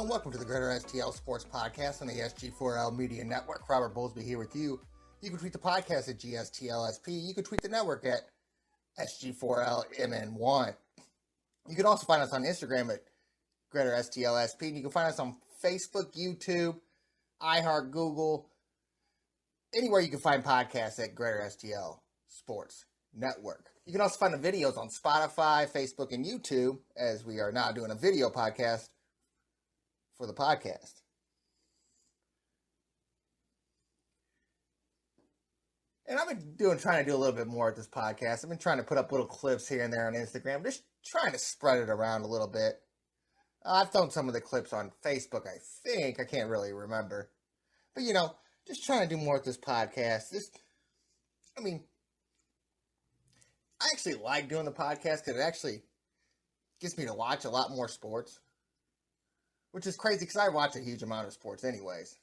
and welcome to the GreaterStl Sports Podcast on the SG4L Media Network. Robert Bowlesby here with you. You can tweet the podcast at GSTLSP. You can tweet the network at SG4LMN1. You can also find us on Instagram at GreaterStlSP. And you can find us on Facebook, YouTube, iHeart, Google, anywhere you can find podcasts at GreaterStl Sports Network. You can also find the videos on Spotify, Facebook, and YouTube, as we are now doing a video podcast for the podcast. And I've been trying to do a little bit more at this podcast. I've been trying to put up little clips here and there on Instagram, just trying to spread it around a little bit. I've done some of the clips on Facebook, I think. I can't really remember. But, just trying to do more with this podcast. I actually like doing the podcast because it actually gets me to watch a lot more sports. Which is crazy because I watch a huge amount of sports anyways.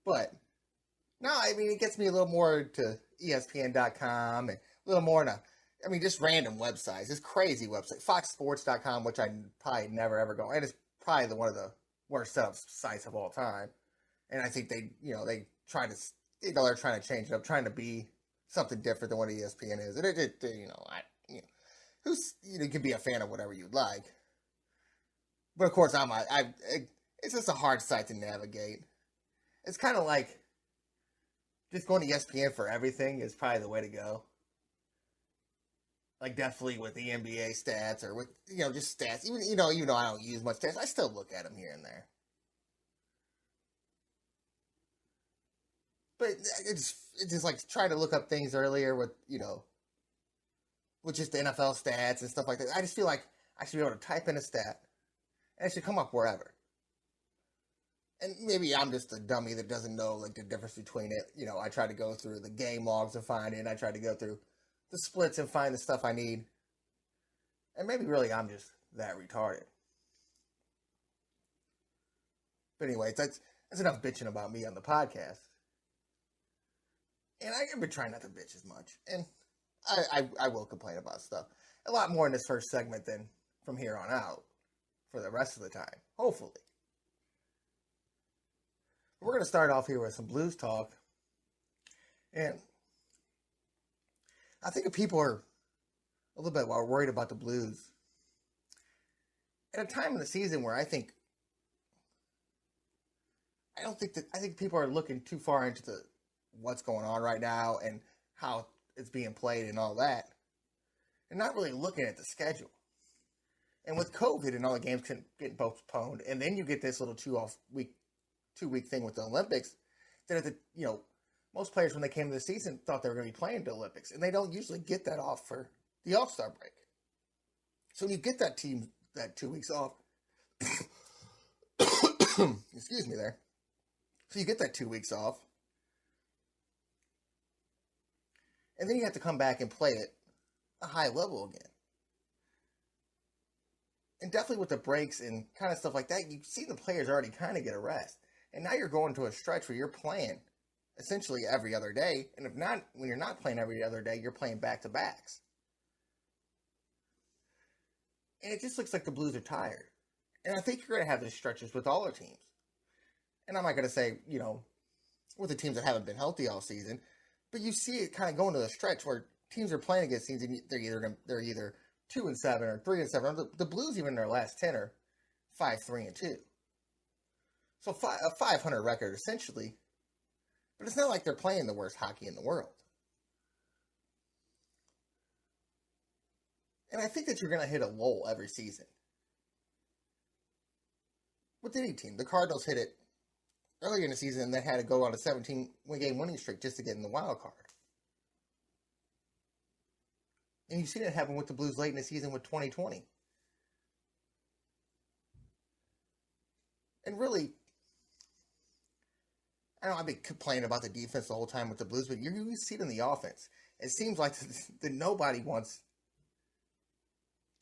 But, it gets me a little more to ESPN.com and a little more just random websites. This crazy website. FoxSports.com, which I probably never ever go. And it's probably one of the worst set up sites of all time. And I think they're trying to change it up, trying to be something different than what ESPN is. And you can be a fan of whatever you'd like. But of course, it's just a hard site to navigate. It's kind of like just going to ESPN for everything is probably the way to go. Like definitely with the NBA stats or with just stats. Even though I don't use much stats, I still look at them here and there. But it's just like trying to look up things earlier with just the NFL stats and stuff like that. I just feel like I should be able to type in a stat. And it should come up wherever. And maybe I'm just a dummy that doesn't know the difference between it. I try to go through the game logs and find it. And I try to go through the splits and find the stuff I need. And maybe really I'm just that retarded. But anyway, that's enough bitching about me on the podcast. And I've been trying not to bitch as much. And I will complain about stuff. A lot more in this first segment than from here on out. For the rest of the time, hopefully. We're going to start off here with some Blues talk. And I think if people are a little bit worried about the Blues, at a time in the season where I think people are looking too far into what's going on right now and how it's being played and all that. And not really looking at the schedule. And with COVID and all the games getting postponed, and then you get this little 2 week thing with the Olympics, that most players when they came to the season thought they were going to be playing the Olympics, and they don't usually get that off for the All-Star break. So when you get that 2 weeks off, excuse me there. So you get that 2 weeks off, and then you have to come back and play at a high level again. And definitely with the breaks and kind of stuff like that, you see the players already kind of get a rest. And now you're going to a stretch where you're playing essentially every other day. And if not, when you're not playing every other day, you're playing back-to-backs. And it just looks like the Blues are tired. And I think you're going to have these stretches with all our teams. And I'm not going to say, with the teams that haven't been healthy all season, but you see it kind of going to a stretch where teams are playing against teams and they're either 2-7 or 3-7. The Blues, even in their last 10, are 5-3-2. So a 500 record essentially, but it's not like they're playing the worst hockey in the world. And I think that you're going to hit a lull every season. With any team, the Cardinals hit it earlier in the season and then had to go on a 17-game winning streak just to get in the wild card. And you've seen it happen with the Blues late in the season with 2020. And really, I've been complaining about the defense the whole time with the Blues, but you see it in the offense. It seems like that nobody wants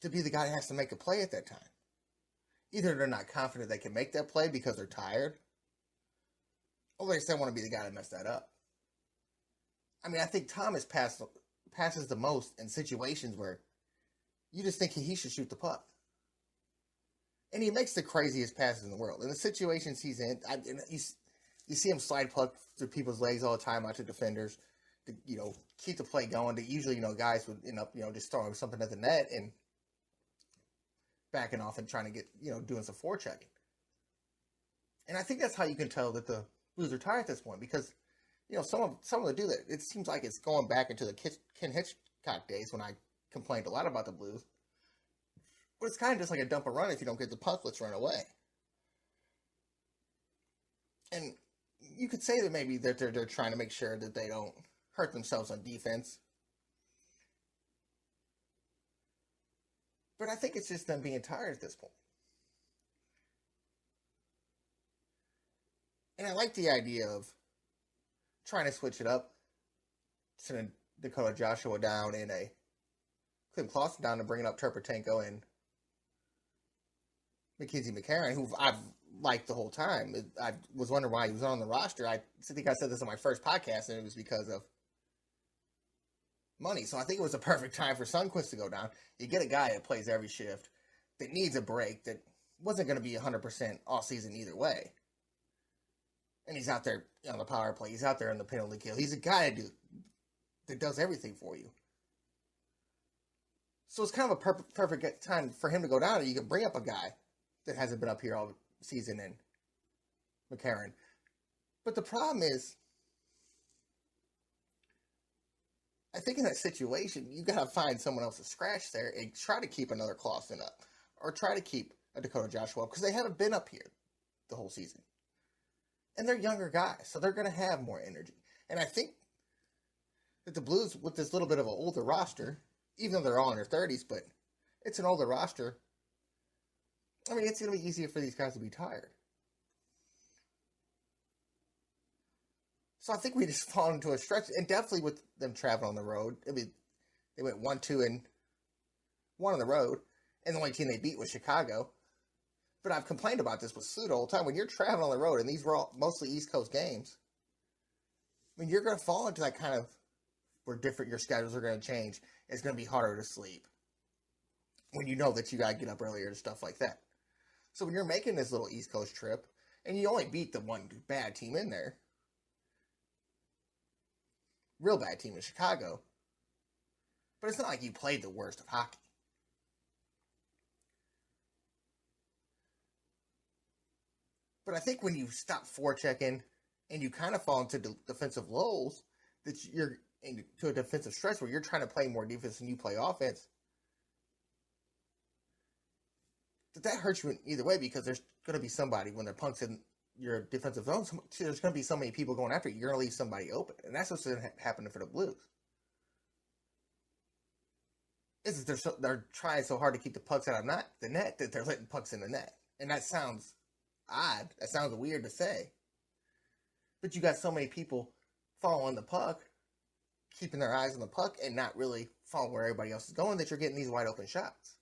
to be the guy that has to make a play at that time. Either they're not confident they can make that play because they're tired, or they still want to be the guy to mess that up. I think Thomas passes the most in situations where you just think he should shoot the puck. And he makes the craziest passes in the world. In the situations he's in, you see him slide puck through people's legs all the time out to defenders to, keep the play going. To usually, guys would end up, just throwing something at the net and backing off and trying to get, doing some forechecking. And I think that's how you can tell that the Blues are tired at this point, because, some of the do that. It seems like it's going back into the Ken Hitchcock days when I complained a lot about the Blues. But it's kind of just like a dump and run. If you don't get the puck, let's run away. And you could say that maybe that they're trying to make sure that they don't hurt themselves on defense. But I think it's just them being tired at this point. And I like the idea of trying to switch it up, sending Dakota Joshua down in a Clint Clausen down and bringing up Turpetenko and Mackenzie McCarron, who I've liked the whole time. I was wondering why he was on the roster. I think I said this on my first podcast, and it was because of money. So I think it was a perfect time for Sundqvist to go down. You get a guy that plays every shift, that needs a break, that wasn't going to be 100% all season either way. And he's out there on the power play. He's out there on the penalty kill. He's a guy that does everything for you. So it's kind of a perfect time for him to go down, and you can bring up a guy that hasn't been up here all season in McCarron. But the problem is, I think in that situation, you got to find someone else to scratch there and try to keep another Clausen up, or try to keep a Dakota Joshua up, because they haven't been up here the whole season. And they're younger guys, so they're going to have more energy. And I think that the Blues, with this little bit of an older roster, even though they're all in their 30s, but it's an older roster, I mean, it's going to be easier for these guys to be tired. So I think we just fall into a stretch, and definitely with them traveling on the road. I mean, they went 1-2-1 on the road, and the only team they beat was Chicago. But I've complained about this with Suda all the time. When you're traveling on the road, and these were all mostly East Coast games, I mean, you're going to fall into that kind of where your schedules are going to change. It's going to be harder to sleep when you know that you got to get up earlier and stuff like that. So when you're making this little East Coast trip, and you only beat the one bad team in there, real bad team in Chicago, but it's not like you played the worst of hockey. But I think when you stop forechecking and you kind of fall into defensive lulls, that you're into a defensive stretch where you're trying to play more defense than you play offense, that hurts you either way, because there's going to be somebody, when they're punks in your defensive zone, there's going to be so many people going after you, you're going to leave somebody open. And that's what's going to happen for the Blues. They're trying so hard to keep the pucks out of the net that they're letting pucks in the net. And that sounds odd. That sounds weird to say. But you got so many people following the puck, keeping their eyes on the puck, and not really following where everybody else is going, that you're getting these wide open shots.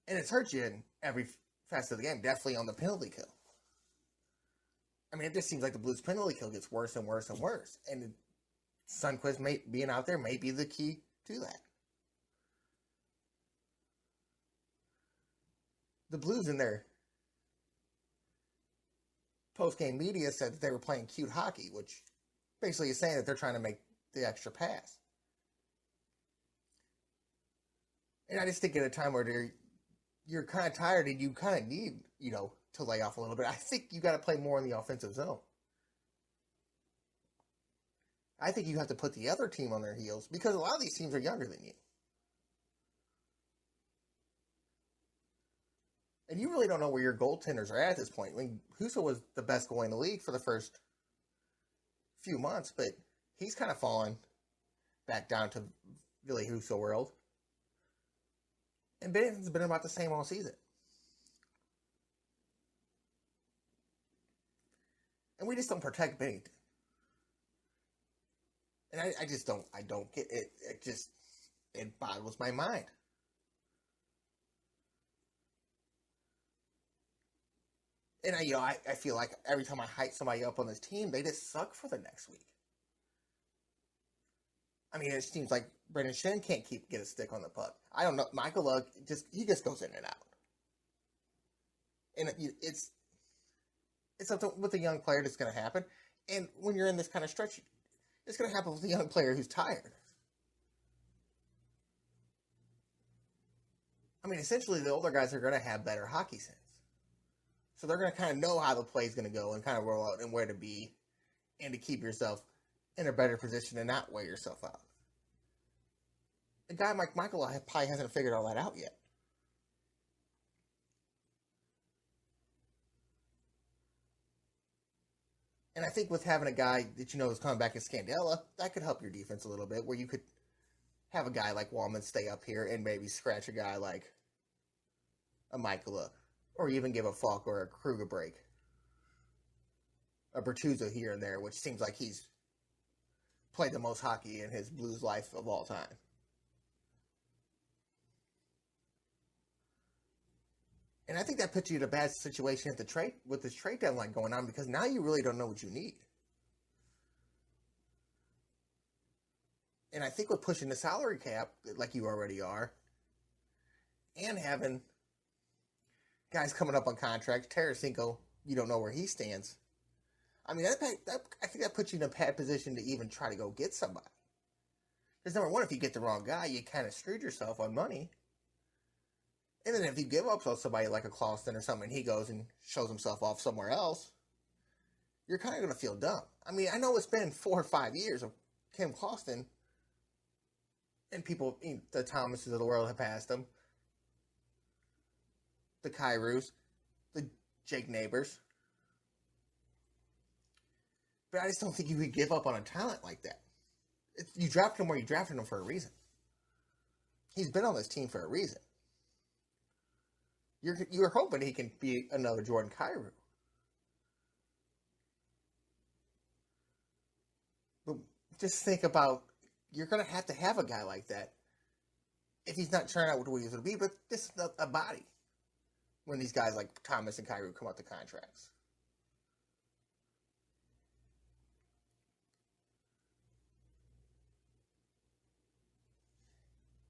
And it's hurt you in every facet of the game, definitely on the penalty kill. I mean, it just seems like the Blues penalty kill gets worse and worse and worse. And Sundqvist being out there may be the key to that. The Blues in their post-game media said that they were playing cute hockey, which basically is saying that they're trying to make the extra pass. And I just think at a time where you're kind of tired and you kind of need, to lay off a little bit, I think you got to play more in the offensive zone. I think you have to put the other team on their heels, because a lot of these teams are younger than you. And you really don't know where your goaltenders are at this point. I mean, Husso was the best goalie in the league for the first few months, but he's kind of fallen back down to Ville Husso world. And Bennington's been about the same all season. And we just don't protect Bennington. And I just don't get it. It boggles my mind. And I feel like every time I hype somebody up on this team, they just suck for the next week. I mean, it seems like Brendan Shen can't get a stick on the puck. I don't know. Michael he just goes in and out. And it's something with a young player that's going to happen. And when you're in this kind of stretch, it's going to happen with a young player who's tired. I mean, essentially, the older guys are going to have better hockey sense. So they're going to kind of know how the play is going to go and kind of roll out and where to be and to keep yourself in a better position and not wear yourself out. A guy like Michael probably hasn't figured all that out yet. And I think with having a guy that you know is coming back in Scandella, that could help your defense a little bit, where you could have a guy like Wallman stay up here and maybe scratch a guy like a Michaela, or even give a Falk or a Krug a break. A Bertuzzo here and there, which seems like he's played the most hockey in his Blues life of all time. And I think that puts you in a bad situation at with this trade deadline going on, because now you really don't know what you need. And I think with pushing the salary cap like you already are, and having guys coming up on contract, Tarasenko, you don't know where he stands. I mean, I think that puts you in a bad position to even try to go get somebody. Because number one, if you get the wrong guy, you kind of screwed yourself on money. And then if you give up on somebody like a Clauston or something, and he goes and shows himself off somewhere else, you're kind of going to feel dumb. I mean, I know it's been 4 or 5 years of Kim Clauston, and people, the Thomases of the world have passed him, the Kyrus, the Jake Neighbors. But I just don't think you could give up on a talent like that. You drafted him where you drafted him for a reason. He's been on this team for a reason. You're hoping he can be another Jordan Kyrou. But just think about, you're going to have a guy like that if he's not turning out what he's going to be, but this is a body when these guys like Thomas and Kyrou come out the contracts.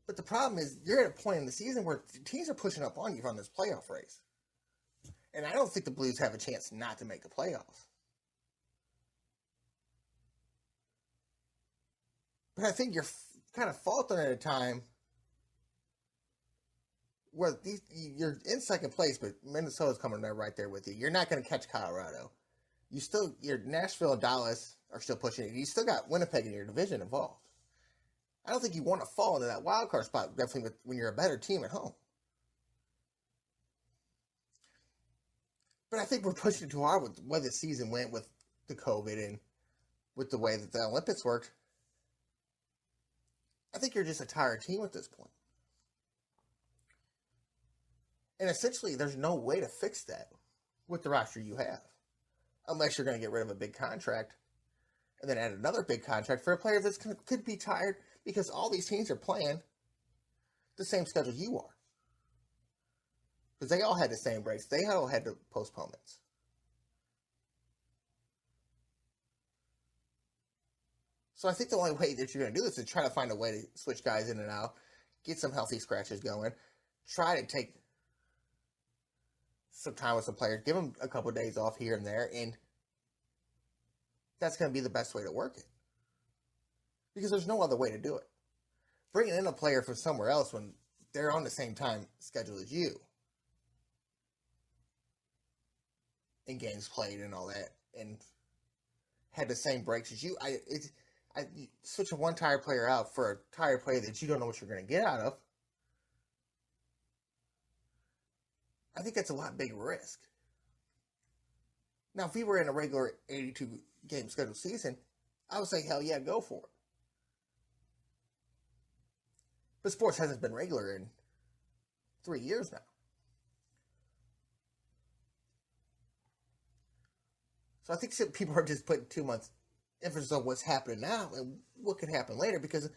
But the problem is, you're at a point in the season where teams are pushing up on you from this playoff race. And I don't think the Blues have a chance not to make the playoffs. But I think you're kind of faltering at a time where you're in second place, but Minnesota's coming there right there with you. You're not going to catch Colorado. Your Nashville and Dallas are still pushing it. You still got Winnipeg in your division involved. I don't think you want to fall into that wild card spot, definitely when you're a better team at home. But I think we're pushing too hard with the way the season went with the COVID and with the way that the Olympics worked. I think you're just a tired team at this point. And essentially, there's no way to fix that with the roster you have. Unless you're going to get rid of a big contract and then add another big contract for a player that could be tired, because all these teams are playing the same schedule you are. Because they all had the same breaks. They all had the postponements. So I think the only way that you're going to do this is try to find a way to switch guys in and out, get some healthy scratches going, try to take some time with some players, give them a couple of days off here and there, and that's going to be the best way to work it. Because there's no other way to do it. Bringing in a player from somewhere else when they're on the same time schedule as you, and games played and all that, and had the same breaks as you, you switch a one tired player out for a tired player that you don't know what you're going to get out of. I think that's a lot bigger risk. Now, if we were in a regular 82 game scheduled season, I would say, hell yeah, go for it. But sports hasn't been regular in 3 years now. So I think some people are just putting too much emphasis on what's happening now and what could happen later, because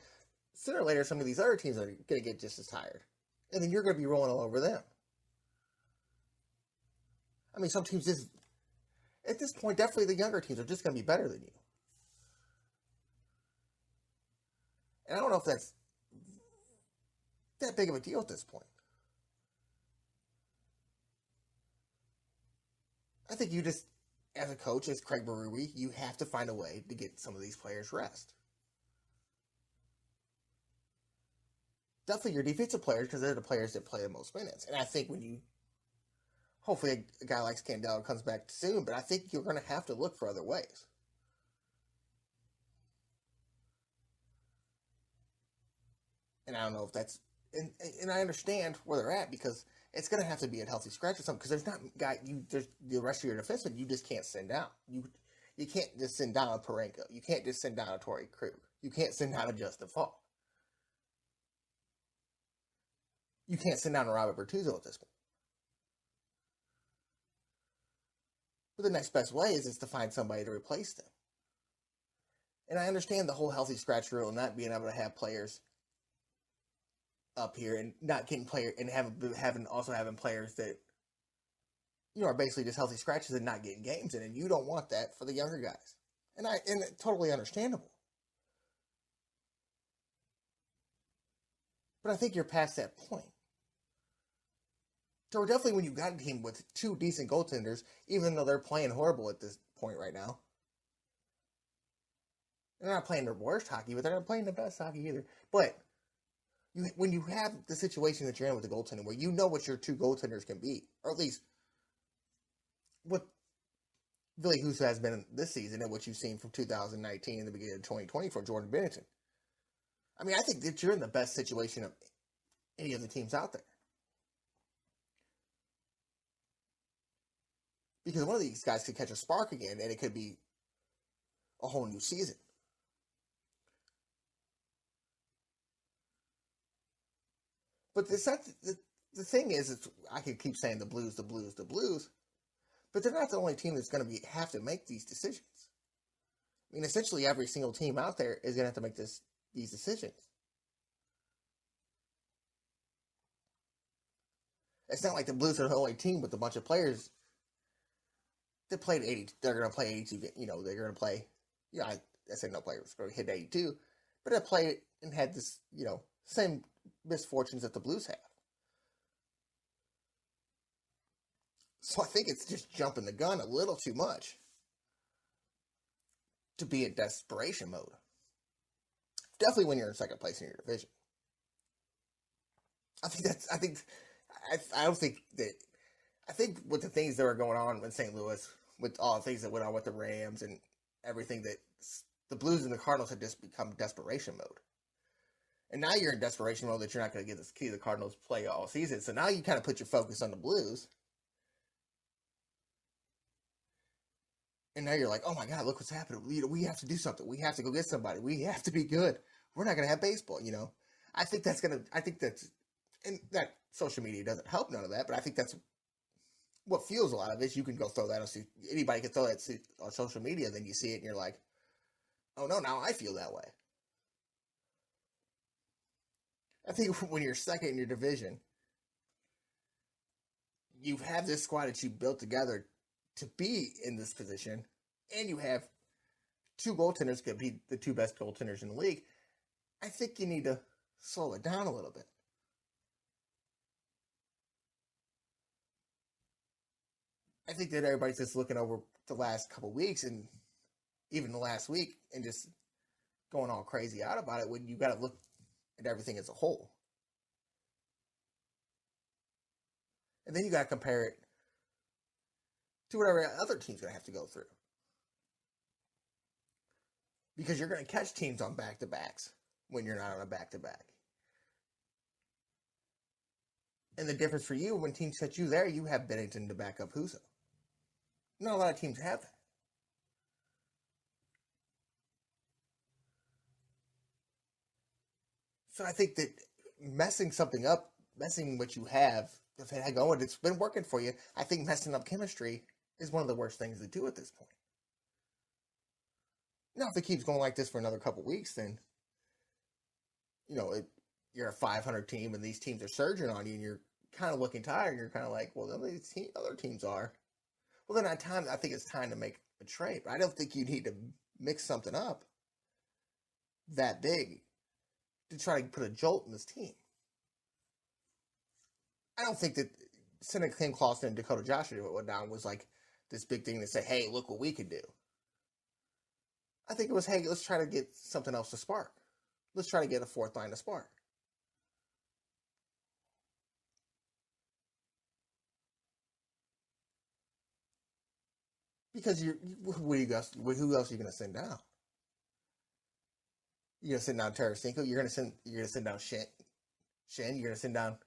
sooner or later some of these other teams are going to get just as tired. And then you're going to be rolling all over them. I mean, some teams just, at this point, definitely the younger teams are just going to be better than you. And I don't know if that's that big of a deal at this point. I think you just, as a coach, as Craig Berube, you have to find a way to get some of these players rest. Definitely your defensive players, because they're the players that play the most minutes. And I think when you, hopefully a guy like Scandella comes back soon, but I think you're going to have to look for other ways. And I don't know if that's, and I understand where they're at, because it's going to have to be a healthy scratch or something, because there's not there's the rest of your defensemen you just can't send down. You can't just send down a Parenko. You can't just send down a Torrey Krug. You can't send down a Justin Fall. You can't send down a Robert Bertuzzo at this point. But the next best way is to find somebody to replace them. And I understand the whole healthy scratch rule and not being able to have players up here and not getting players and having players that are basically just healthy scratches and not getting games in, and you don't want that for the younger guys. And it's totally understandable. But I think you're past that point. So definitely when you got a team with two decent goaltenders, even though they're playing horrible at this point right now. They're not playing their worst hockey, but they're not playing the best hockey either. But when you have the situation that you're in with the goaltending, where you know what your two goaltenders can be, or at least what Ville Husso has been this season and what you've seen from 2019 and the beginning of 2020 from Jordan Binnington. I mean, I think that you're in the best situation of any of the teams out there. Because one of these guys could catch a spark again, and it could be a whole new season. But the thing is, I could keep saying the Blues, but they're not the only team that's going to have to make these decisions. I mean, essentially every single team out there is going to have to make these decisions. It's not like the Blues are the only team with a bunch of players that played 80. They're going to play 82. They're going to play. I said no players going to hit 82, but they played and had this, same misfortunes that the Blues have. So I think it's just jumping the gun a little too much to be in desperation mode. Definitely when you're in second place in your division. I think with the things that are going on in St. Louis, with all the things that went on with the Rams and everything, that the Blues and the Cardinals had just become desperation mode. And now you're in desperation mode that you're not going to get this key the Cardinals play all season. So now you kind of put your focus on the Blues. And now you're like, oh my God, look what's happening. We have to do something. We have to go get somebody. We have to be good. We're not going to have baseball, I think that's, and that social media doesn't help none of that, but I think that's what fuels a lot of it. You can go throw that on, anybody can throw that on social media, then you see it and you're like, oh no, now I feel that way. I think when you're second in your division, you have this squad that you built together to be in this position, and you have two goaltenders could be the two best goaltenders in the league. I think you need to slow it down a little bit. I think that everybody's just looking over the last couple weeks and even the last week and just going all crazy out about it, when you got to look at everything as a whole. And then you got to compare it to whatever other team's going to have to go through. Because you're going to catch teams on back-to-backs when you're not on a back-to-back. And the difference for you, when teams catch you there, you have Binnington to back up Husso. Not a lot of teams have that. So I think that messing something up, messing what you have, if it had going, it's been working for you. I think messing up chemistry is one of the worst things to do at this point. Now, if it keeps going like this for another couple weeks, then, you're a 500 team and these teams are surging on you and you're kind of looking tired. And you're kind of like, well, other teams are. Well, then I think it's time to make a trade. But I don't think you need to mix something up that big to try to put a jolt in this team. I don't think that sending Kim Clausen and Dakota Joshua went down was like this big thing to say, hey, look what we can do. I think it was, hey, let's try to get something else to spark. Let's try to get a fourth line to spark. Because who else are you going to send down? You're going to send down Tarasenko. You're going to send down Shen. You're going to send down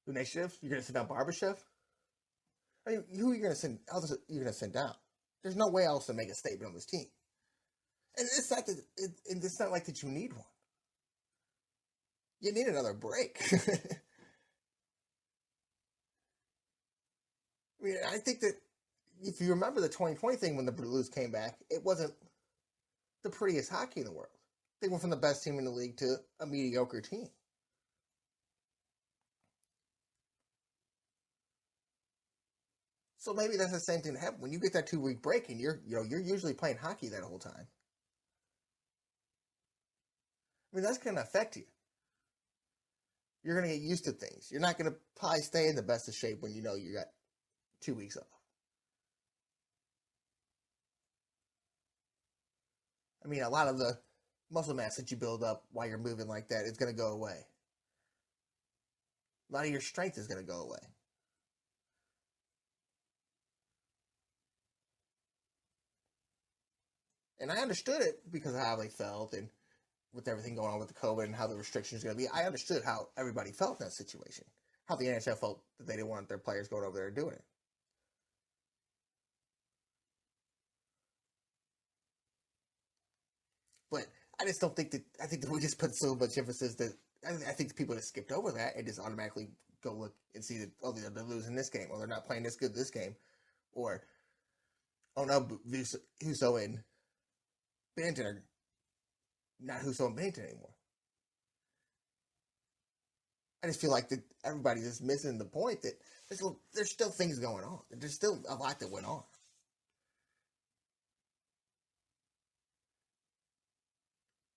Uneshev. You're going to send down Barbashev. I mean, who are you going to send? Else are you going to send down? There's no way else to make a statement on this team. And it's not that. It's not like that you need one. You need another break. I mean, I think that if you remember the 2020 thing when the Blues came back, it wasn't the prettiest hockey in the world. They went from the best team in the league to a mediocre team. So maybe that's the same thing that happened when you get that 2-week break and you're usually playing hockey that whole time. I mean, that's going to affect you. You're going to get used to things. You're not going to probably stay in the best of shape when you know you got 2 weeks off. I mean, a lot of the muscle mass that you build up while you're moving like that is going to go away. A lot of your strength is going to go away. And I understood it because of how they felt and with everything going on with the COVID and how the restrictions are going to be. I understood how everybody felt in that situation. How the NHL felt that they didn't want their players going over there and doing it. But I just don't think that. I think that we just put so much emphasis that I think people just skipped over that and just automatically go look and see that, oh, they're losing this game, or they're not playing this good this game, or oh no, Husso and Banton are not Husso and Banton anymore. I just feel like that everybody's just missing the point that there's still things going on. There's still a lot that went on.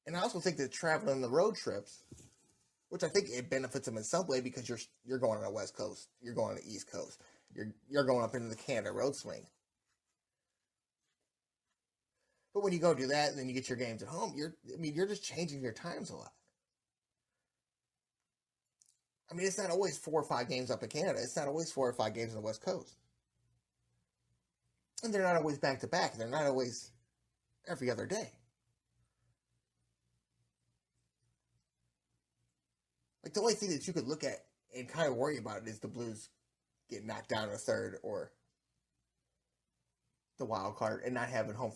And I also think that traveling the road trips, which I think it benefits them in some way because you're going on the West Coast, you're going on the East Coast, you're going up into the Canada road swing. But when you go do that and then you get your games at home, you're just changing your times a lot. I mean, it's not always 4 or 5 games up in Canada. It's not always 4 or 5 games on the West Coast. And they're not always back to back. They're not always every other day. Like, the only thing that you could look at and kind of worry about is the Blues getting knocked down in a third or the wild card and not having home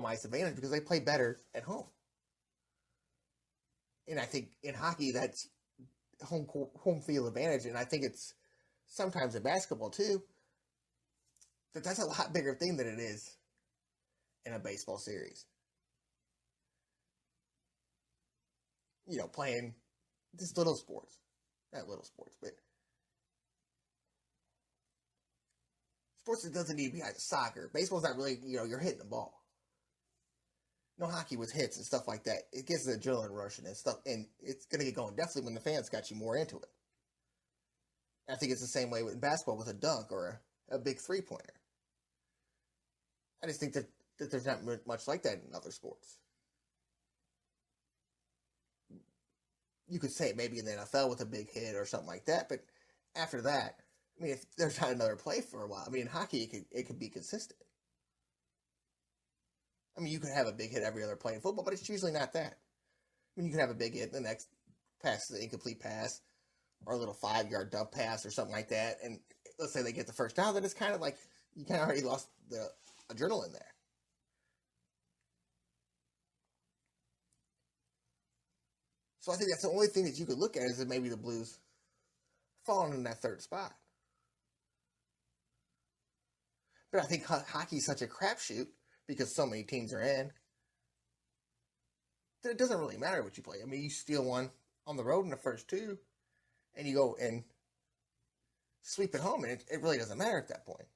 ice advantage because they play better at home. And I think in hockey, that's home field advantage, and I think it's sometimes in basketball too. That's a lot bigger thing than it is in a baseball series. Playing just little sports, not little sports, but sports that doesn't need to be like soccer. Baseball's not really, you're hitting the ball. No, hockey with hits and stuff like that. It gets the adrenaline rushing and stuff, and it's going to get going definitely when the fans got you more into it. I think it's the same way with basketball with a dunk or a big 3-pointer. I just think that there's not much like that in other sports. You could say maybe in the NFL with a big hit or something like that, but after that, I mean, if there's not another play for a while, I mean, in hockey, it could be consistent. I mean, you could have a big hit every other play in football, but it's usually not that. I mean, you can have a big hit, the next pass is an incomplete pass, or a little 5-yard dump pass or something like that, and let's say they get the first down, then it's kind of like you kind of already lost the adrenaline there. So I think that's the only thing that you could look at is that maybe the Blues falling in that third spot. But I think hockey's such a crapshoot because so many teams are in that it doesn't really matter what you play. I mean, you steal one on the road in the first 2, and you go and sweep it home, and it really doesn't matter at that point.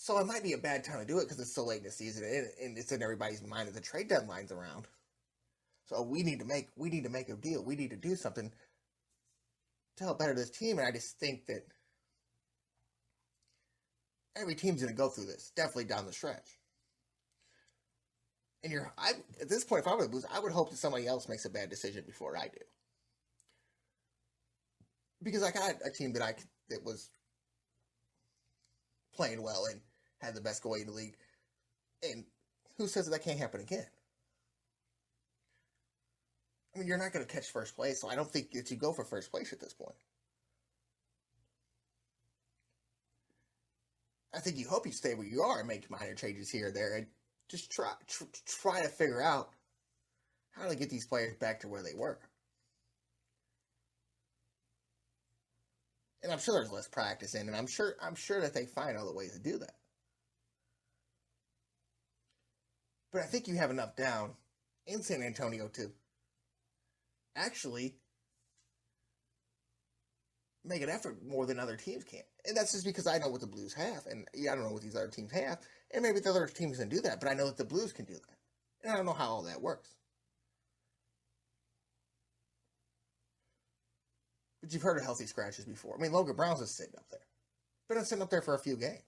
So it might be a bad time to do it because it's so late in the season and it's in everybody's mind that the trade deadline's around. So we need to make a deal. We need to do something to help better this team. And I just think that every team's going to go through this, definitely down the stretch. And at this point, if I were the Blues, I would hope that somebody else makes a bad decision before I do. Because I got a team that was playing well and had the best goalie in the league. And who says that can't happen again? I mean, you're not going to catch first place, so I don't think that you go for first place at this point. I think you hope you stay where you are and make minor changes here or there and just try to figure out how to get these players back to where they were. And I'm sure there's less practice in, and I'm sure that they find other ways to do that. But I think you have enough down in San Antonio to actually make an effort more than other teams can. And that's just because I know what the Blues have, and I don't know what these other teams have, and maybe the other teams can do that, but I know that the Blues can do that. And I don't know how all that works. But you've heard of healthy scratches before. I mean, Logan Brown's just sitting up there. Been sitting up there for a few games.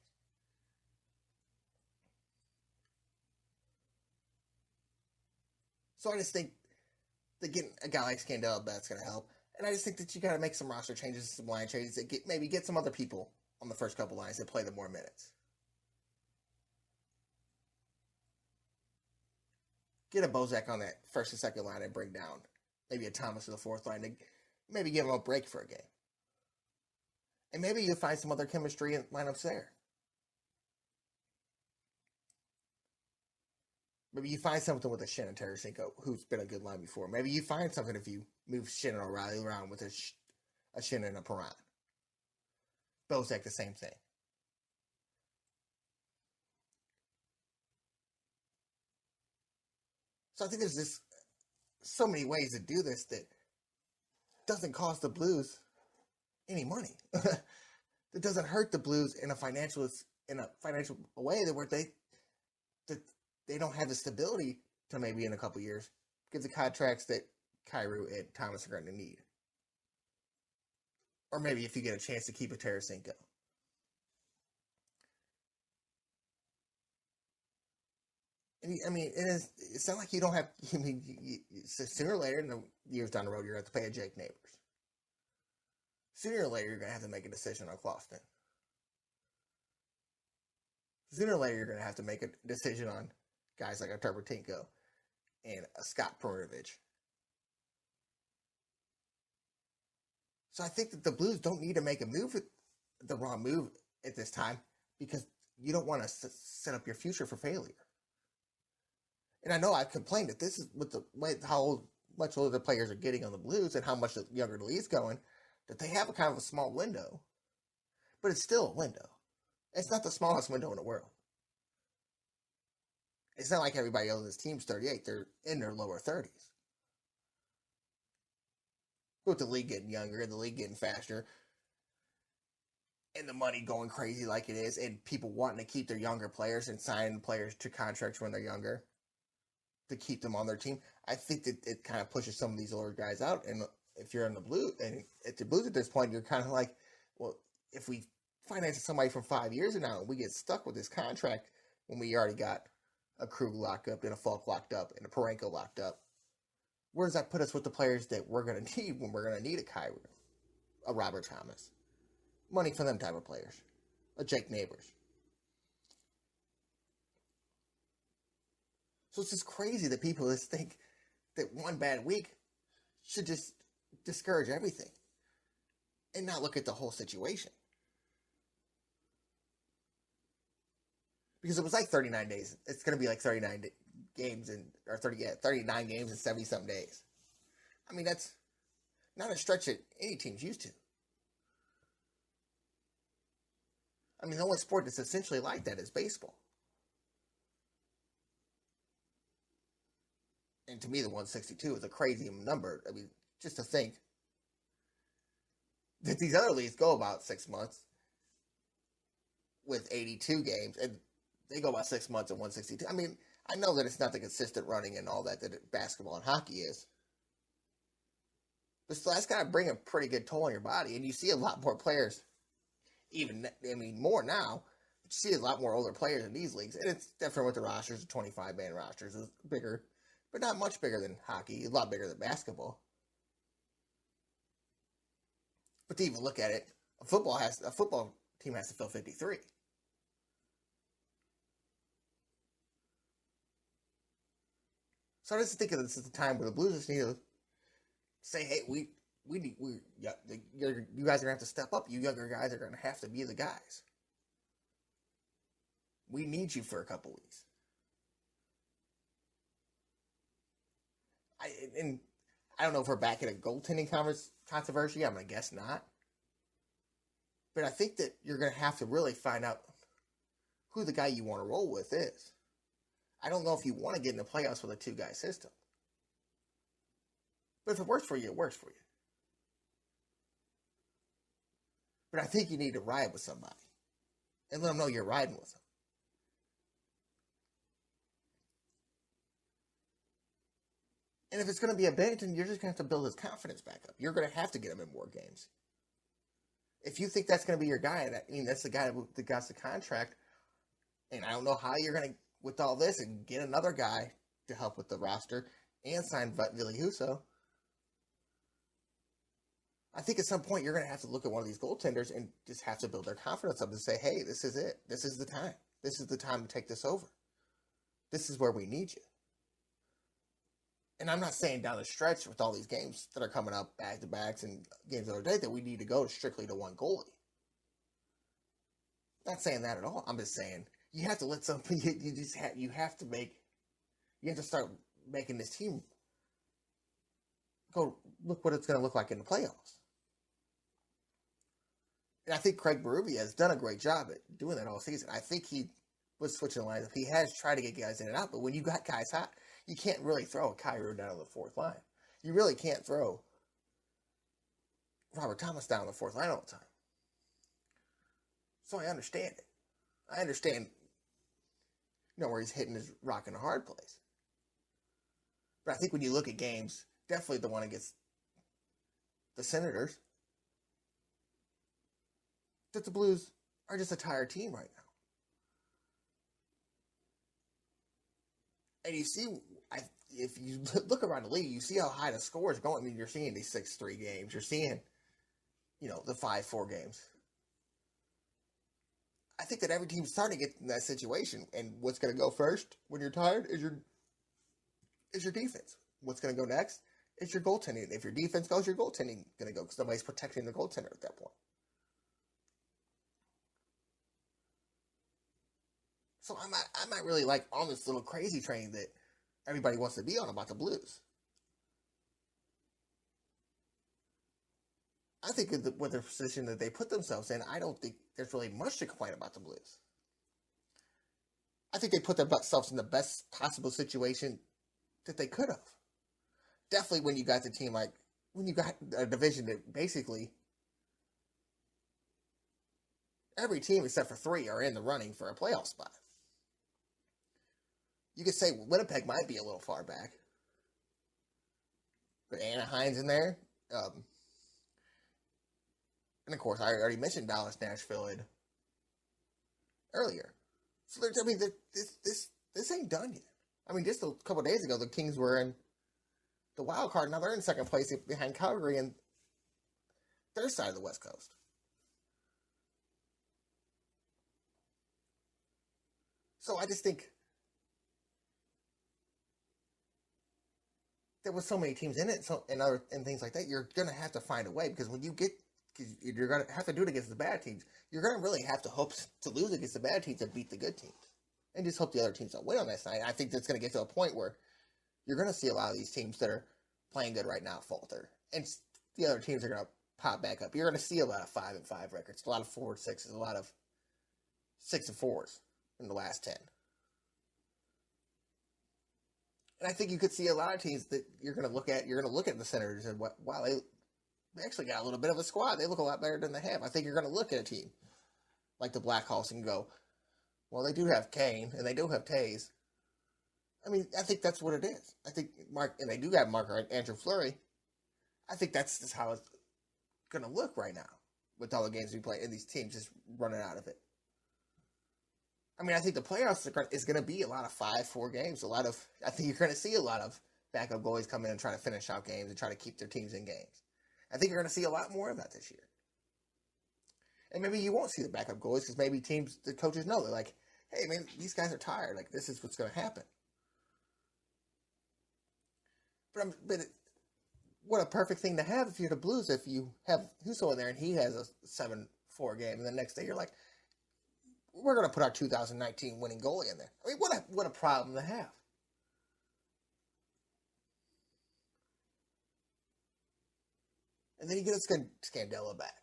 So I just think that getting a guy like Scandella, that's going to help. And I just think that you got to make some roster changes, some line changes, that maybe get some other people on the first couple lines that play the more minutes. Get a Bozak on that first and second line and bring down maybe a Thomas to the fourth line to maybe give him a break for a game. And maybe you find some other chemistry in lineups there. Maybe you find something with a Shin and Tarasenko, who's been a good line before. Maybe you find something if you move Shin and O'Reilly around with a Shin and a Perron. Bozak, the same thing. So I think there's just so many ways to do this that doesn't cost the Blues any money. That doesn't hurt the Blues in a financial way that they don't have the stability to maybe in a couple years get the contracts that Kyrou and Thomas are going to need. Or maybe if you get a chance to keep a Tarasenko. I mean, it's not like you don't have. I mean, sooner or later, in the years down the road, you're going to have to pay a Jake Neighbors. Sooner or later, you're going to have to make a decision on Clauston. Sooner or later, you're going to have to make a decision on guys like a Turbotinko and a Scott Perunovich. So I think that the Blues don't need to make the wrong move at this time because you don't want to set up your future for failure. And I know I've complained that this is with the way how much older the players are getting on the Blues and how much younger the league's going, that they have a kind of a small window. But it's still a window. It's not the smallest window in the world. It's not like everybody else in this team's 38. They're in their lower 30s. With the league getting younger and the league getting faster and the money going crazy like it is and people wanting to keep their younger players and signing players to contracts when they're younger to keep them on their team, I think that it kind of pushes some of these older guys out. And if you're in the Blues, and at the Blues at this point, you're kind of like, well, if we finance somebody from 5 years now and we get stuck with this contract when we already got a Krug locked up and a Falk locked up and a Parenko locked up, where does that put us with the players that we're going to need when we're going to need a Kyrou, a Robert Thomas? Money for them type of players. A Jake Neighbors. So it's just crazy that people just think that one bad week should just discourage everything and not look at the whole situation. Because it was like 39 days. It's going to be like 39 games or 39 games in 70-some days. I mean, that's not a stretch that any team's used to. I mean, the only sport that's essentially like that is baseball. And to me, the 162 is a crazy number. I mean, just to think that these other leagues go about 6 months, with 82 games, and they go about 6 months and 162. I mean, I know that it's not the consistent running and all that basketball and hockey is. But still, that's got to bring a pretty good toll on your body. And you see a lot more players, more now. But you see a lot more older players in these leagues. And it's different with the rosters. The 25-man rosters is bigger, but not much bigger than hockey. A lot bigger than basketball. But to even look at it, a football team has to fill 53. So I just think this is the time where the Blues just need to say, hey, you guys are gonna have to step up. You younger guys are gonna have to be the guys. We need you for a couple weeks. I don't know if we're back in a goaltending controversy. I'm gonna guess not. But I think that you're gonna have to really find out who the guy you want to roll with is. I don't know if you want to get in the playoffs with a two-guy system. But if it works for you, it works for you. But I think you need to ride with somebody. And let them know you're riding with them. And if it's going to be a bench, then you're just going to have to build his confidence back up. You're going to have to get him in more games. If you think that's going to be your guy, that's the guy that got the contract, and I don't know how you're going to, with all this, and get another guy to help with the roster and sign Ridley. I think at some point you're going to have to look at one of these goaltenders and just have to build their confidence up and say, hey, this is it. This is the time. This is the time to take this over. This is where we need you. And I'm not saying down the stretch with all these games that are coming up back-to-backs and games the other day that we need to go strictly to one goalie. Not saying that at all. I'm just saying you have to let something. You have to start making this team go look what it's going to look like in the playoffs. And I think Craig Berube has done a great job at doing that all season. I think he was switching lines up. He has tried to get guys in and out, but when you got guys hot, you can't really throw a Kyrou down on the fourth line. You really can't throw Robert Thomas down on the fourth line all the time. So I understand it. I understand, where he's hitting his rock in a hard place. But I think when you look at games, definitely the one against the Senators, that the Blues are just a tired team right now. And you see, if you look around the league, you see how high the score is going. You're seeing these 6-3 games. You're seeing, the 5-4 games. I think that every team's starting to get in that situation. And what's going to go first when you're tired is your defense. What's going to go next is your goaltending. If your defense goes, your goaltending going to go because nobody's protecting the goaltender at that point. So I'm not really on this little crazy train that everybody wants to be on about the Blues. I think with the position that they put themselves in, I don't think there's really much to complain about the Blues. I think they put themselves in the best possible situation that they could have. Definitely when you got the team when you got a division that basically every team except for 3 are in the running for a playoff spot. You could say Winnipeg might be a little far back. But Anaheim's in there. And of course, I already mentioned Dallas, Nashville earlier. So this ain't done yet. Just a couple of days ago, the Kings were in the wild card. Now they're in second place behind Calgary and their side of the West Coast. So I just think there was so many teams in it, and things like that. You're gonna have to find a way because you're gonna have to do it against the bad teams. You're gonna really have to hope to lose against the bad teams and beat the good teams, and just hope the other teams don't win on that side. I think that's gonna get to a point where you're gonna see a lot of these teams that are playing good right now falter, and the other teams are gonna pop back up. You're gonna see a lot of 5-5 records, a lot of 4-6s, a lot of 6-4s in the last 10. And I think you could see a lot of teams that you're going to look at the Senators and wow, they actually got a little bit of a squad. They look a lot better than they have. I think you're going to look at a team like the Blackhawks and go, well, they do have Kane and they do have Tays. I mean, I think that's what it is. I think and they do have Andrew Fleury. I think that's just how it's going to look right now with all the games we play and these teams just running out of it. I mean, I think the playoffs is going to be a lot of 5-4 games. I think you're going to see a lot of backup goalies come in and try to finish out games and try to keep their teams in games. I think you're going to see a lot more of that this year. And maybe you won't see the backup goalies because maybe the coaches know. They're like, hey, man, these guys are tired. Like, this is what's going to happen. But what a perfect thing to have if you're the Blues, if you have Husso in there and he has a 7-4 game, and the next day you're like, we're going to put our 2019 winning goalie in there. I mean, what a problem to have. And then you get a Scandella back.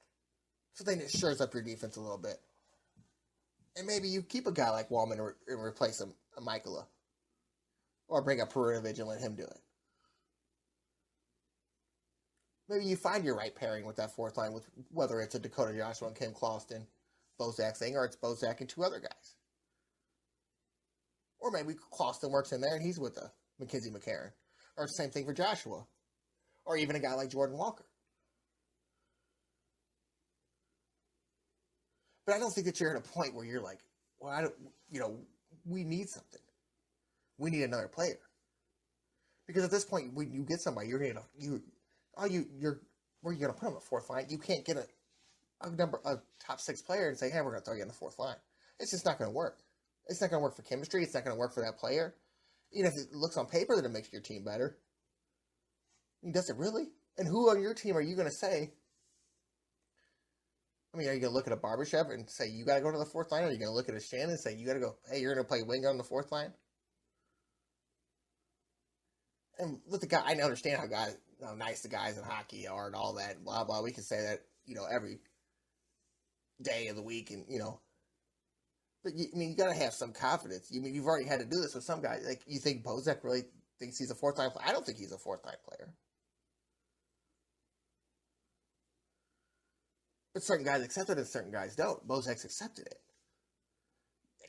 So then it shores up your defense a little bit. And maybe you keep a guy like Wallman and replace a Michaela. Or bring up Perunovic and let him do it. Maybe you find your right pairing with that fourth line, with whether it's a Dakota Joshua and Kim Clauston, Bozak thing, or it's Bozak and two other guys. Or maybe Clauston works in there and he's with Mackenzie McCarron. Or it's the same thing for Joshua. Or even a guy like Jordan Walker. But I don't think that you're at a point where you're like, well, we need something. We need another player. Because at this point, when you get somebody, where are you going to put him in the fourth line? You can't get a top 6 player and say, hey, we're going to throw you in the fourth line. It's just not going to work. It's not going to work for chemistry. It's not going to work for that player. Even if it looks on paper that it makes your team better. I mean, does it really? And who on your team are you going to say? I mean, are you going to look at a Barbashev and say, you got to go to the fourth line? Or are you going to look at a Shannon and say, you got to go, hey, you're going to play winger on the fourth line? And with the guy, I understand how nice the guys in hockey are and all that, blah, blah. We can say that, every day of the week and, But, you got to have some confidence. You've already had to do this with some guys. Like, you think Bozak really thinks he's a fourth line player? I don't think he's a fourth line player. But certain guys accept it and certain guys don't. Bozak's accepted it.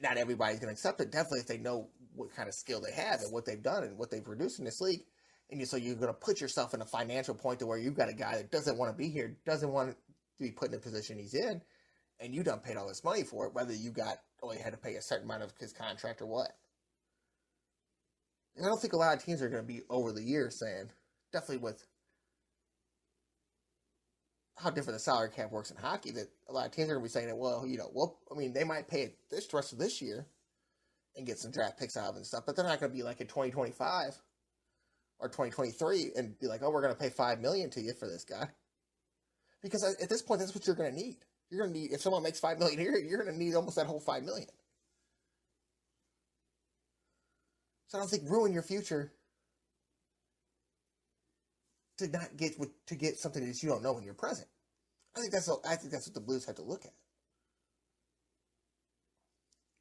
Not everybody's going to accept it. Definitely if they know what kind of skill they have and what they've done and what they've produced in this league. And so you're going to put yourself in a financial point to where you've got a guy that doesn't want to be here, doesn't want to be put in the position he's in, and you done paid all this money for it, whether you only had to pay a certain amount of his contract or what. And I don't think a lot of teams are going to be over the years saying, definitely with how different the salary cap works in hockey, that a lot of teams are going to be saying that, they might pay it the rest of this year and get some draft picks out of it and stuff, but they're not going to be like in 2025 or 2023 and be like, oh, we're going to pay $5 million to you for this guy. Because at this point, that's what you're going to need. You're going to need, if someone makes $5 million a year, you're going to need almost that whole $5 million. So I don't think ruin your future to not get something that you don't know when you're present. I think that's what the Blues have to look at.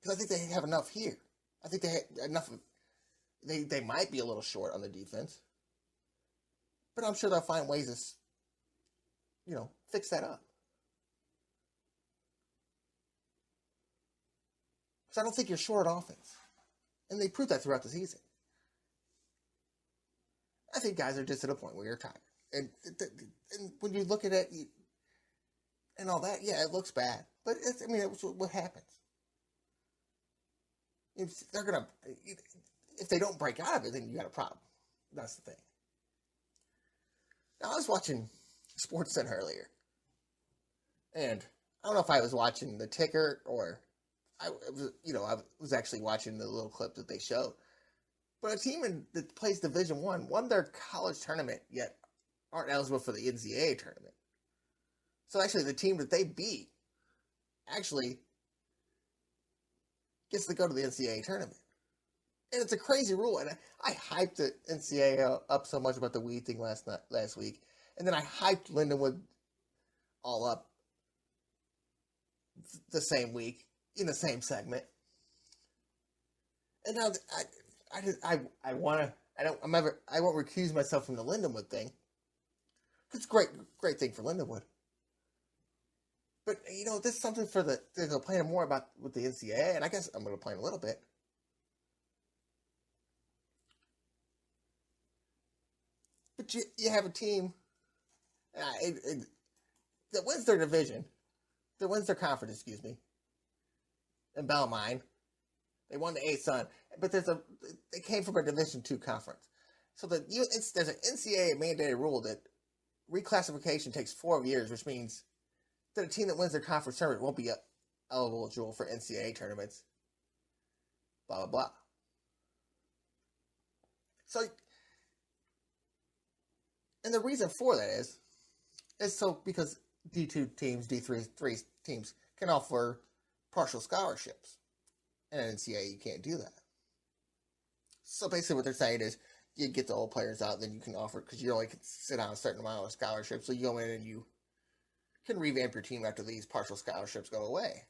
Because I think they have enough here. I think they have enough. They might be a little short on the defense, but I'm sure they'll find ways to, fix that up. Because I don't think you're short offense, and they proved that throughout the season. I think guys are just at a point where you're tired. And when you look at it and all that, yeah, it looks bad. But it's what happens. If they don't break out of it, then you got a problem. That's the thing. Now, I was watching SportsCenter earlier. And I don't know if I was watching the ticker or I was actually watching the little clip that they showed. But a team that plays Division I won their college tournament, yet aren't eligible for the NCAA tournament. So actually, the team that they beat actually gets to go to the NCAA tournament. And it's a crazy rule. And I hyped the NCAA up so much about the weed thing last week. And then I hyped Lindenwood all up the same week in the same segment. And now I won't recuse myself from the Lindenwood thing. It's a great thing for Lindenwood. But this is something for to complain more about with the NCAA, and I guess I'm going to complain a little bit. But you have a team that wins their division, that wins their conference, excuse me, in Bellarmine. They won the A-Sun, but they came from a Division II conference. So there's an NCAA mandated rule that reclassification takes 4 years, which means that a team that wins their conference tournament won't be eligible for NCAA tournaments. Blah, blah, blah. So, and the reason for that is so because D2 teams, D3 teams can offer partial scholarships. And in NCAA, you can't do that. So basically what they're saying is you get the old players out, then you can offer, because you only can sit on a certain amount of scholarships, so you go in and you can revamp your team after these partial scholarships go away.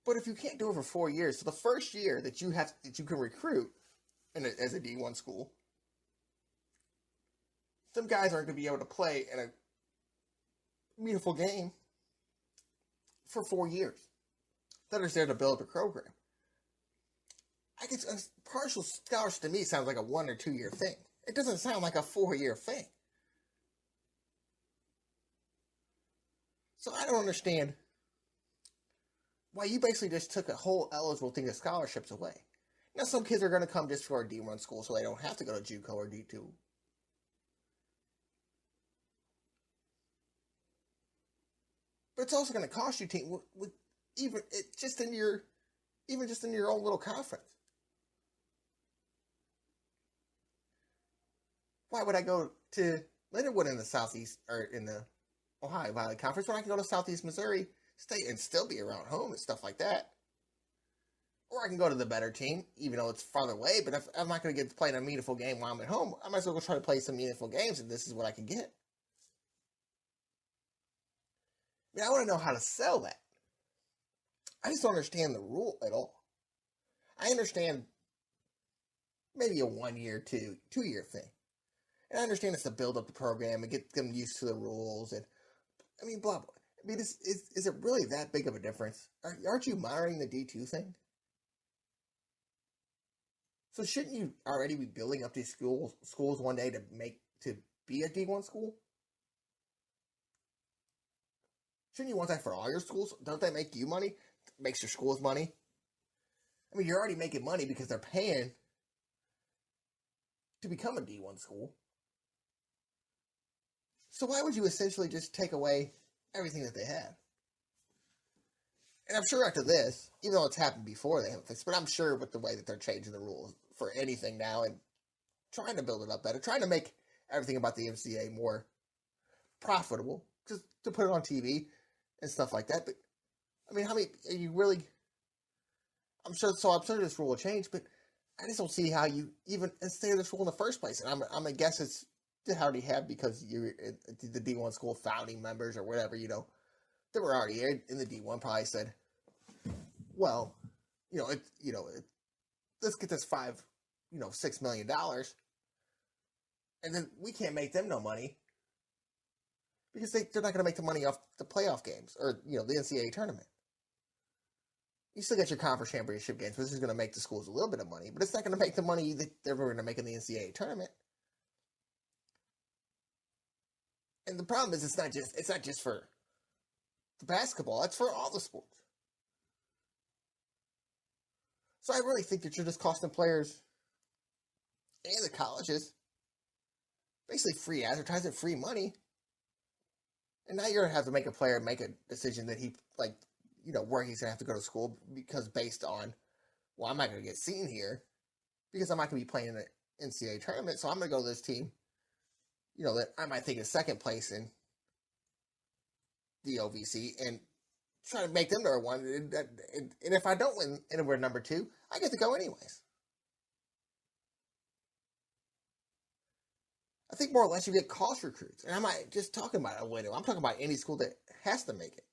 But if you can't do it for 4 years, so the first year that you can recruit as a D1 school, some guys aren't going to be able to play in a meaningful game for 4 years. That is there to build up a program. I guess a partial scholarship to me sounds like a 1 or 2 year thing. It doesn't sound like a 4-year thing. So I don't understand why you basically just took a whole eligible thing of scholarships away. Now some kids are going to come just for a D1 school so they don't have to go to JUCO or D2. But it's also going to cost you team just in your own little conference. Why would I go to Lindenwood in the Southeast or in the Ohio Valley Conference when I can go to Southeast Missouri State and still be around home and stuff like that? Or I can go to the better team, even though it's farther away. But if I'm not going to get to play in a meaningful game while I'm at home, I might as well go try to play some meaningful games, and this is what I can get. I mean, I want to know how to sell that. I just don't understand the rule at all. I understand maybe a 1 year, 2 year thing. And I understand it's to build up the program and get them used to the rules. And I mean, blah, blah. I mean, is it really that big of a difference? Aren't you monitoring the D2 thing? So shouldn't you already be building up these schools one day to be a D1 school? Shouldn't you want that for all your schools? Don't that make you money? It makes your schools money? I mean, you're already making money because they're paying to become a D1 school. So why would you essentially just take away everything that they have? And I'm sure after this, even though it's happened before they haven't fixed, but I'm sure with the way that they're changing the rules for anything now and trying to build it up better, trying to make everything about the NCAA more profitable, just to put it on TV and stuff like that. But I mean, how many are you really? I'm sure this rule will change, but I just don't see how you even stay in this rule in the first place. And I'm gonna guess it's to already have because you're the D1 school founding members or whatever, that were already in the D1 probably said, well, let's get this $6 million, and then we can't make them no money because they're not going to make the money off the playoff games or the NCAA tournament. You still get your conference championship games, but this is going to make the schools a little bit of money, but it's not going to make the money that they're going to make in the NCAA tournament. And the problem is it's not just for the basketball, it's for all the sports. So I really think that you're just costing players and the colleges basically free advertising, free money. And now you're going to have to make a player make a decision that where he's going to have to go to school because based on, well, I'm not going to get seen here because I'm not going to be playing in the NCAA tournament, so I'm going to go to this team, that I might think is second place in the OVC and try to make them number one. And if I don't win and we're number two, I get to go anyways. I think more or less you get cost recruits. And I'm not just talking about a window. I'm talking about any school that has to make it.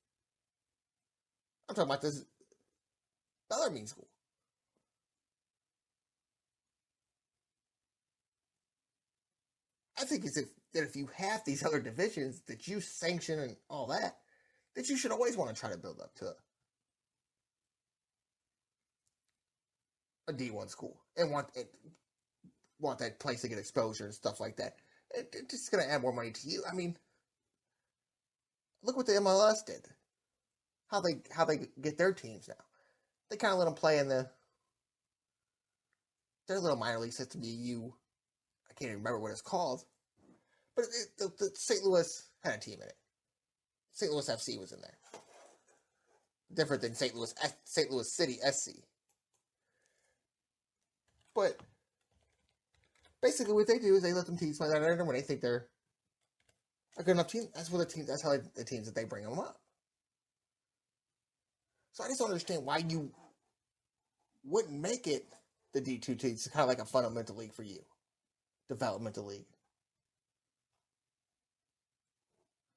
I'm talking about this Bellarmine school. I think is if you have these other divisions that you sanction and all that, that you should always want to try to build up to a D1 school and want that place to get exposure and stuff like that. It's just going to add more money to you. I mean, look what the MLS did. How they get their teams now. They kind of let them play in their little minor league system. I can't even remember what it's called, but the St. Louis had a team in it. St. Louis FC was in there. Different than St. Louis City SC. But basically, what they do is they let them teams play that under when they think they're a good enough team. That's how the teams that they bring them up. So I just don't understand why you wouldn't make it the D2 team. It's kind of like a fundamental league for you, developmental league.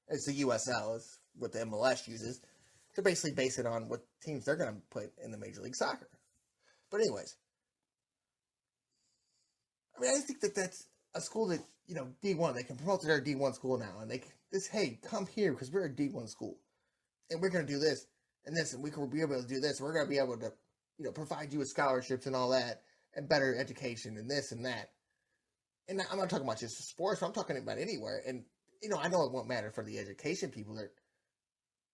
It's the USL is what the MLS uses to basically base it on what teams they're going to put in the Major League Soccer. But anyways, I mean, I think that's a school that, D1, they can promote to their D1 school now, and hey, come here because we're a D1 school, and we're going to do this and this, and we can be able to do this. We're going to be able to, provide you with scholarships and all that, and better education and this and that. And I'm not talking about just sports, but I'm talking about anywhere. And, I know it won't matter for the education people that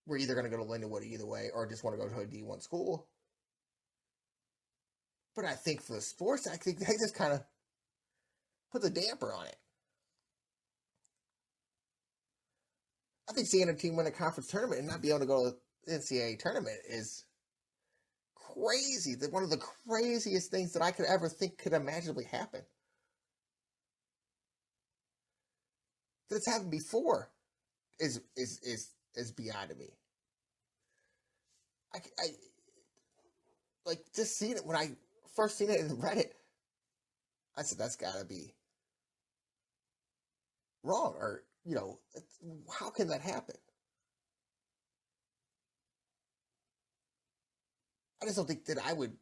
we're either going to go to Lindenwood either way or just want to go to a D1 school. But I think for the sports, I think they just kind of put the damper on it. I think seeing a team win a conference tournament and not be able to go to the NCAA tournament is crazy. One of the craziest things that I could ever think could imaginably happen. That it's happened before is beyond me. I like just seeing it when I first seen it and read it. I said that's got to be wrong, or how can that happen? I just don't think that I would,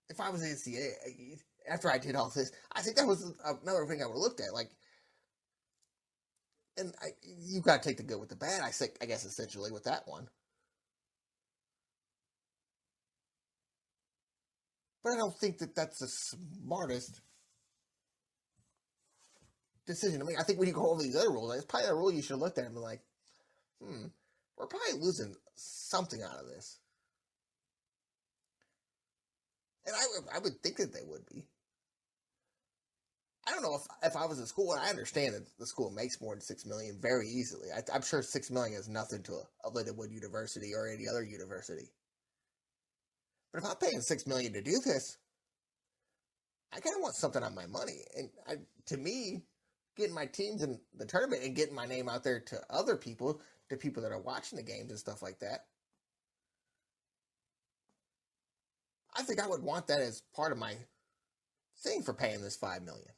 if I was in NCAA, after I did all this, I think that was another thing I would have looked at. Like, and you got to take the good with the bad. I guess essentially with that one, but I don't think that that's the smartest decision. I mean, I think when you go over these other rules, it's probably a rule you should have looked at and be like, we're probably losing something out of this. And I would think that they would be. I don't know if I was in school, and I understand that the school makes more than $6 million very easily. I'm sure $6 million is nothing to a Lindenwood University or any other university. But if I'm paying $6 million to do this, I kind of want something on my money. And to me, getting my teams in the tournament and getting my name out there to other people, to people that are watching the games and stuff like that, I think I would want that as part of my thing for paying this $5 million.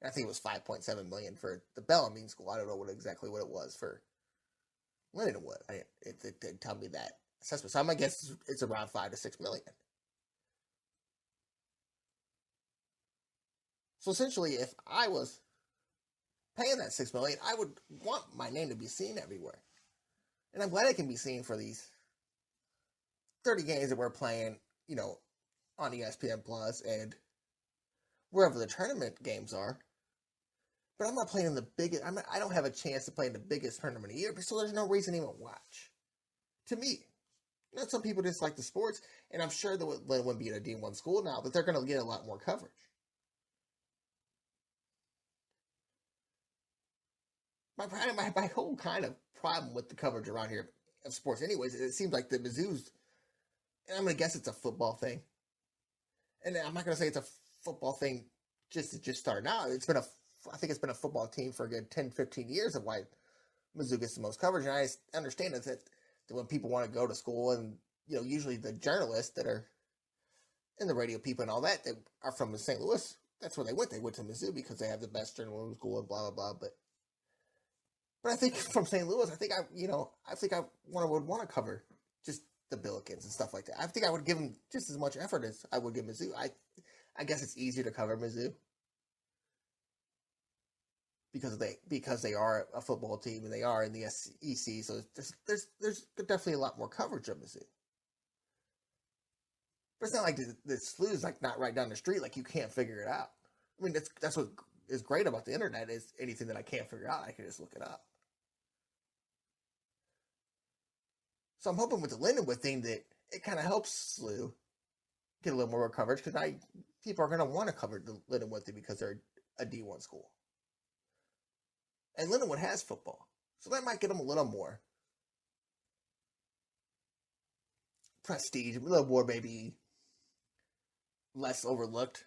I think it was $5.7 million for the Bellarmine School. I don't know exactly what it was for Lindenwood. It didn't tell me that assessment. So I'm gonna guess it's around $5 to $6 million. So essentially, if I was paying that $6 million, I would want my name to be seen everywhere. And I'm glad it can be seen for these 30 games that we're playing, on ESPN Plus and wherever the tournament games are. But I'm not playing in the biggest. I don't have a chance to play in the biggest tournament of the year, so there's no reason to even watch. To me, some people just like the sports, and I'm sure that Lindenwood being a D1 school now, that they're going to get a lot more coverage. My whole kind of problem with the coverage around here of sports, anyways, it seems like the Mizzou's, and I'm going to guess it's a football thing. And I'm not going to say it's a football thing just starting out. I think it's been a football team for a good 10, 15 years of why Mizzou gets the most coverage. And I understand that when people want to go to school and, usually the journalists that are in the radio people and all that, they are from St. Louis. That's where they went. They went to Mizzou because they have the best journalism school and blah, blah, blah. But I think from St. Louis, I think I would want to cover just the Billikens and stuff like that. I think I would give them just as much effort as I would give Mizzou. I guess it's easier to cover Mizzou because they are a football team and they are in the SEC. So there's definitely a lot more coverage of Mizzou. But it's not like the SLU is like not right down the street. Like you can't figure it out. I mean, that's what is great about the internet is anything that I can't figure out, I can just look it up. So I'm hoping with the Lindenwood thing that it kind of helps SLU get a little more coverage because people are going to want to cover the Lindenwood thing because they're a D1 school. And Lindenwood has football. So that might get them a little more prestige, a little more maybe less overlooked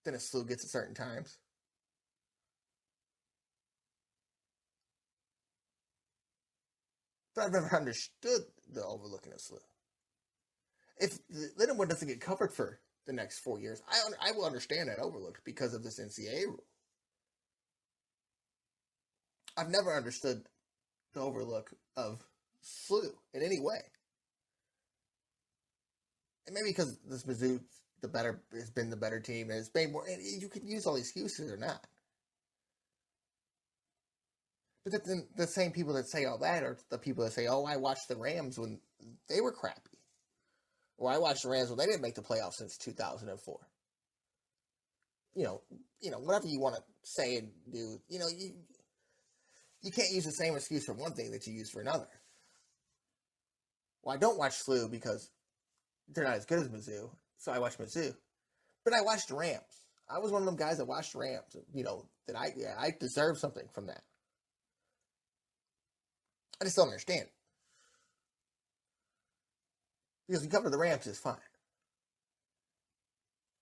than a SLU gets at certain times. But I've never understood the overlooking of SLU. If Lindenwood doesn't get covered for the next 4 years, I will understand that overlooked because of this NCAA rule. I've never understood the overlook of SLU in any way. And maybe because this Mizzou has been the better team, and it's made more. And you can use all these excuses or not. But then the same people that say all that are the people that say, "Oh, I watched the Rams when they were crappy," or "I watched the Rams when they didn't make the playoffs since 2004." You know, whatever you want to say and do. You can't use the same excuse for one thing that you use for another. Well, I don't watch SLU because they're not as good as Mizzou, so I watch Mizzou. But I watched the Rams. I was one of them guys that watched the Rams. That I deserve something from that. I just don't understand. Because we cover the Rams is fine.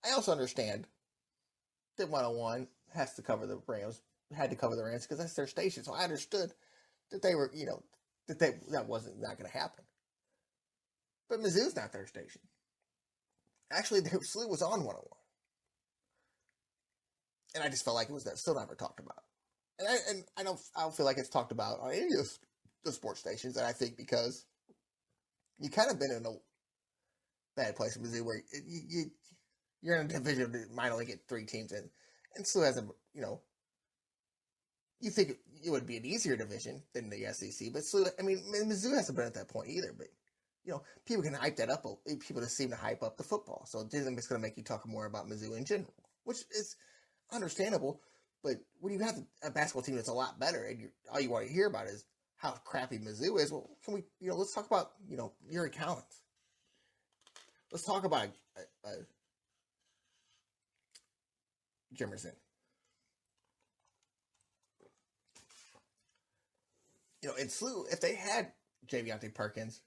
I also understand that 101 has to cover the Rams, had to cover the Rams because that's their station. So I understood that they were, that wasn't not going to happen. But Mizzou's not their station. Actually, the SLU was on 101. And I just felt like it was still never talked about. And I don't feel like it's talked about on any of the sports stations. And I think because you kind of been in a bad place in Mizzou where you're in a division that might only get 3 teams in. And SLU hasn't, you think it would be an easier division than the SEC. But SLU, Mizzou hasn't been at that point either. But, people can hype that up. People just seem to hype up the football. So it's going to make you talk more about Mizzou in general, which is understandable. But when you have a basketball team that's a lot better and all you want to hear about is how crappy Mizzou is, well, can we, let's talk about, Yuri Collins. Let's talk about Jimerson. In SLU, if they had Javiante Perkins,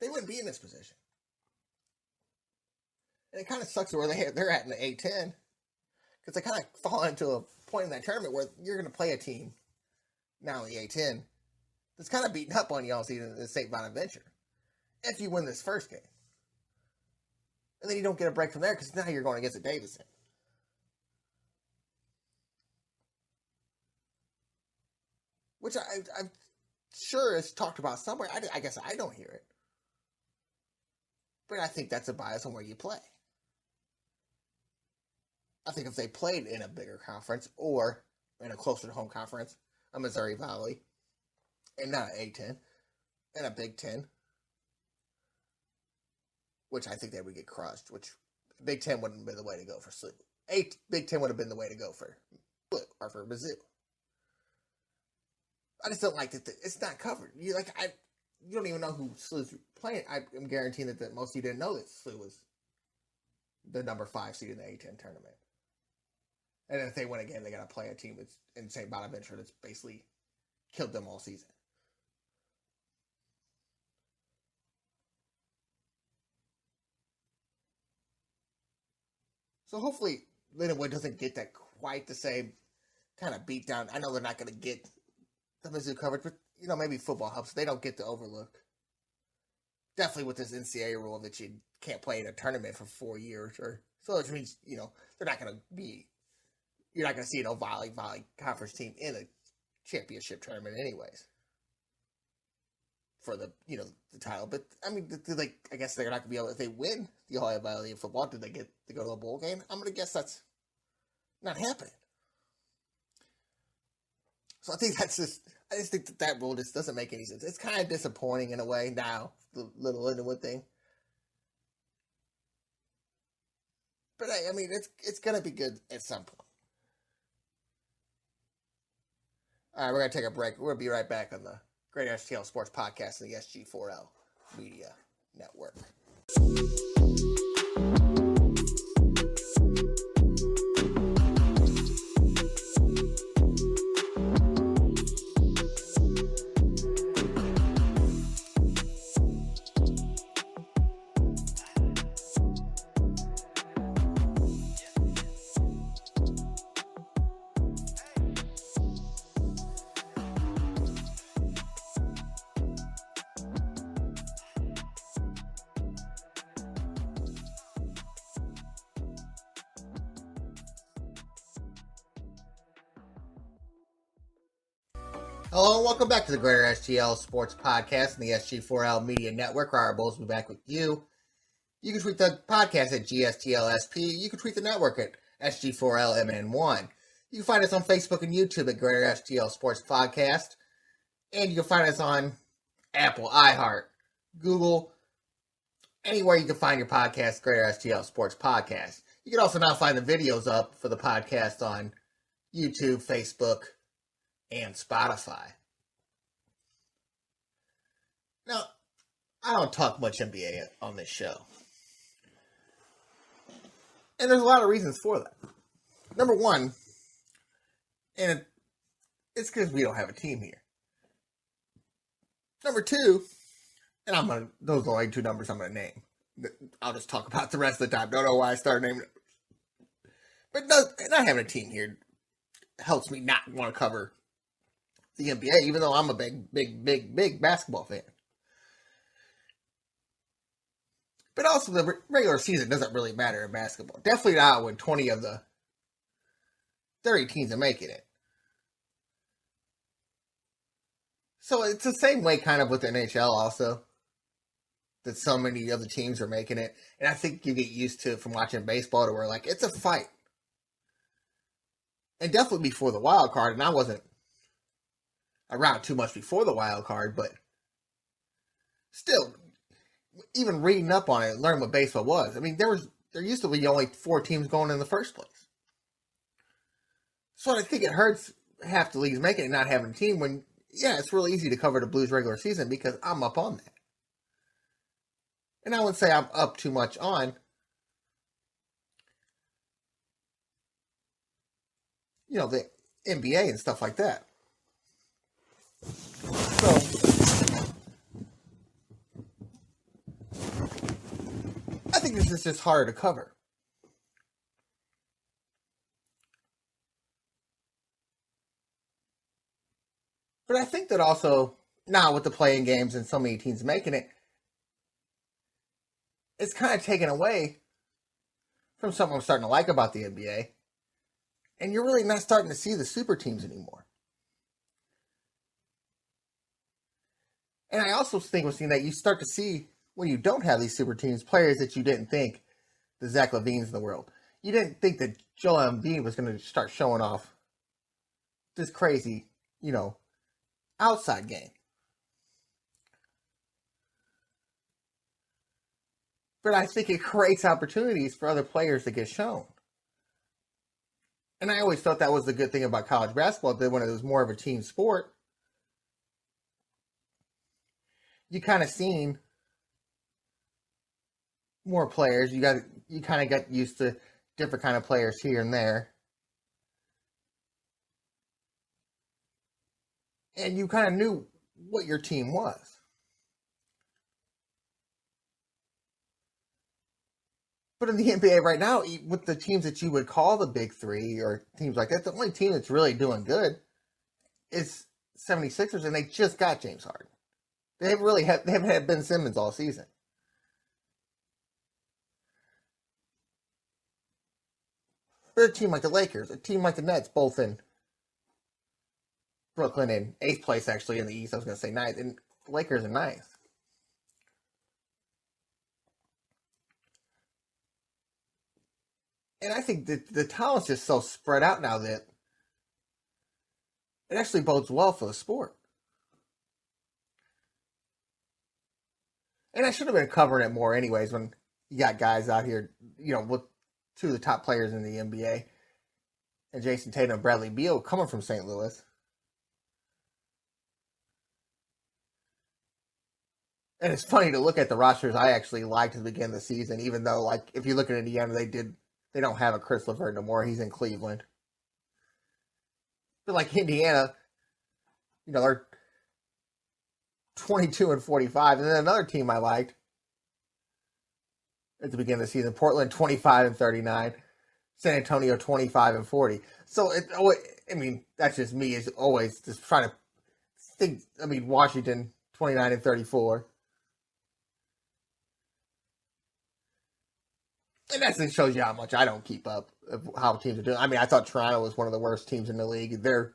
they wouldn't be in this position. And it kind of sucks where they're at in the A10 because they kind of fall into a point in that tournament where you're going to play a team now in the A10 that's kind of beating up on you all season in the St. Bonaventure if you win this first game. And then you don't get a break from there because now you're going against a Davidson. Which I'm sure is talked about somewhere. I guess I don't hear it. But I think that's a bias on where you play. I think if they played in a bigger conference or in a closer to home conference, a Missouri Valley, and not an A10, and a Big Ten, which I think they would get crushed, which Big Ten wouldn't have been the way to go for SLU. Big Ten would have been the way to go for SLU or for Mizzou. I just don't like that it's not covered. You don't even know who SLU's playing. I'm guaranteeing that most of you didn't know that SLU was the number 5 seed in the A10 tournament. And if they win again, they got to play a team that's in St. Bonaventure that's basically killed them all season. So hopefully Lindenwood doesn't get that quite the same kind of beat down. I know they're not going to get the Mizzou coverage, but maybe football helps. They don't get the overlook. Definitely with this NCAA rule that you can't play in a tournament for 4 years, so it means they're not going to be. You're not going to see an volley conference team in a championship tournament, anyways. For the the title, but I guess they're not going to be able if they win the Ohio Valley in football. Do they get to go to a bowl game? I'm going to guess that's not happening. So I just think that rule just doesn't make any sense. It's kind of disappointing in a way now, the little Lindenwood thing. But I mean, it's gonna be good at some point. All right, we're gonna take a break. We're gonna be right back on the GreaterStl Sports Podcast and the SG4L Media Network. Hello and welcome back to the GreaterStl Sports Podcast and the SG4L Media Network. Our Bulls will be back with you. You can tweet the podcast at GSTLSP. You can tweet the network at SG4LMN1. You can find us on Facebook and YouTube at GreaterStl Sports Podcast. And you can find us on Apple, iHeart, Google, anywhere you can find your podcast, GreaterStl Sports Podcast. You can also now find the videos up for the podcast on YouTube, Facebook, and Spotify. Now, I don't talk much NBA on this show. And there's a lot of reasons for that. Number one, and it's because we don't have a team here. Number two, and those are the only two numbers I'm going to name. I'll just talk about the rest of the time. Don't know why I started naming numbers. But not having a team here helps me not want to cover the NBA, even though I'm a big basketball fan. But also, the regular season doesn't really matter in basketball. Definitely not when 20 of the 30 teams are making it. So it's the same way kind of with the NHL also, that so many of the teams are making it. And I think you get used to it from watching baseball to where, like, it's a fight. And definitely before the wild card, and I wasn't around too much before the wild card, but still, even reading up on it and learning what baseball was, I mean, there used to be only 4 teams going in the first place. So I think it hurts half the leagues making it not having a team when, yeah, it's really easy to cover the Blues regular season because I'm up on that. And I wouldn't say I'm up too much on, the NBA and stuff like that. So, I think this is just harder to cover. But I think that also, now with the playing games and so many teams making it, it's kind of taken away from something I'm starting to like about the NBA. And you're really not starting to see the super teams anymore. And I also think we're seeing that you start to see, when you don't have these super teams, players that you didn't think, the Zach LaVines in the world. You didn't think that Joel Embiid was going to start showing off this crazy, outside game. But I think it creates opportunities for other players to get shown. And I always thought that was the good thing about college basketball, that when it was more of a team sport, you kind of seen more players. You kind of got used to different kind of players here and there. And you kind of knew what your team was. But in the NBA right now, with the teams that you would call the big three or teams like that, the only team that's really doing good is 76ers, and they just got James Harden. They haven't had Ben Simmons all season. But a team like the Lakers, a team like the Nets, both in Brooklyn in 8th place actually in the East, I was going to say 9th, and the Lakers in 9th. And I think that the talent's just so spread out now that it actually bodes well for the sport. And I should have been covering it more anyways when you got guys out here, with two of the top players in the NBA, and Jason Tatum and Bradley Beal coming from St. Louis. And it's funny to look at the rosters I actually liked at the beginning of the season, even though, like, if you look at Indiana, they don't have a Chris LeVert no more. He's in Cleveland. But like Indiana, they're 22-45, and then another team I liked at the beginning of the season, Portland 25-39, San Antonio 25-40. So that's just me, is always just trying to think. Washington 29-34. And that shows you how much I don't keep up of how teams are doing. I thought Toronto was one of the worst teams in the league. They're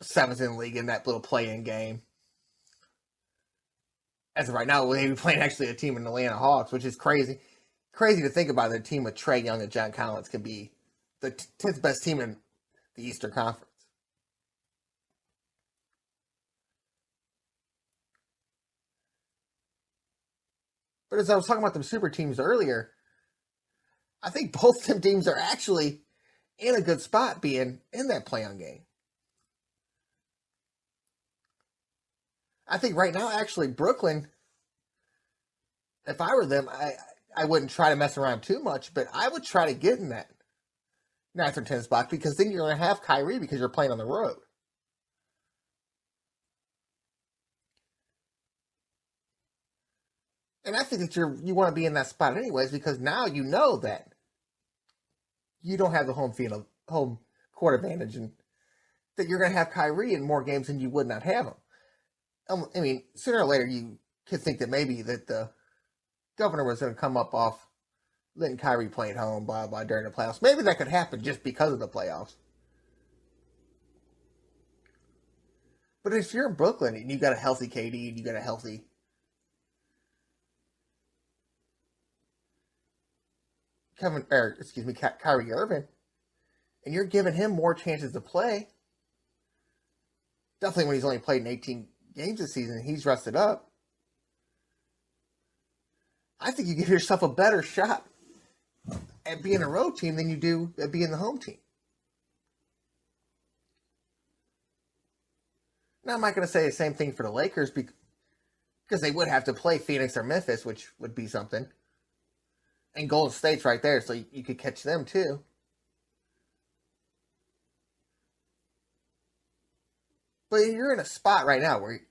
seventh in the league in that little play-in game. As of right now, they'll be playing actually a team in the Atlanta Hawks, which is crazy. Crazy to think about. A team with Trae Young and John Collins can be the 10th best team in the Eastern Conference. But as I was talking about the super teams earlier, I think both them teams are actually in a good spot being in that play-on game. I think right now, actually, Brooklyn, if I were them, I wouldn't try to mess around too much, but I would try to get in that 9th or 10th spot, because then you're going to have Kyrie because you're playing on the road. And I think that you want to be in that spot anyways, because now you know that you don't have the home court advantage, and that you're going to have Kyrie in more games than you would not have him. Sooner or later you could think that maybe that the governor was going to come up off letting Kyrie play at home, blah, blah, during the playoffs. Maybe that could happen just because of the playoffs. But if you're in Brooklyn and you got a healthy KD and you got a healthy Kyrie Irving, and you're giving him more chances to play, definitely when he's only played in 18 games this season, he's rested up, I think you give yourself a better shot at being a road team than you do at being the home team. Now, I'm not going to say the same thing for the Lakers because they would have to play Phoenix or Memphis, which would be something. And Golden State's right there, so you could catch them too. But you're in a spot right now where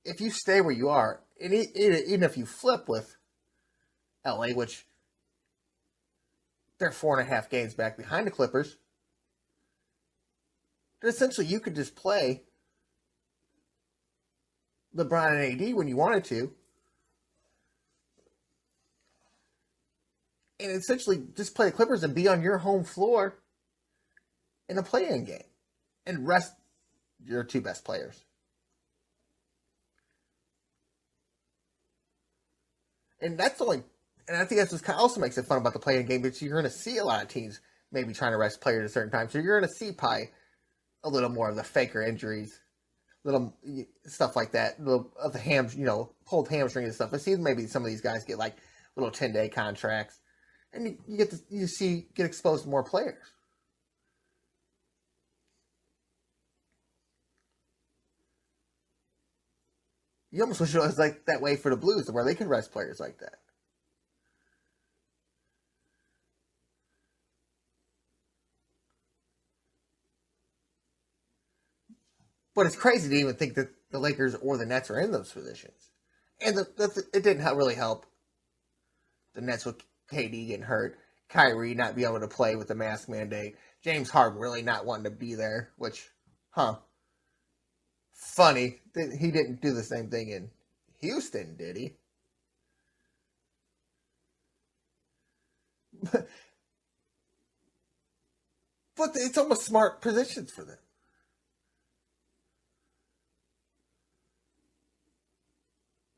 if you stay where you are, and even if you flip with LA, which they're 4.5 games back behind the Clippers, then essentially you could just play LeBron and AD when you wanted to, and essentially just play the Clippers and be on your home floor in a play-in game and rest your two best players. And that's only, and I think that's what also makes it fun about the play-in game, because you're going to see a lot of teams maybe trying to rest players at certain times. So you're going to see probably a little more of the faker injuries, little stuff like that, little of the pulled hamstring and stuff. I see maybe some of these guys get like little 10-day contracts, and you get exposed to more players. You almost wish it was like that way for the Blues, where they could rest players like that. But it's crazy to even think that the Lakers or the Nets are in those positions. And it didn't really help the Nets with KD getting hurt, Kyrie not be able to play with the mask mandate, James Harden really not wanting to be there, which, funny. He didn't do the same thing in Houston, did he? But it's almost smart positions for them.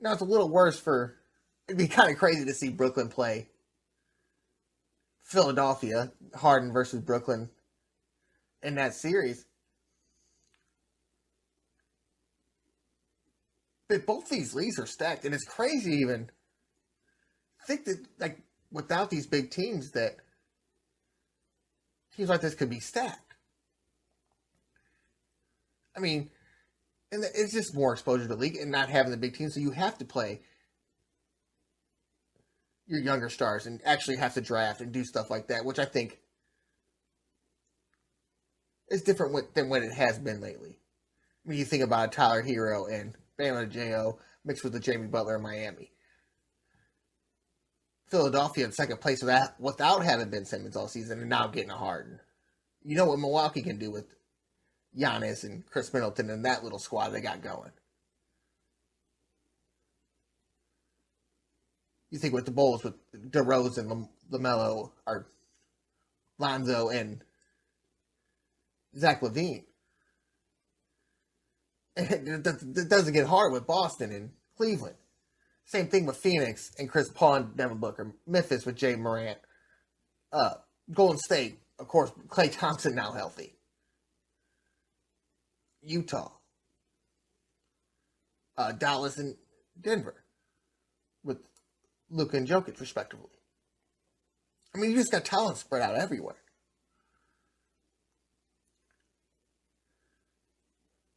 Now, it's a little worse it'd be kind of crazy to see Brooklyn play Philadelphia, Harden versus Brooklyn in that series. But both these leagues are stacked, and it's crazy even think that like without these big teams that teams like this could be stacked. I mean, and it's just more exposure to the league and not having the big teams, so you have to play your younger stars and actually have to draft and do stuff like that, which I think is different than what it has been lately. I mean, you think about Tyler Hero and Bama J.O. mixed with the Jamie Butler in Miami. Philadelphia in second place without having Ben Simmons all season and now getting a Harden. You know what Milwaukee can do with Giannis and Chris Middleton and that little squad they got going. You think with the Bulls with DeRozan, LaMelo, or Lonzo, and Zach LaVine. And it doesn't get hard with Boston and Cleveland. Same thing with Phoenix and Chris Paul and Devin Booker. Memphis with Jay Morant. Golden State, of course, Klay Thompson now healthy. Utah. Dallas and Denver with Luka and Jokic, respectively. I mean, you just got talent spread out everywhere.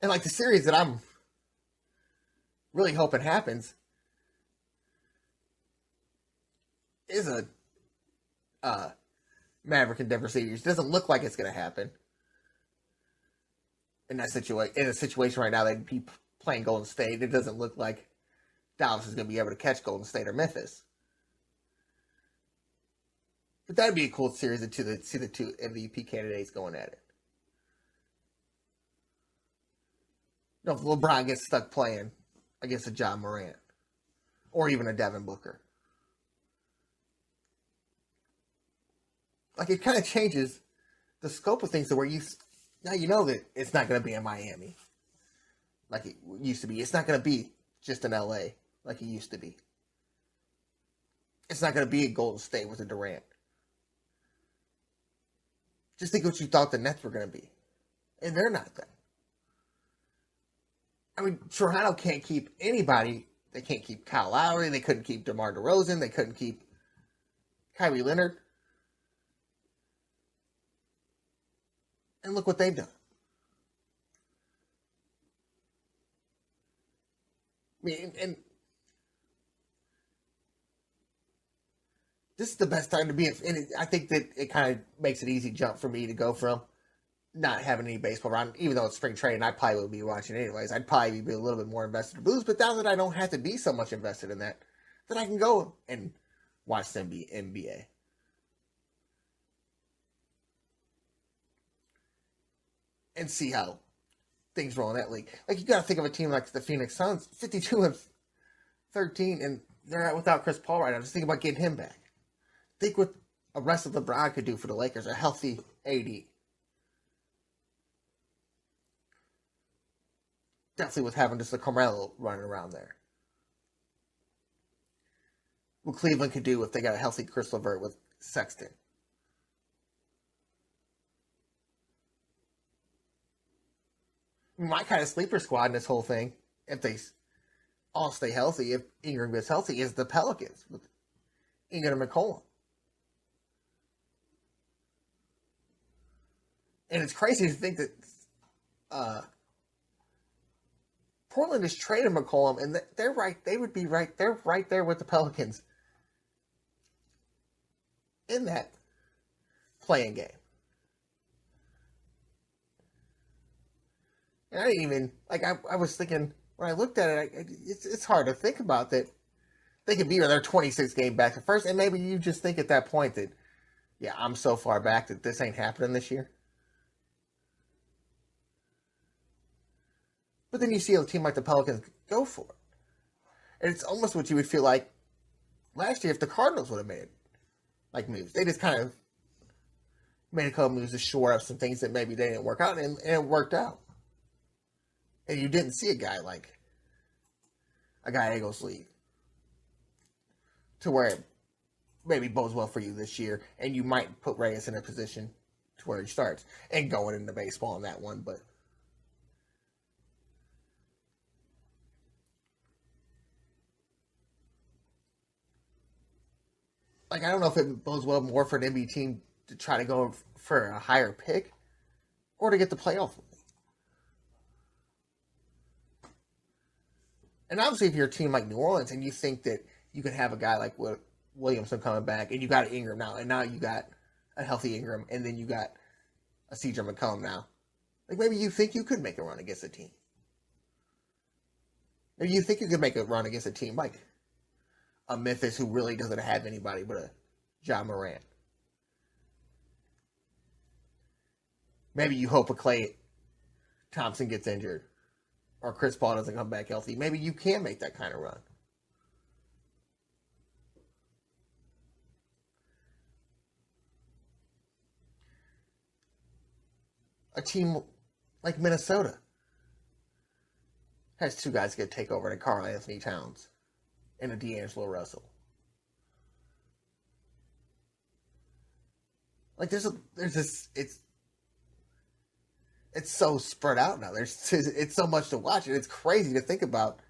And like the series that I'm really hoping happens is a Maverick and Denver series. It doesn't look like it's going to happen in that situation. In a situation right now, they'd be playing Golden State. It doesn't look like Dallas is going to be able to catch Golden State or Memphis. But that'd be a cool series to see the two MVP candidates going at it. You know, if LeBron gets stuck playing against a John Morant or even a Devin Booker. Like, it kind of changes the scope of things to where now you know that it's not going to be in Miami like it used to be. It's not going to be just in LA like it used to be. It's not going to be a Golden State with a Durant. Just think what you thought the Nets were going to be. And they're not that. I mean, Toronto can't keep anybody. They can't keep Kyle Lowry. They couldn't keep DeMar DeRozan. They couldn't keep Kyrie Leonard. And look what they've done. I mean, and this is the best time to be. And I think that it kind of makes it easy jump for me to go from not having any baseball around, even though it's spring training, I probably would be watching anyways. I'd probably be a little bit more invested in the Blues, but now that I don't have to be so much invested in that, then I can go and watch the NBA. And see how things roll in that league. Like, you got to think of a team like the Phoenix Suns, 52-13, and they're out without Chris Paul right now. Just think about getting him back. Think what a rest of LeBron could do for the Lakers, a healthy AD. Definitely with having just a Carmelo running around there. What Cleveland could do if they got a healthy Chris LeVert with Sexton. My kind of sleeper squad in this whole thing, if they all stay healthy, if Ingram gets healthy, is the Pelicans with Ingram and McCollum. And it's crazy to think that Portland is trading McCollum, and they're right. They would be right. They're right there with the Pelicans in that playing game. And I didn't even, like, I was thinking, when I looked at it, it's hard to think about that they could be with their 26 game back at first, and maybe you just think at that point that, yeah, I'm so far back that this ain't happening this year. But then you see a team like the Pelicans go for it. And it's almost what you would feel like last year if the Cardinals would have made, like, moves. They just kind of made a couple moves to shore up some things that maybe they didn't work out, and it worked out. And you didn't see a guy Eagles leave to where it maybe bodes well for you this year, and you might put Reyes in a position to where he starts and going into baseball in that one. But like, I don't know if it bodes well more for an NBA team to try to go for a higher pick or to get the playoff. And obviously, if you're a team like New Orleans and you think that you could have a guy like Williamson coming back, and you got Ingram now, and now you got a healthy Ingram, and then you got a CJ McCollum now, like maybe you think you could make a run against a team. Maybe you think you could make a run against a team like a Memphis who really doesn't have anybody but a John Morant. Maybe you hope a Klay Thompson gets injured or Chris Paul doesn't come back healthy. Maybe you can make that kind of run. A team like Minnesota has two guys that take over to Karl Anthony Towns and a D'Angelo Russell. Like there's this it's so spread out now. It's so much to watch, and it's crazy to think about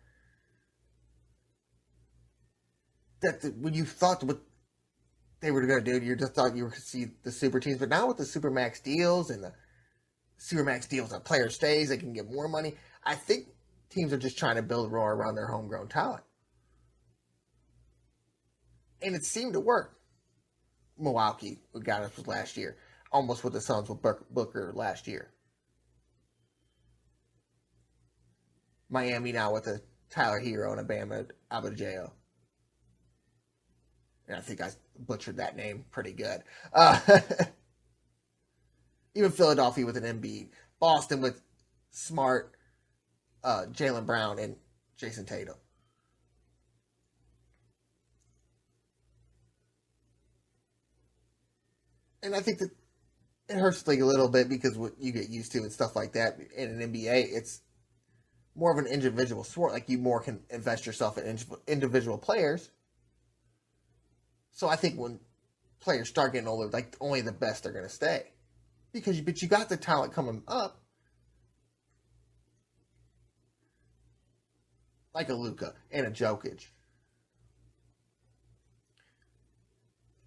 that when you thought what they were going to do, you just thought you were going to see the super teams, but now with the super max deals and the super max deals on player stays, they can get more money. I think teams are just trying to build a roar around their homegrown talent, and it seemed to work. Milwaukee, who got us last year, almost with the Suns with Booker last year. Miami now with a Tyler Hero and a Bam Adebayo. And I think I butchered that name pretty good. Even Philadelphia with an Embiid. Boston with Smart, Jaylen Brown, and Jason Tatum. And I think that it hurts the league a little bit because what you get used to and stuff like that in an NBA, it's more of an individual sport. Like you more can invest yourself in individual players. So I think when players start getting older, like only the best are going to stay, but you got the talent coming up, like a Luka and a Jokic,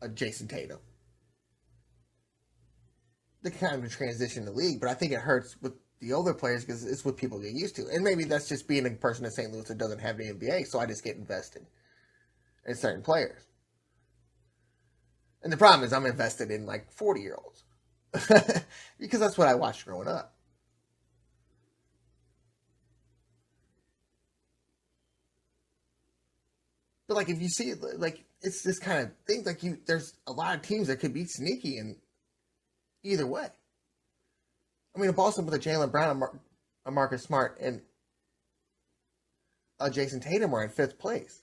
a Jason Tatum. They kind of transition the league, but I think it hurts with the older players because it's what people get used to. And maybe that's just being a person in St. Louis that doesn't have the NBA, so I just get invested in certain players. And the problem is I'm invested in like 40-year-olds because that's what I watched growing up. But like if you see it, like it's this kind of thing. Like there's a lot of teams that could be sneaky in either way. I mean, Boston with a Jaylen Brown, a Marcus Smart, and a Jason Tatum were in fifth place.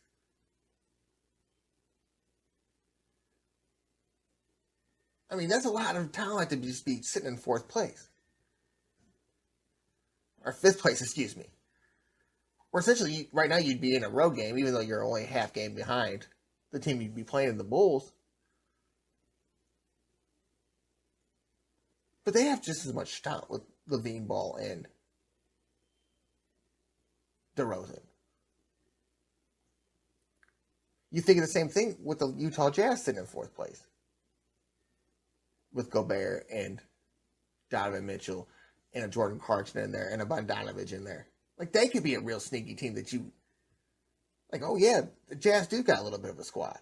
I mean, that's a lot of talent to just be sitting in fourth place. Or fifth place, excuse me. Or essentially, right now you'd be in a road game, even though you're only a half game behind the team you'd be playing in the Bulls. But they have just as much talent with Levine, Ball, and DeRozan. You think of the same thing with the Utah Jazz sitting in fourth place with Gobert and Donovan Mitchell and a Jordan Clarkson in there and a Bogdanovich in there. Like, they could be a real sneaky team that you, like, oh yeah, the Jazz do got a little bit of a squad.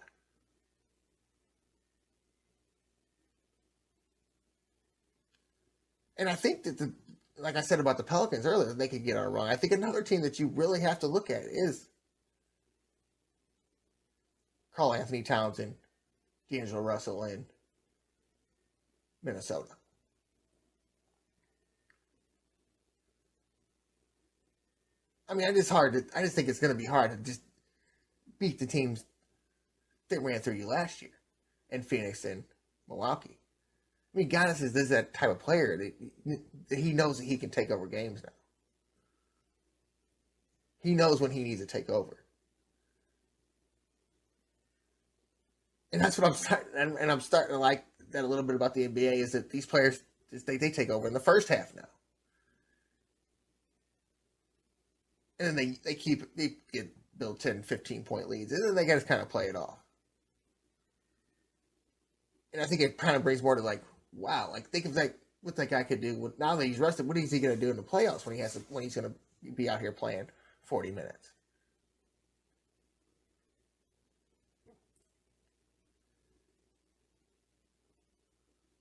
And I think that like I said about the Pelicans earlier, they could get on a run. I think another team that you really have to look at is Karl Anthony Towns and D'Angelo Russell in Minnesota. I mean, I just think it's going to be hard to just beat the teams that ran through you last year in Phoenix and Milwaukee. I mean, Giannis is that type of player that he knows that he can take over games now. He knows when he needs to take over. And that's what I'm starting, and I'm starting to like that a little bit about the NBA is that these players they take over in the first half now, and then they get build 10, 15 point leads, and then they got to kind of play it off. And I think it kind of brings more to like, wow, like think of like what that guy could do now that he's rested. What is he going to do in the playoffs when he's going to be out here playing 40 minutes?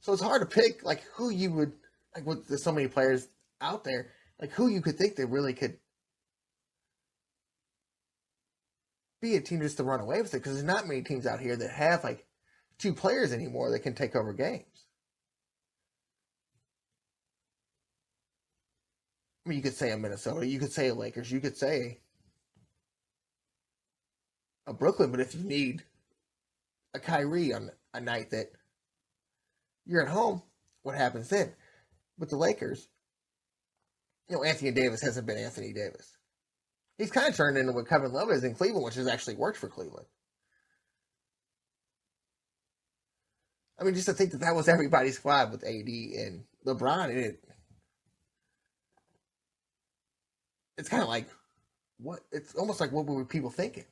So it's hard to pick like who you would like with there's so many players out there, like who you could think that really could be a team just to run away with it because there's not many teams out here that have like two players anymore that can take over games. I mean, you could say a Minnesota, you could say a Lakers, you could say a Brooklyn, but if you need a Kyrie on a night that you're at home, what happens then? With the Lakers, Anthony Davis hasn't been Anthony Davis. He's kind of turned into what Kevin Love is in Cleveland, which has actually worked for Cleveland. I mean, just to think that was everybody's squad with AD and LeBron, and it's kind of like what? It's almost like what were people thinking?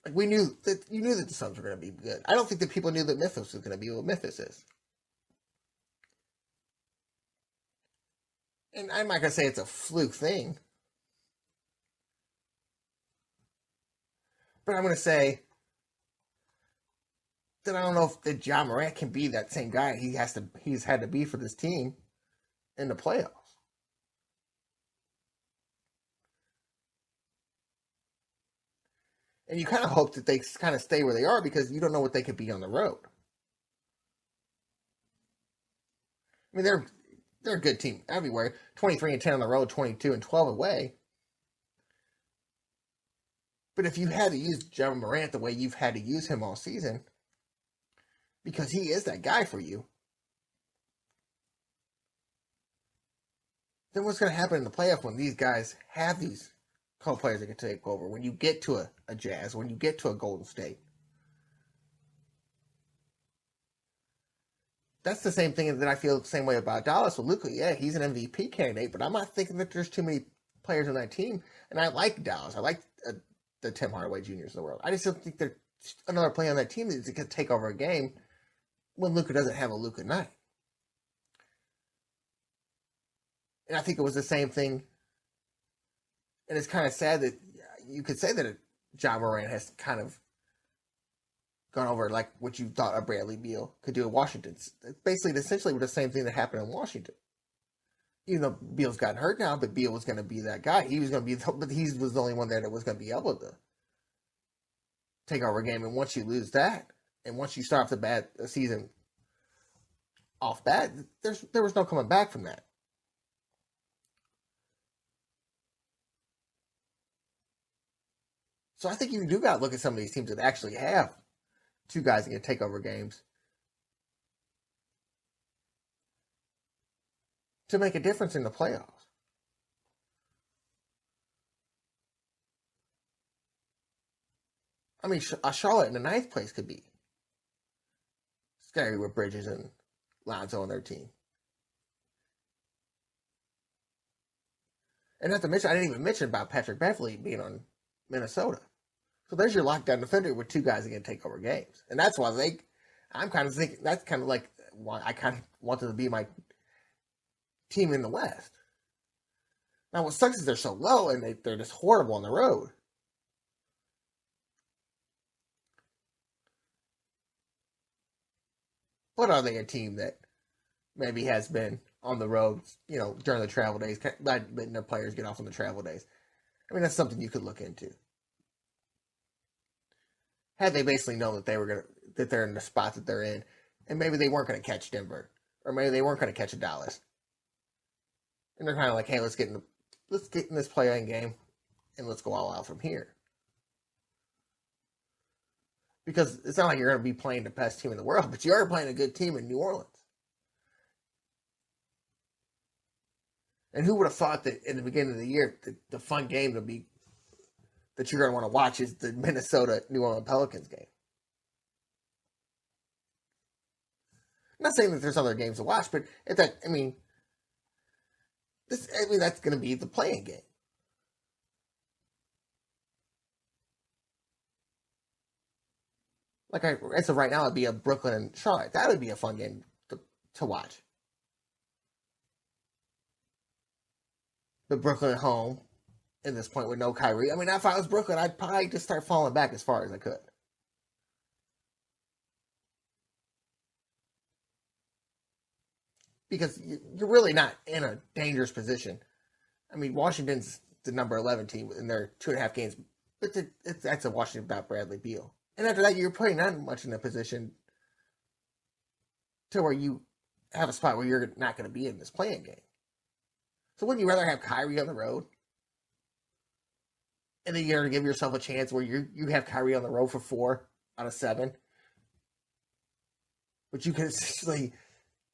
Like you knew that the Suns were going to be good. I don't think that people knew that Memphis was going to be what Memphis is. And I'm not going to say it's a fluke thing, but I'm going to say that I don't know if that Ja Morant can be that same guy he's had to be for this team in the playoffs. And you kind of hope that they kind of stay where they are because you don't know what they could be on the road. I mean, they're a good team everywhere. 23-10 on the road, 22-12 away. But if you had to use Ja Morant the way you've had to use him all season, because he is that guy for you, then what's going to happen in the playoff when these guys have these co-players that can take over? When you get to a Jazz, when you get to a Golden State, that's the same thing that I feel the same way about Dallas with Luka. Yeah, he's an MVP candidate, but I'm not thinking that there's too many players on that team. And I like Dallas. I like the Tim Hardaway Juniors of the world. I just don't think there's another player on that team that can take over a game when Luka doesn't have a Luka night. And I think it was the same thing. And it's kind of sad that you could say that Ja Morant has kind of gone over like what you thought a Bradley Beal could do in Washington. It's basically, essentially, the same thing that happened in Washington. Even though Beal's gotten hurt now, but Beal was going to be that guy. He was going to be, but he was the only one there that was going to be able to take over a game. And once you lose that, and once you start off the season off bad, there was no coming back from that. So I think you do got to look at some of these teams that actually have two guys that can take over games to make a difference in the playoffs. I mean, a Charlotte in the ninth place could be scary with Bridges and Lonzo on their team. And not to mention, I didn't even mention about Patrick Beverley being on Minnesota. So there's your lockdown defender with two guys that can take over games. And that's why I'm kind of thinking, that's kind of like why I kind of wanted to be my team in the West. Now, what sucks is they're so low and they're just horrible on the road. But are they a team that maybe has been on the road, during the travel days, letting their players get off on the travel days? I mean, that's something you could look into. Had they basically known that they're in the spot that they're in, and maybe they weren't going to catch Denver, or maybe they weren't going to catch a Dallas, and they're kind of like, hey, let's get in this play-in game, and let's go all out from here. Because it's not like you're going to be playing the best team in the world, but you are playing a good team in New Orleans. And who would have thought that in the beginning of the year, the fun game that you're going to want to watch is the Minnesota New Orleans Pelicans game? I'm not saying that there's other games to watch, but if that, that's going to be the playing game. Like as of right now, it'd be a Brooklyn and Charlotte. That would be a fun game to watch. But Brooklyn at home at this point with no Kyrie. If I was Brooklyn, I'd probably just start falling back as far as I could. Because you're really not in a dangerous position. Washington's the number 11 team in their 2.5 games, but that's a Washington without Bradley Beal. And after that, you're probably not much in a position to where you have a spot where you're not going to be in this playing game. So wouldn't you rather have Kyrie on the road? And then you're going to give yourself a chance where you have Kyrie on the road for 4 out of 7. But you can essentially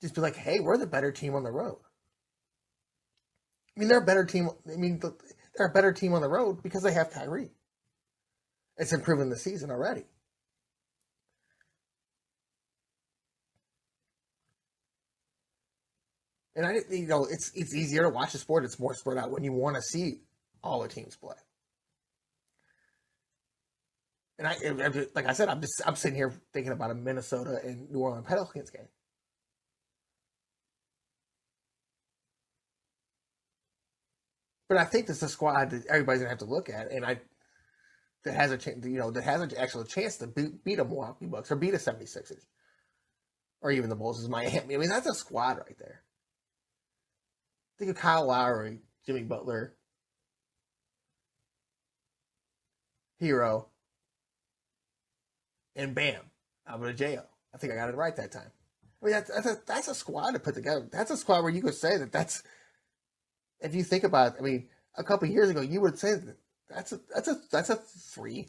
just be like, hey, we're the better team on the road. They're a better team. They're a better team on the road because they have Kyrie. It's improving the season already. And it's easier to watch the sport. It's more spread out when you want to see all the teams play. And like I said, I'm sitting here thinking about a Minnesota and New Orleans Pelicans game. But I think that's a squad that everybody's gonna have to look at, and that has a chance, that has an actual chance to beat a Milwaukee Bucks or beat a 76ers. Or even the Bulls is Miami. That's a squad right there. Think of Kyle Lowry, Jimmy Butler, Hero, and Bam, Alvin J.O. I think I got it right that time. That's a squad to put together. That's a squad where you could say that's. If you think about it, a couple of years ago, you would say that's a 3.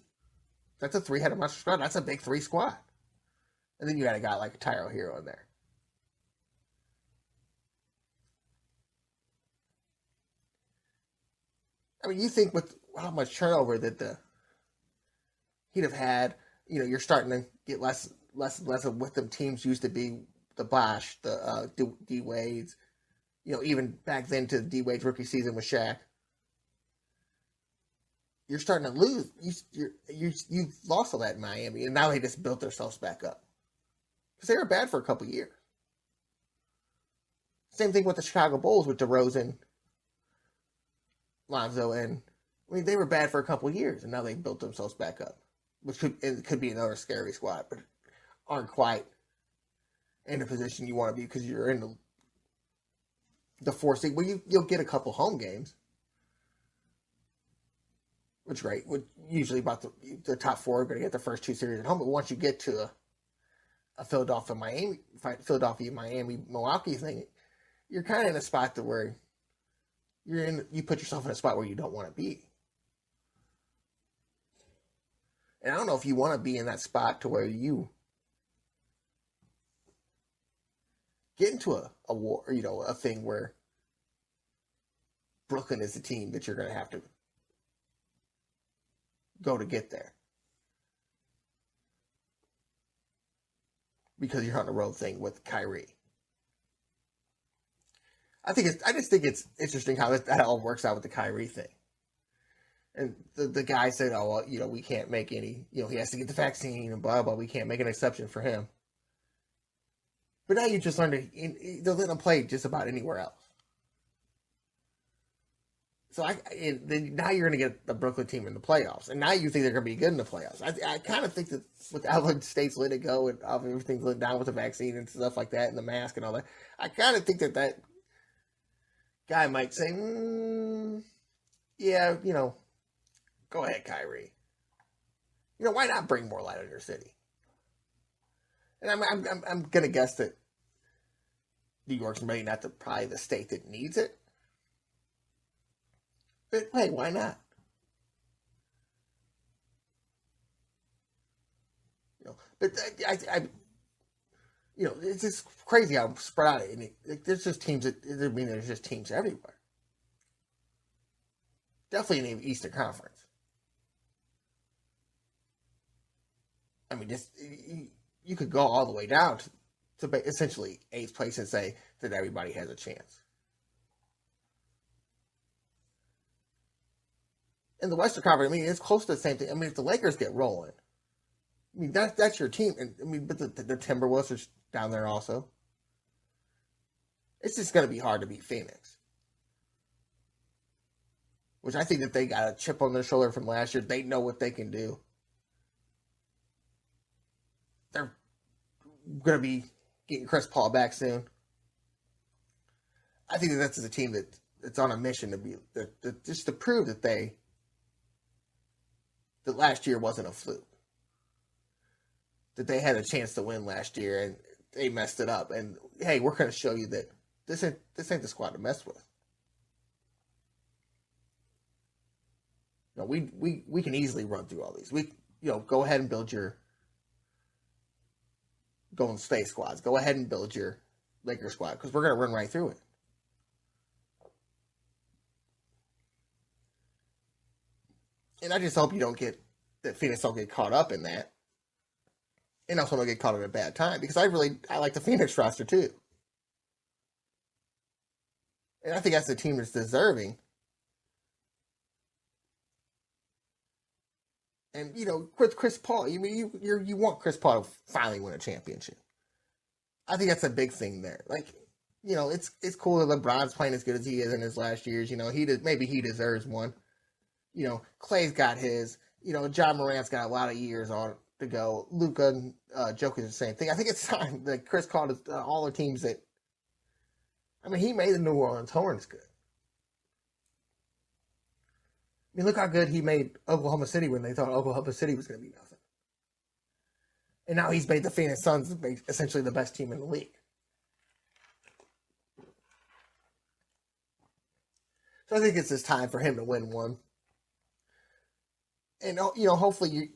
That's a 3-headed monster squad. That's a big 3 squad. And then you got a guy like Tyro Hero in there. You think with how much turnover that he'd have had, you're starting to get less of what them teams used to be, the Bosh, the D Wades, even back then to D Wade's rookie season with Shaq. You're starting to lose. You've lost all that in Miami, and now they just built themselves back up because they were bad for a couple years. Same thing with the Chicago Bulls with DeRozan, Lonzo, and they were bad for a couple years, and now they built themselves back up, which could be another scary squad, but aren't quite in the position you want to be because you're in the 4 seed. Well, you'll get a couple home games, which is great. Usually about the top 4 are going to get the first 2 series at home, but once you get to a Philadelphia, Miami, Milwaukee thing, you're kind of in a spot to where you put yourself in a spot where you don't want to be. And I don't know if you want to be in that spot to where you get into a war, a thing where Brooklyn is the team that you're going to have to go to get there. Because you're on the road thing with Kyrie. I just think it's interesting how that all works out with the Kyrie thing. And the guy said, oh, well, we can't make any, he has to get the vaccine and blah, blah, we can't make an exception for him. But now you just learned they'll let him play just about anywhere else. So now you're going to get the Brooklyn team in the playoffs. And now you think they're going to be good in the playoffs. I kind of think that with Alvin State's let it go and everything's let down with the vaccine and stuff like that and the mask and all that, I kind of think that guy might say, yeah, go ahead, Kyrie. Why not bring more light on your city? And I'm gonna guess that New York's maybe not probably the state that needs it. But hey, why not? But it's just crazy how spread out it. And there's just teams there's just teams everywhere. Definitely in the Eastern Conference. Just you could go all the way down to essentially eighth place and say that everybody has a chance. In the Western Conference, I mean, it's close to the same thing. I mean, if the Lakers get rolling, I mean, that's your team. And I mean, but the Timberwolves are down there also. It's just going to be hard to beat Phoenix. Which I think that they got a chip on their shoulder from last year. They know what they can do. They're going to be getting Chris Paul back soon. I think that that's a team that's on a mission to be just to prove that that last year wasn't a fluke. That they had a chance to win last year and they messed it up. And hey, we're going to show you that this ain't the squad to mess with. You know, we can easily run through all these. Go ahead and build your Golden State squads. Go ahead and build your Lakers squad because we're going to run right through it. And I just hope that Phoenix don't get caught up in that. And also don't get caught at a bad time because I like the Phoenix roster too. And I think that's the team that's deserving. And with Chris Paul, you want Chris Paul to finally win a championship. I think that's a big thing there. Like, it's cool that LeBron's playing as good as he is in his last years. Maybe he deserves one. Clay's got his. John Morant's got a lot of years on to go. Luka and Jokic the same thing. I think it's time that Chris called all the teams that. I mean, he made the New Orleans Hornets good. I mean, look how good he made Oklahoma City when they thought Oklahoma City was going to be nothing. And now he's made the Phoenix Suns essentially the best team in the league. So I think it's just time for him to win one. And hopefully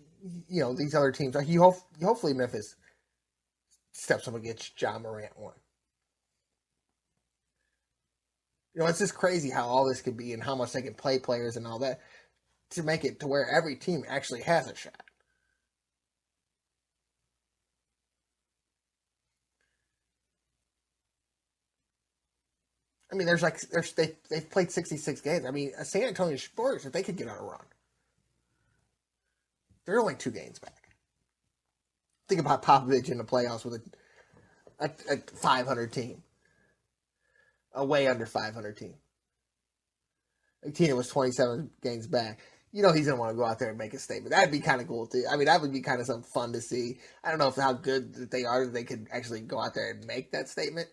these other teams. Hopefully Memphis steps up against John Morant one. It's just crazy how all this could be and how much they can play players and all that to make it to where every team actually has a shot. I mean, they've played 66 games. I mean, San Antonio Spurs, if they could get on a run, they're only 2 games back. Think about Popovich in the playoffs with a 500 team. A way under 500 team. A team that was 27 games back. He's going to want to go out there and make a statement. That'd be kind of cool, too. I mean, that would be kind of something fun to see. I don't know how good that they are that they could actually go out there and make that statement.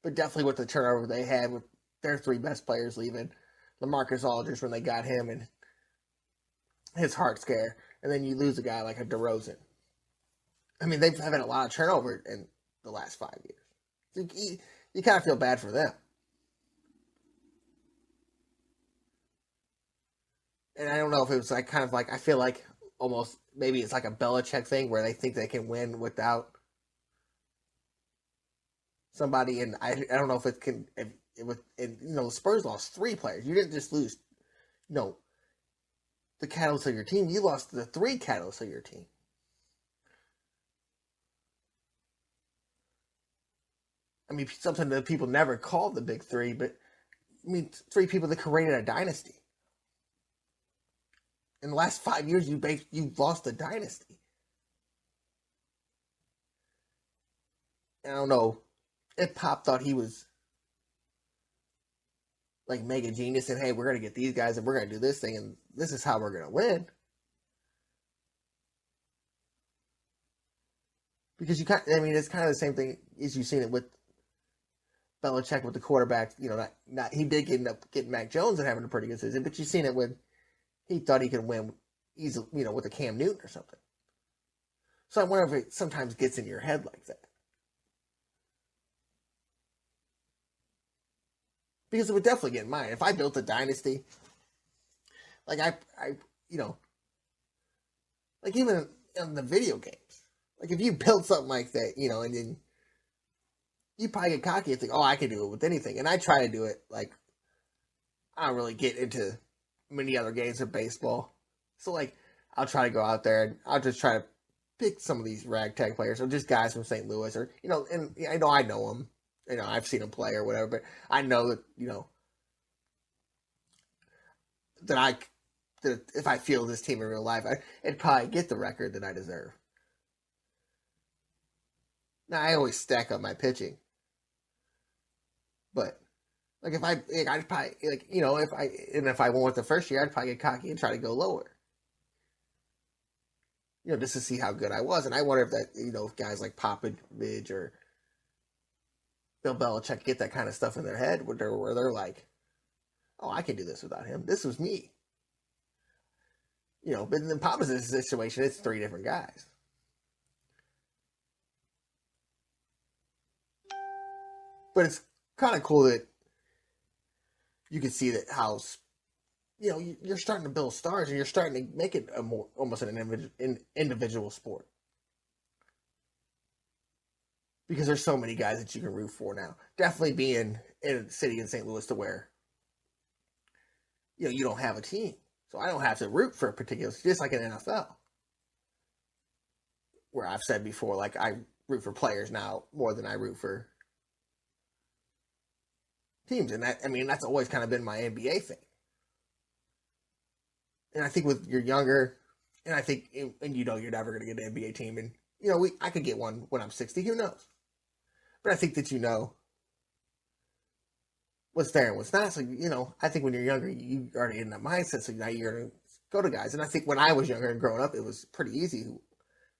But definitely with the turnover they had with their 3 best players leaving. LaMarcus Aldridge when they got him and his heart scare. And then you lose a guy like a DeRozan. I mean, they've had a lot of turnover in the last 5 years. So you kind of feel bad for them. And I don't know if it was I feel like almost maybe it's like a Belichick thing where they think they can win without somebody. And I don't know if it can, the Spurs lost 3 players. You didn't just lose, the catalyst of your team. You lost the 3 catalysts of your team. I mean, something that people never called the big 3, but I mean, 3 people that created a dynasty. In the last 5 years, you've lost a dynasty. I don't know if Pop thought he was like mega genius and hey, we're gonna get these guys and we're gonna do this thing and this is how we're gonna win. Because it's kind of the same thing as you've seen it with Belichick with the quarterback. He did end up getting Mac Jones and having a pretty good season, but you've seen it with he thought he could win easily, with a Cam Newton or something. So I wonder if it sometimes gets in your head like that. Because it would definitely get in mine. If I built a dynasty, like like even in the video games, like if you build something like that, and then you probably get cocky and think, oh, I can do it with anything. And I try to do it like I don't really get into many other games of baseball. So like I'll try to go out there and I'll just try to pick some of these ragtag players or just guys from St. Louis or and I know them. I've seen them play or whatever, but I know that that I that if I feel this team in real life, I'd probably get the record that I deserve. Now I always stack up my pitching, but like I'd probably if I won with the first year, I'd probably get cocky and try to go lower. Just to see how good I was, and I wonder if that if guys like Popovich or Bill Belichick get that kind of stuff in their head where they're like, oh, I can do this without him. This was me. But in Popovich's situation, it's three different guys. But it's kind of cool that you can see that how you're starting to build stars and you're starting to make it almost an individual sport. Because there's so many guys that you can root for now. Definitely being in a city in St. Louis to where you don't have a team. So I don't have to root for a particular, just like in NFL. Where I've said before, like I root for players now more than I root for teams. And that's always kind of been my NBA thing. And I think with you're younger, and I think, and you're never going to get an NBA team. And, I could get one when I'm 60, who knows? But I think that what's there and what's not. So, I think when you're younger, you already in that mindset. So now you're going to go to guys. And I think when I was younger and growing up, it was pretty easy who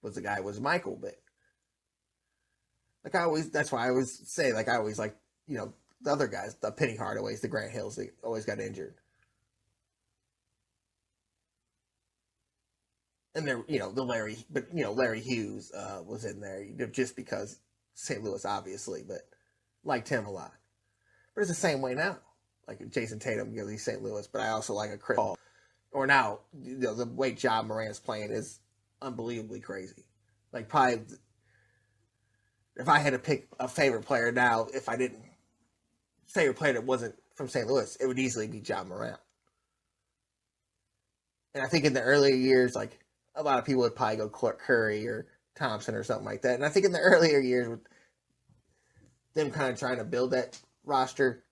was the guy was Michael. But that's why I always say, like, I always like, the other guys, the Penny Hardaways, the Grant Hills, they always got injured. And there, the Larry Hughes was in there just because St. Louis, obviously, but liked him a lot. But it's the same way now. Like Jason Tatum, he's St. Louis, but I also like a Chris Paul. Or now, the way Ja Morant's playing is unbelievably crazy. Like probably, if I had to pick a favorite player now, if I didn't favorite player that wasn't from St. Louis, it would easily be Ja Morant. And I think in the earlier years, like a lot of people would probably go Clark Curry or Thompson or something like that. And I think in the earlier years with them kind of trying to build that roster,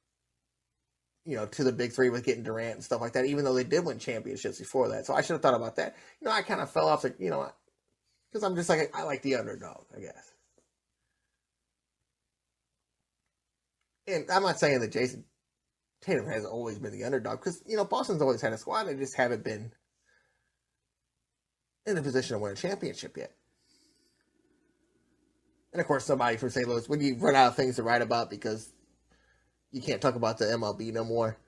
to the big three with getting Durant and stuff like that, even though they did win championships before that. So I should have thought about that. I kind of fell off, like, because I'm just like, I like the underdog, I guess. And I'm not saying that Jason Tatum has always been the underdog, because, Boston's always had a squad, they just haven't been in a position to win a championship yet. And of course, somebody from St. Louis, when you run out of things to write about because you can't talk about the MLB no more,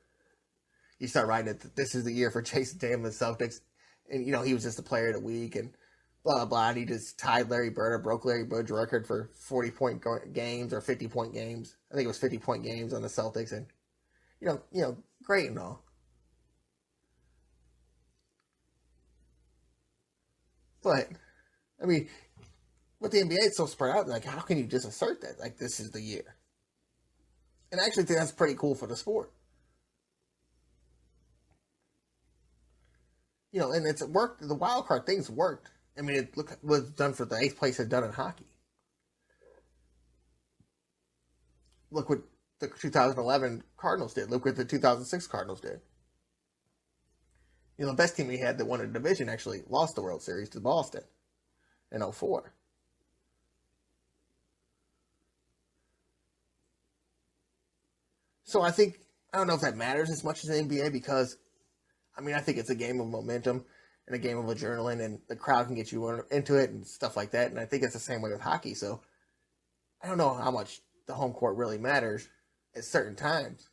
you start writing that this is the year for Jason Tatum and the Celtics. And, he was just the player of the week and blah, blah, blah. And he just tied Larry Bird or broke Larry Bird's record for 40-point games or 50-point games. I think it was 50-point games on the Celtics. And, great and all. But, with the NBA, it's so spread out. Like, how can you just assert that? Like, this is the year. And I actually think that's pretty cool for the sport. And it's worked. The wild card things worked. It was done for the 8th place had done in hockey. Look what the 2011 Cardinals did. Look what the 2006 Cardinals did. The best team we had that won a division actually lost the World Series to Boston in 2004. So I don't know if that matters as much as the NBA because, I think it's a game of momentum and a game of adrenaline, and the crowd can get you into it and stuff like that. And I think it's the same way with hockey. So I don't know how much the home court really matters at certain times.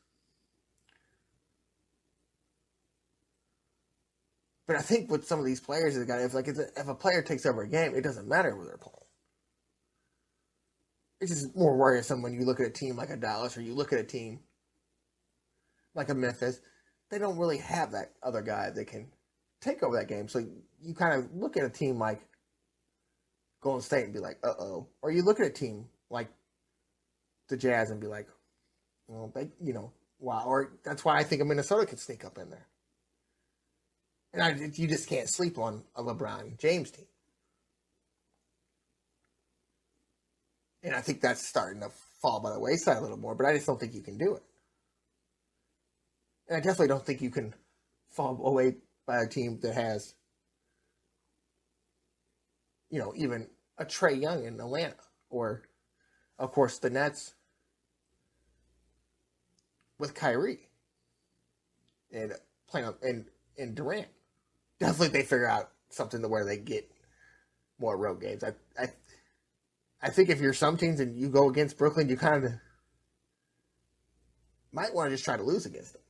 But I think with some of these players, if a player takes over a game, it doesn't matter where they're playing. It's just more worrisome when you look at a team like a Dallas or you look at a team like a Memphis. They don't really have that other guy that can take over that game. So you kind of look at a team like Golden State and be like, uh-oh. Or you look at a team like the Jazz and be like, well, wow. Or that's why I think Minnesota could sneak up in there. And you just can't sleep on a LeBron James team. And I think that's starting to fall by the wayside a little more, but I just don't think you can do it. And I definitely don't think you can fall away by a team that has, even a Trae Young in Atlanta, or, of course, the Nets with Kyrie and playing and Durant. Definitely, they figure out something to where they get more road games. I think if you're some teams and you go against Brooklyn, you kind of might want to just try to lose against them.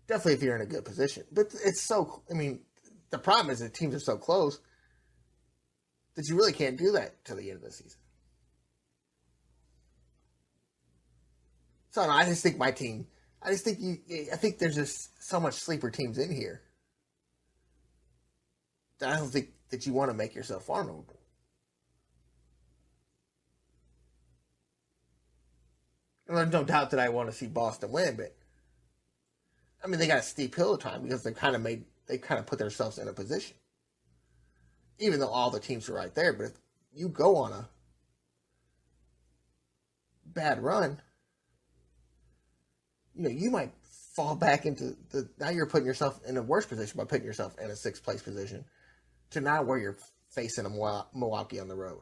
Definitely if you're in a good position. But it's so, the problem is that teams are so close that you really can't do that till the end of the season. So I just think I think there's just so much sleeper teams in here that I don't think that you want to make yourself vulnerable. And there's no doubt that I want to see Boston win, but they got a steep hill time because they kind of put themselves in a position. Even though all the teams are right there, but if you go on a bad run, you might fall back into now you're putting yourself in a worse position by putting yourself in a sixth place position to now where you're facing a Milwaukee on the road.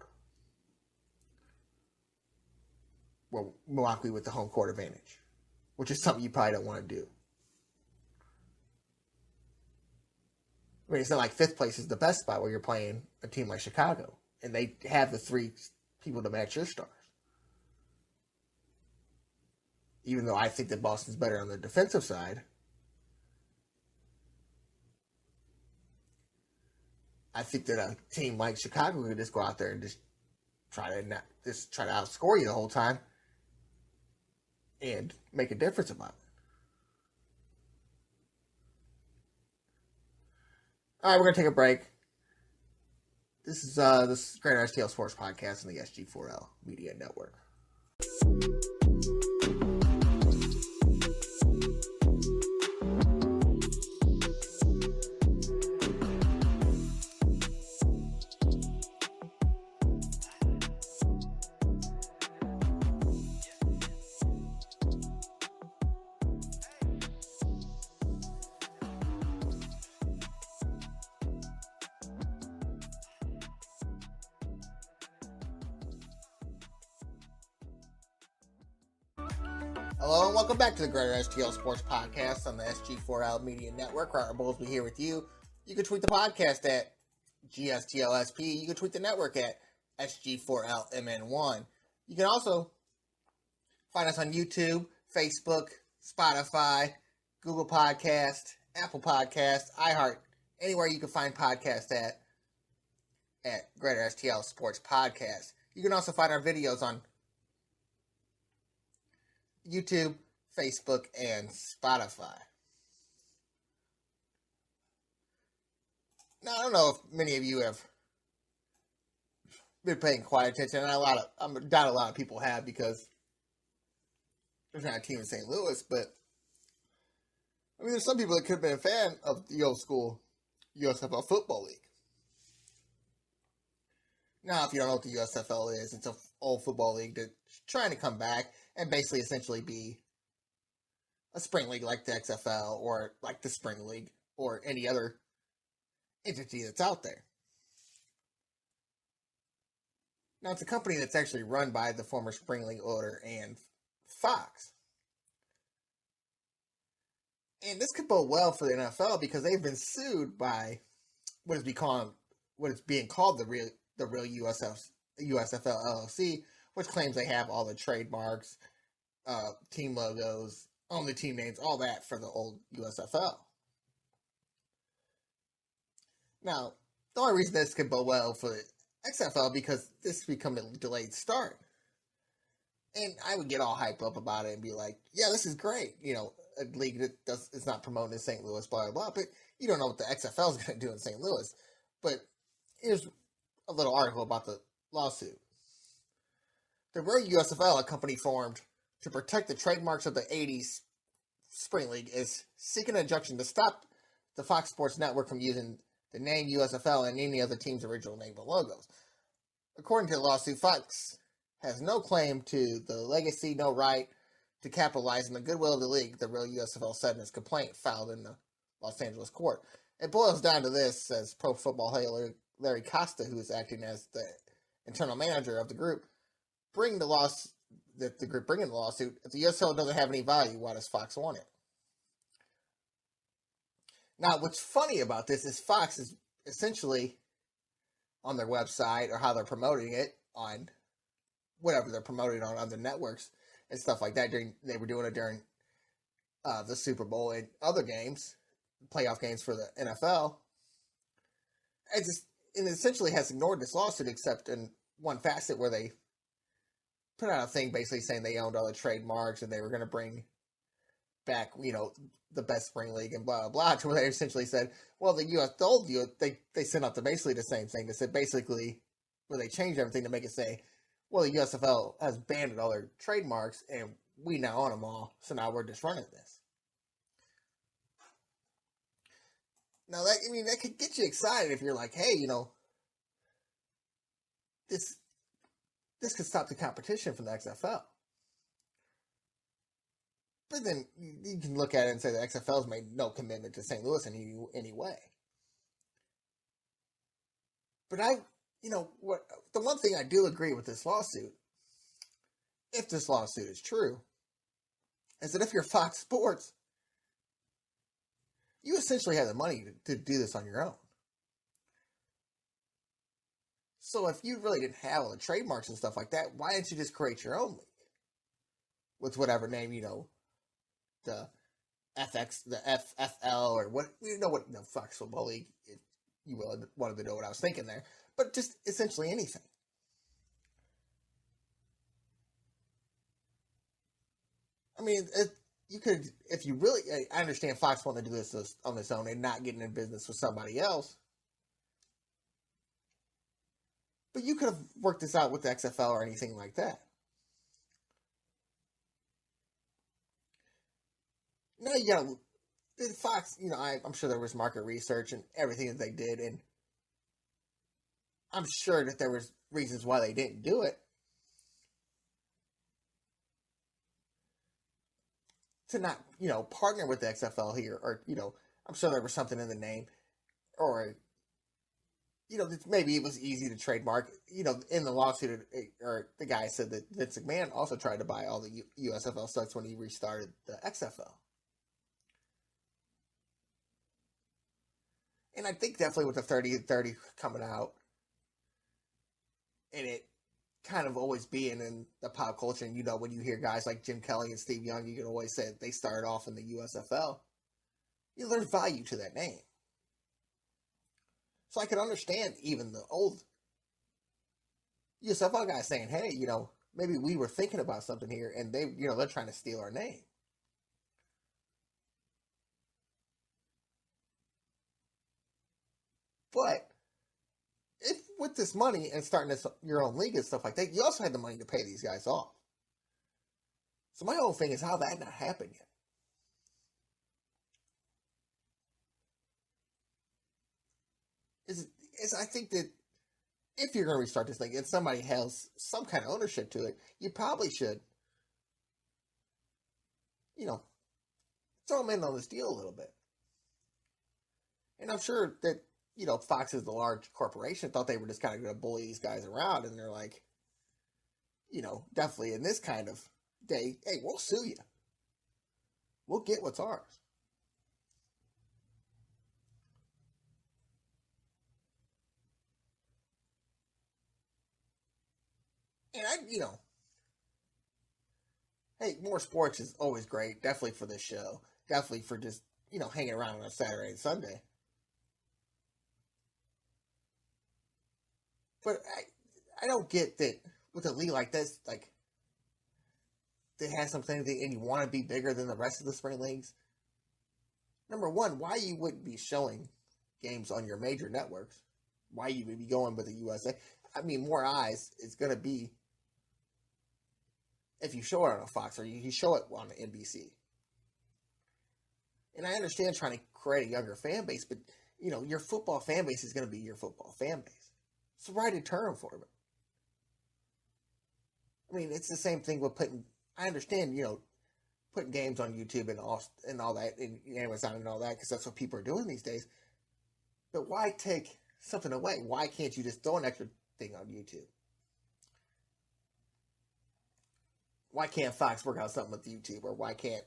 Well, Milwaukee with the home court advantage, which is something you probably don't want to do. It's not like fifth place is the best spot where you're playing a team like Chicago, and they have the three people to match your stars. Even though I think that Boston's better on the defensive side, I think that a team like Chicago could just go out there and just try to outscore you the whole time and make a difference about it. All right, we're going to take a break. This is GreaterStl Sports Podcast on the SG4L Media Network. Hello and welcome back to the GreaterStl Sports Podcast on the SG4L Media Network. Ryder Bowlesby here with you. You can tweet the podcast at GSTLSP. You can tweet the network at SG4LMN1. You can also find us on YouTube, Facebook, Spotify, Google Podcast, Apple Podcast, iHeart, anywhere you can find podcasts at GreaterStl Sports Podcast. You can also find our videos on YouTube, Facebook, and Spotify. Now, I don't know if many of you have been paying quiet attention, and I'm doubt a lot of people have because there's not a team in St. Louis, but there's some people that could have been a fan of the old school USFL Football League. Now, if you don't know what the USFL is, it's an old football league that's trying to come back and basically essentially be a spring league like the XFL or like the Spring League or any other entity that's out there. Now, it's a company that's actually run by the former Spring League owner and Fox. And this could bode well for the NFL because they've been sued by what is being called the real USFL LLC, which claims they have all the trademarks, team logos, own the team names, all that for the old USFL. Now, the only reason this could bode well for the XFL because this become a delayed start. And I would get all hyped up about it and be like, yeah, this is great. A league that is not promoting in St. Louis, blah, blah, blah. But you don't know what the XFL is going to do in St. Louis. But here's a little article about the lawsuit. The Real USFL, a company formed to protect the trademarks of the 80s Spring League, is seeking an injunction to stop the Fox Sports Network from using the name USFL and any other team's original name and logos. According to the lawsuit, Fox has no claim to the legacy, no right to capitalize on the goodwill of the league, the real USFL said in its complaint filed in the Los Angeles court. It boils down to this, says Pro Football Halo Larry Costa, who is acting as the internal manager of the group, bringing the lawsuit. If the USFL doesn't have any value, why does Fox want it? Now, what's funny about this is Fox is essentially on their website or how they're promoting it on whatever they're promoting on other networks and stuff like that. They were doing it during the Super Bowl and other games, playoff games for the NFL. It essentially has ignored this lawsuit except in one facet where they put out a thing basically saying they owned all the trademarks and they were going to bring back, the best spring league and blah, blah, blah, to where they essentially said, well, the U.S. told you, they sent out basically the same thing. They said basically, where they changed everything to make it say, well, the USFL has banned all their trademarks and we now own them all, so now we're just running this. Now, that could get you excited if you're like, hey, this could stop the competition from the XFL. But then you can look at it and say the XFL's made no commitment to St. Louis in any way. But the one thing I do agree with this lawsuit, if this lawsuit is true, is that if you're Fox Sports, you essentially have the money to do this on your own. So if you really didn't have all the trademarks and stuff like that, why didn't you just create your own league? With whatever name, the FX, the FFL, or what, Fox Football League, if you wanted to know what I was thinking there. But just essentially anything. I mean, you could, if you really, I understand Fox wanted to do this on its own and not getting in business with somebody else. But you could have worked this out with the XFL or anything like that. Now you got Fox, I'm sure there was market research and everything that they did, and I'm sure that there was reasons why they didn't do it. To not, partner with the XFL here, or, I'm sure there was something in the name, or, maybe it was easy to trademark. In the lawsuit, or the guy said that Vince McMahon also tried to buy all the USFL stocks when he restarted the XFL. And I think definitely with the 30-30 coming out, and it kind of always being in the pop culture, and when you hear guys like Jim Kelly and Steve Young, you can always say they started off in the USFL. There's value to that name. So I can understand even the old USFL guys saying, hey, maybe we were thinking about something here, and they're trying to steal our name. But if with this money and starting your own league and stuff like that, you also had the money to pay these guys off. So my whole thing is how that not happened yet. Is I think that if you're going to restart this league and somebody has some kind of ownership to it, you probably should, throw them in on this deal a little bit. And I'm sure that, Fox is the large corporation, thought they were just kind of going to bully these guys around, and they're like, definitely in this kind of day, hey, we'll sue you. We'll get what's ours. And hey, more sports is always great, definitely for this show, definitely for just, hanging around on a Saturday and Sunday. But I don't get that with a league like this, like, they have something and you want to be bigger than the rest of the spring leagues. Number one, why you wouldn't be showing games on your major networks? Why you would be going with the USA? I mean, more eyes is going to be if you show it on a Fox or you show it on NBC. And I understand trying to create a younger fan base, but your football fan base is going to be your football fan base. So write a term for it. I mean, it's the same thing with putting. I understand, putting games on YouTube and all that, and Amazon and all that, because that's what people are doing these days. But why take something away? Why can't you just throw an extra thing on YouTube? Why can't Fox work out something with YouTube, or why can't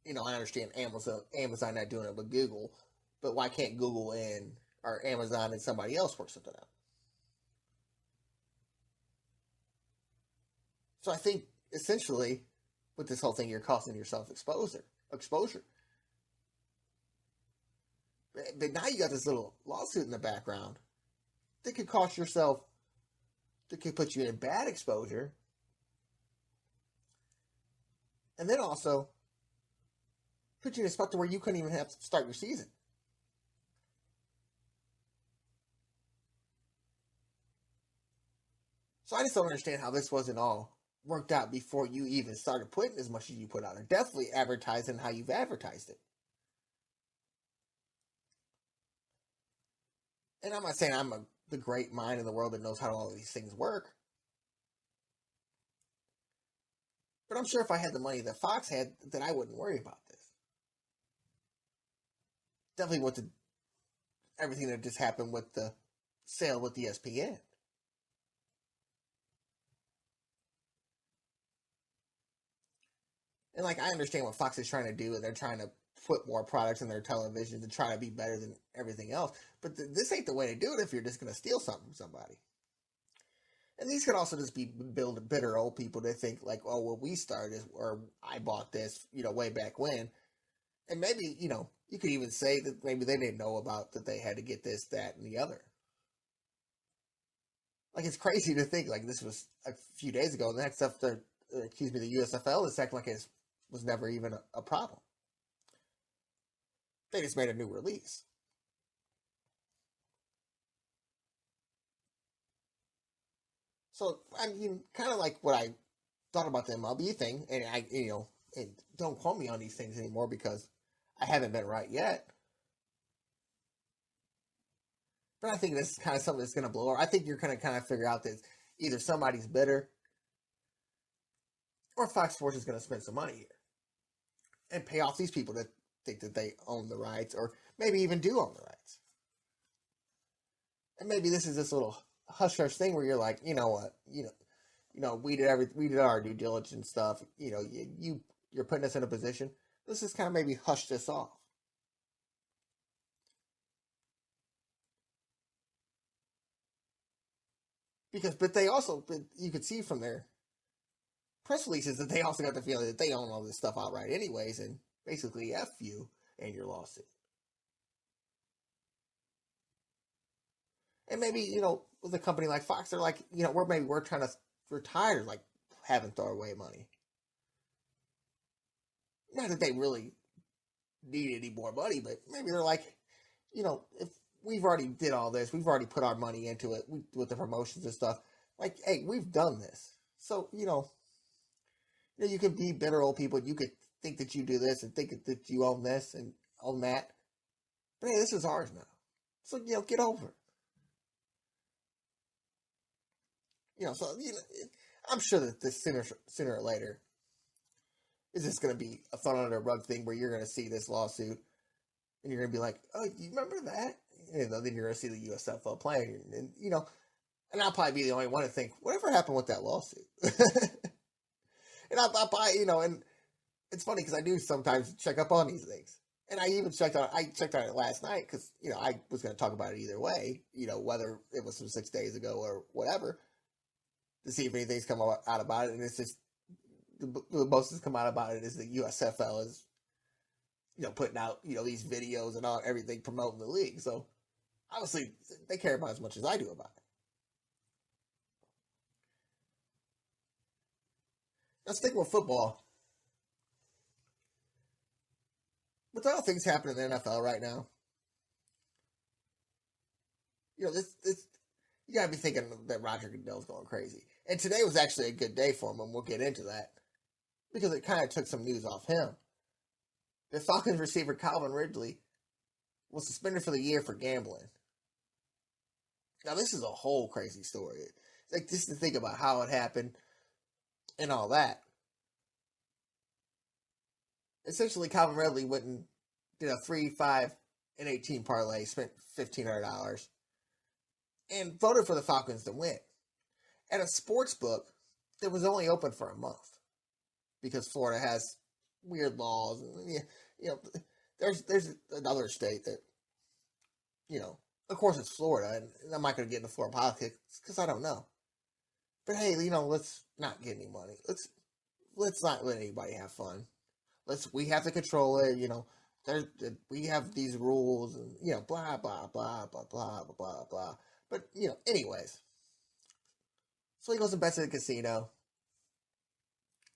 I understand Amazon not doing it with Google, but why can't Google and or Amazon and somebody else work something out? So I think essentially with this whole thing, you're costing yourself exposure. But now you got this little lawsuit in the background that could cost yourself, that could put you in bad exposure, and then also put you in a spot to where you couldn't even have to start your season. So I just don't understand how this wasn't all worked out before you even started putting as much as you put out, or definitely advertising how you've advertised it. And I'm not saying the great mind in the world that knows how all of these things work, but I'm sure if I had the money that Fox had, that I wouldn't worry about this. Definitely with everything that just happened with the sale with ESPN. And like, I understand what Fox is trying to do, and they're trying to put more products in their television to try to be better than everything else. But this ain't the way to do it if you're just going to steal something from somebody. And these could also just be bitter old people that think like, oh, well, we started, or I bought this, way back when. And maybe, you could even say that maybe they didn't know about that they had to get this, that, and the other. Like, it's crazy to think like this was a few days ago. And the next stuff, the USFL is acting like it was never even a problem. They just made a new release. So I mean, kind of like what I thought about the MLB thing, and and don't quote me on these things anymore because I haven't been right yet. But I think this is kind of something that's going to blow over. I think you're going to kind of figure out that either somebody's bitter or Fox Sports is going to spend some money here and pay off these people that think that they own the rights, or maybe even do own the rights. And maybe this is this little hush hush thing where you're like, you know what, we did our due diligence stuff. You're putting us in a position. Let's just kind of maybe hush this off. But you could see from their press releases that they also got the feeling that they own all this stuff outright anyways, and basically F you and your lawsuit. And maybe, with a company like Fox, they're like, we're trying to, we're tired of like having throwaway money. Not that they really need any more money, but maybe they're like, if we've already did all this, we've already put our money into it with the promotions and stuff. Like, hey, we've done this. So, you could be bitter old people. You could think that you do this and think that you own this and own that. But hey, this is ours now. So, get over it. I'm sure that this sooner or later is just going to be a thrown under the rug thing where you're going to see this lawsuit and you're going to be like, oh, you remember that? Then you're going to see the USFL playing, and I'll probably be the only one to think, whatever happened with that lawsuit? And I'll buy, and it's funny because I do sometimes check up on these things. And I even checked on it last night because, I was going to talk about it either way, whether it was from 6 days ago or whatever, to see if anything's come out about it. And it's just, the most that's come out about it is the USFL is, putting out, these videos and all everything promoting the league. So obviously they care about as much as I do about it. Let's think with football. With all things happening in the NFL right now, this you gotta be thinking that Roger Goodell's going crazy. And today was actually a good day for him, and we'll get into that because it kind of took some news off him. The Falcons receiver Calvin Ridley was suspended for the year for gambling. Now this is a whole crazy story. Like, just to think about how it happened, and all that. Essentially, Calvin Ridley went and did a 3, 5, and 18 parlay, spent $1,500, and voted for the Falcons to win at a sports book that was only open for a month because Florida has weird laws. And, there's another state that, of course it's Florida, and I'm not going to get into Florida politics because I don't know. But hey, let's not get any money. Let's not let anybody have fun. We have to control it. We have these rules, and blah blah blah blah blah blah blah blah. But anyways, so he goes and bets at a casino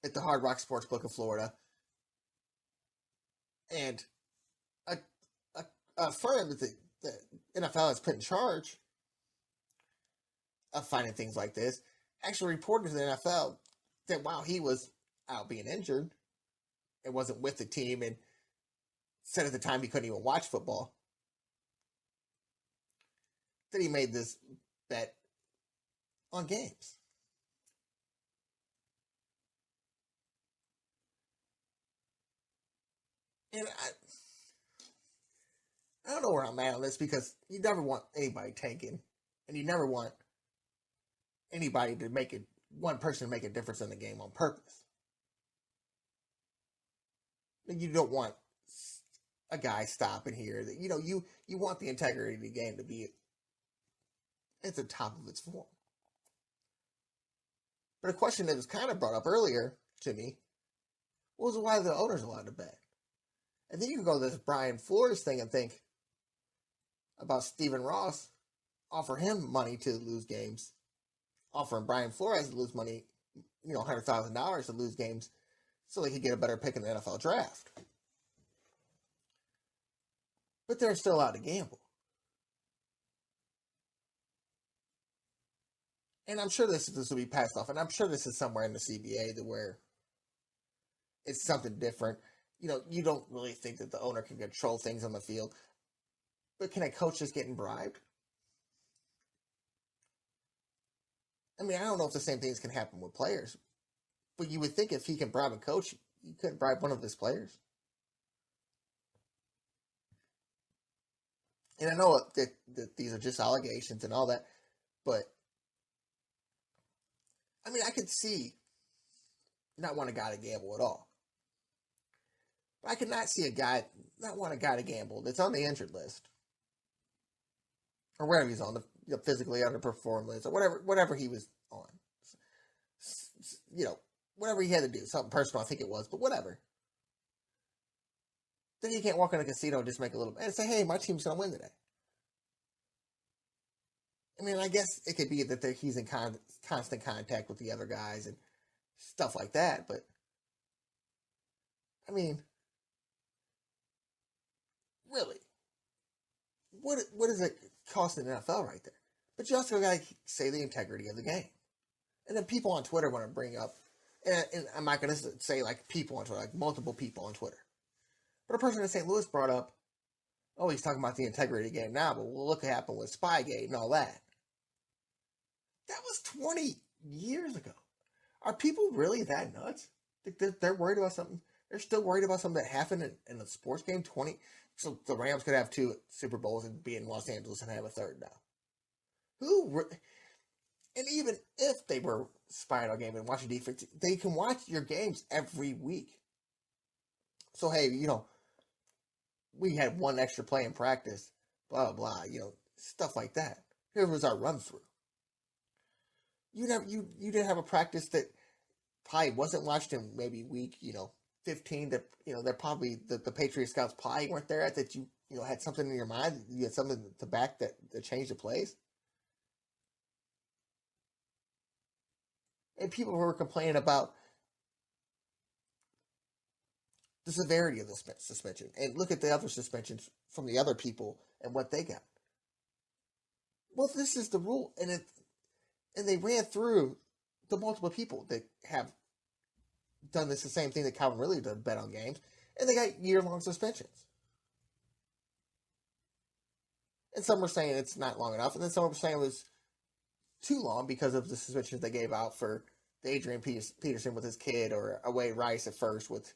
at the Hard Rock Sportsbook in Florida, and a firm that the NFL has put in charge of finding things like this actually reported to the NFL that while he was out being injured and wasn't with the team, and said at the time he couldn't even watch football, that he made this bet on games. And I don't know where I'm at on this, because you never want anybody tanking, and you never want anybody to one person to make a difference in the game on purpose. You don't want a guy stopping here that, you want the integrity of the game to be at the top of its form. But a question that was kind of brought up earlier to me was why the owner's allowed to bet. And then you can go to this Brian Flores thing and think about Stephen Ross, offer him money to lose games, offering Brian Flores to lose money, $100,000 to lose games so they could get a better pick in the NFL draft. But they're still allowed to gamble. And I'm sure this will be passed off, and I'm sure this is somewhere in the CBA to where it's something different. You don't really think that the owner can control things on the field, but can a coach just get bribed? I mean, I don't know if the same things can happen with players, but you would think if he can bribe a coach, you couldn't bribe one of his players. And I know that these are just allegations and all that, but I mean, I could see not want a guy to gamble at all. But I could not see a guy not want a guy to gamble that's on the injured list, or wherever he's on, the physically underperformed list, or whatever he was on. Whatever he had to do, something personal, I think it was, but whatever. Then you can't walk in a casino and just make a little and say, "Hey, my team's gonna win today." I mean, I guess it could be that he's in constant contact with the other guys and stuff like that, but I mean, really, what is it costing the NFL right there? But you also got to say the integrity of the game. And then people on Twitter want to bring up, and I'm not going to say like people on Twitter, like multiple people on Twitter. But a person in St. Louis brought up, oh, he's talking about the integrity of the game now, but look what happened with Spygate and all that. That was 20 years ago. Are people really that nuts? They're worried about something. They're still worried about something that happened in a sports game 20. So the Rams could have 2 Super Bowls and be in Los Angeles and have a third now. And even if they were spying on game and watching defense, they can watch your games every week. So hey, we had 1 extra play in practice, blah blah blah, stuff like that. Here was our run through. You didn't have a practice that probably wasn't watched in maybe week 15. That they're probably the Patriot scouts probably weren't there at that. You had something in your mind. You had something to back that changed the plays. And people were complaining about the severity of the suspension. And look at the other suspensions from the other people and what they got. Well, this is the rule, and they ran through the multiple people that have done the same thing that Calvin Ridley did, bet on games, and they got year-long suspensions. And some were saying it's not long enough, and then some were saying it was too long because of the suspensions they gave out for Adrian Peterson with his kid, or Away Rice at first with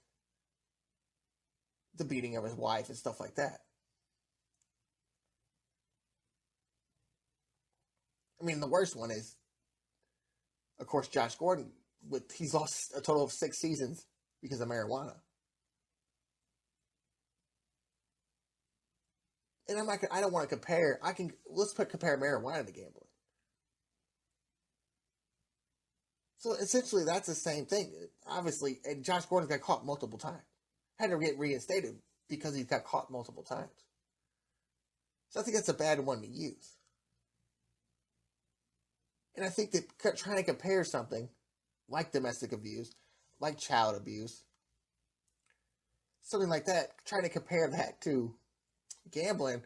the beating of his wife and stuff like that. I mean, the worst one is, of course, Josh Gordon. He's lost a total of 6 seasons because of marijuana. And I don't want to compare. Compare marijuana to gambling. So essentially, that's the same thing. Obviously, and Josh Gordon got caught multiple times. Had to get reinstated because he got caught multiple times. So I think that's a bad one to use. And I think that trying to compare something like domestic abuse, like child abuse, something like that, trying to compare that to gambling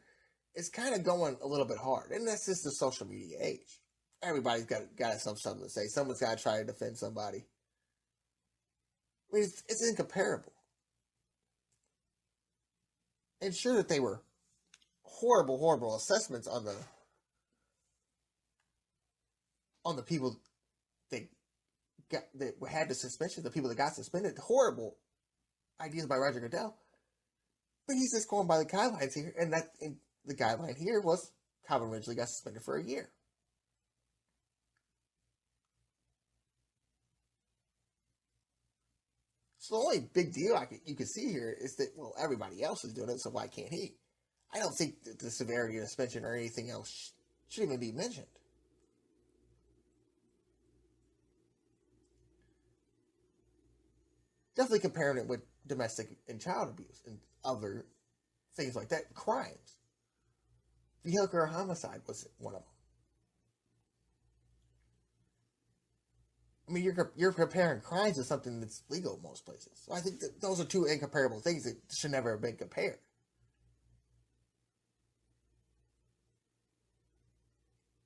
is kind of going a little bit hard. And that's just the social media age. Everybody's got something to say. Someone's got to try to defend somebody. I mean, it's incomparable. And sure that they were horrible, horrible assessments on the people that had the suspension, the people that got suspended. Horrible ideas by Roger Goodell. But he's just going by the guidelines here, and the guideline here was Calvin Ridley got suspended for a year. So the only big deal you can see here is that, well, everybody else is doing it, so why can't he? I don't think that the severity of the suspension or anything else should even be mentioned. Definitely comparing it with domestic and child abuse and other things like that. Crimes. Vehicular homicide was one of them. I mean, you're comparing crimes to something that's legal in most places. So I think that those are two incomparable things that should never have been compared.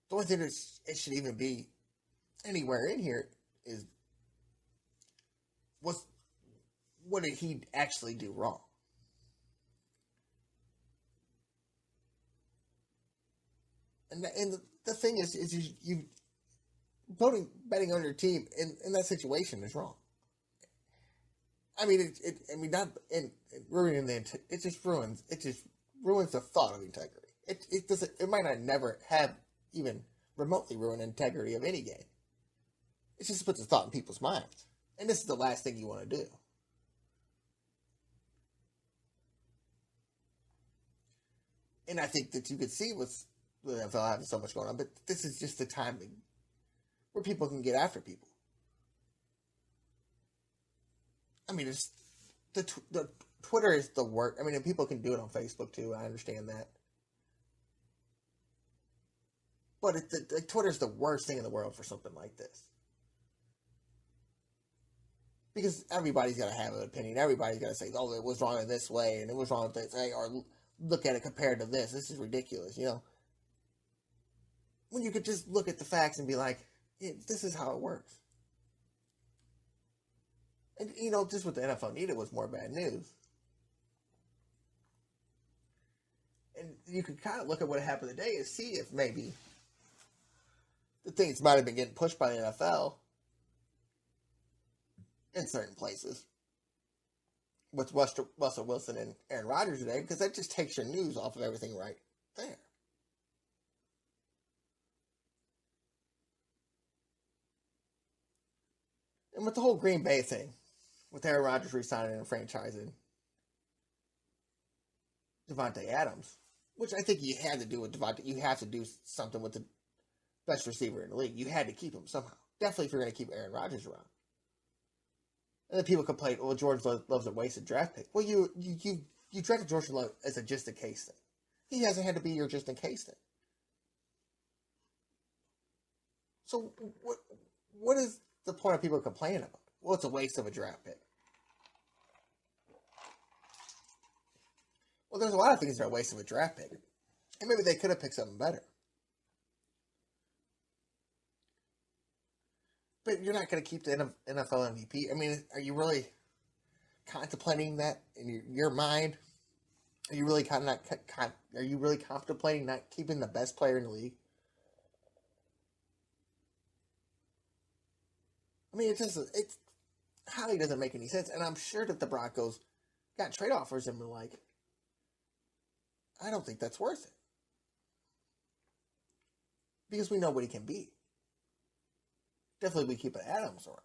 The only thing that it should even be anywhere in here is what did he actually do wrong? And the thing is you betting on your team in that situation is wrong. I mean, not in ruining it just ruins the thought of integrity. It might not never have even remotely ruined integrity of any game. It just puts a thought in people's minds, and this is the last thing you want to do. And I think that you could see with the NFL having so much going on, but this is just the time where people can get after people. I mean, it's the Twitter is the worst. I mean, and people can do it on Facebook too. I understand that, but Twitter is the worst thing in the world for something like this, because everybody's got to have an opinion. Everybody's got to say, "Oh, it was wrong in this way, and it was wrong with this," or look at it compared to this. This is ridiculous, When you could just look at the facts and be like, yeah, this is how it works. And, just what the NFL needed was more bad news. And you could kind of look at what happened today and see if maybe the things might have been getting pushed by the NFL in certain places with Russell Wilson and Aaron Rodgers today, because that just takes your news off of everything right there. And with the whole Green Bay thing, with Aaron Rodgers resigning and franchising Devontae Adams, which I think you had to do with Devontae. You have to do something with the best receiver in the league. You had to keep him somehow. Definitely if you're going to keep Aaron Rodgers around. And then people complain, well, George loves a wasted draft pick. Well, you drafted George Love as a just-in-case thing. He hasn't had to be your just-in-case thing. So what is the point of people complaining about? Well, it's a waste of a draft pick. Well, there's a lot of things that are a waste of a draft pick. And maybe they could have picked something better. But you're not going to keep the NFL MVP. I mean, are you really contemplating that in your mind? Are you really contemplating not keeping the best player in the league? I mean, it highly doesn't make any sense. And I'm sure that the Broncos got trade offers and were like, I don't think that's worth it. Because we know what he can be. Definitely we keep Adams around.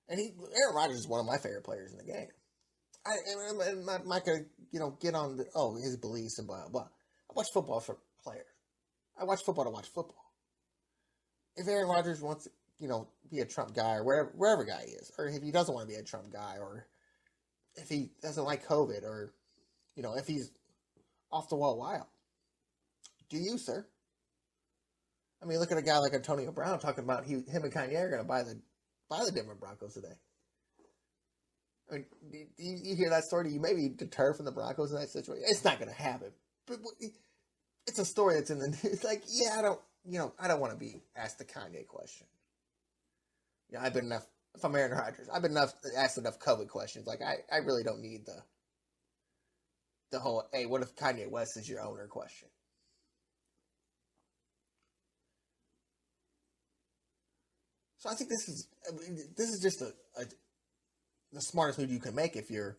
And Aaron Rodgers is one of my favorite players in the game. I'm not going to, get on his beliefs and blah, blah, blah. I watch football for players. I watch football to watch football. If Aaron Rodgers wants to, be a Trump guy or wherever guy he is, or if he doesn't want to be a Trump guy, or if he doesn't like COVID, or, if he's off the wall wild, do you, sir? I mean, look at a guy like Antonio Brown talking about him and Kanye are going to buy the Denver Broncos today. I mean, do you hear that story? Do you maybe deter from the Broncos in that situation? It's not going to happen. But it's a story that's in the news. Like, yeah, I don't want to be asked the Kanye question. I've been enough. If I'm Aaron Rodgers, I've been asked enough COVID questions. Like, I really don't need the whole, hey, what if Kanye West is your owner question. So I think this is just the smartest move you can make if you're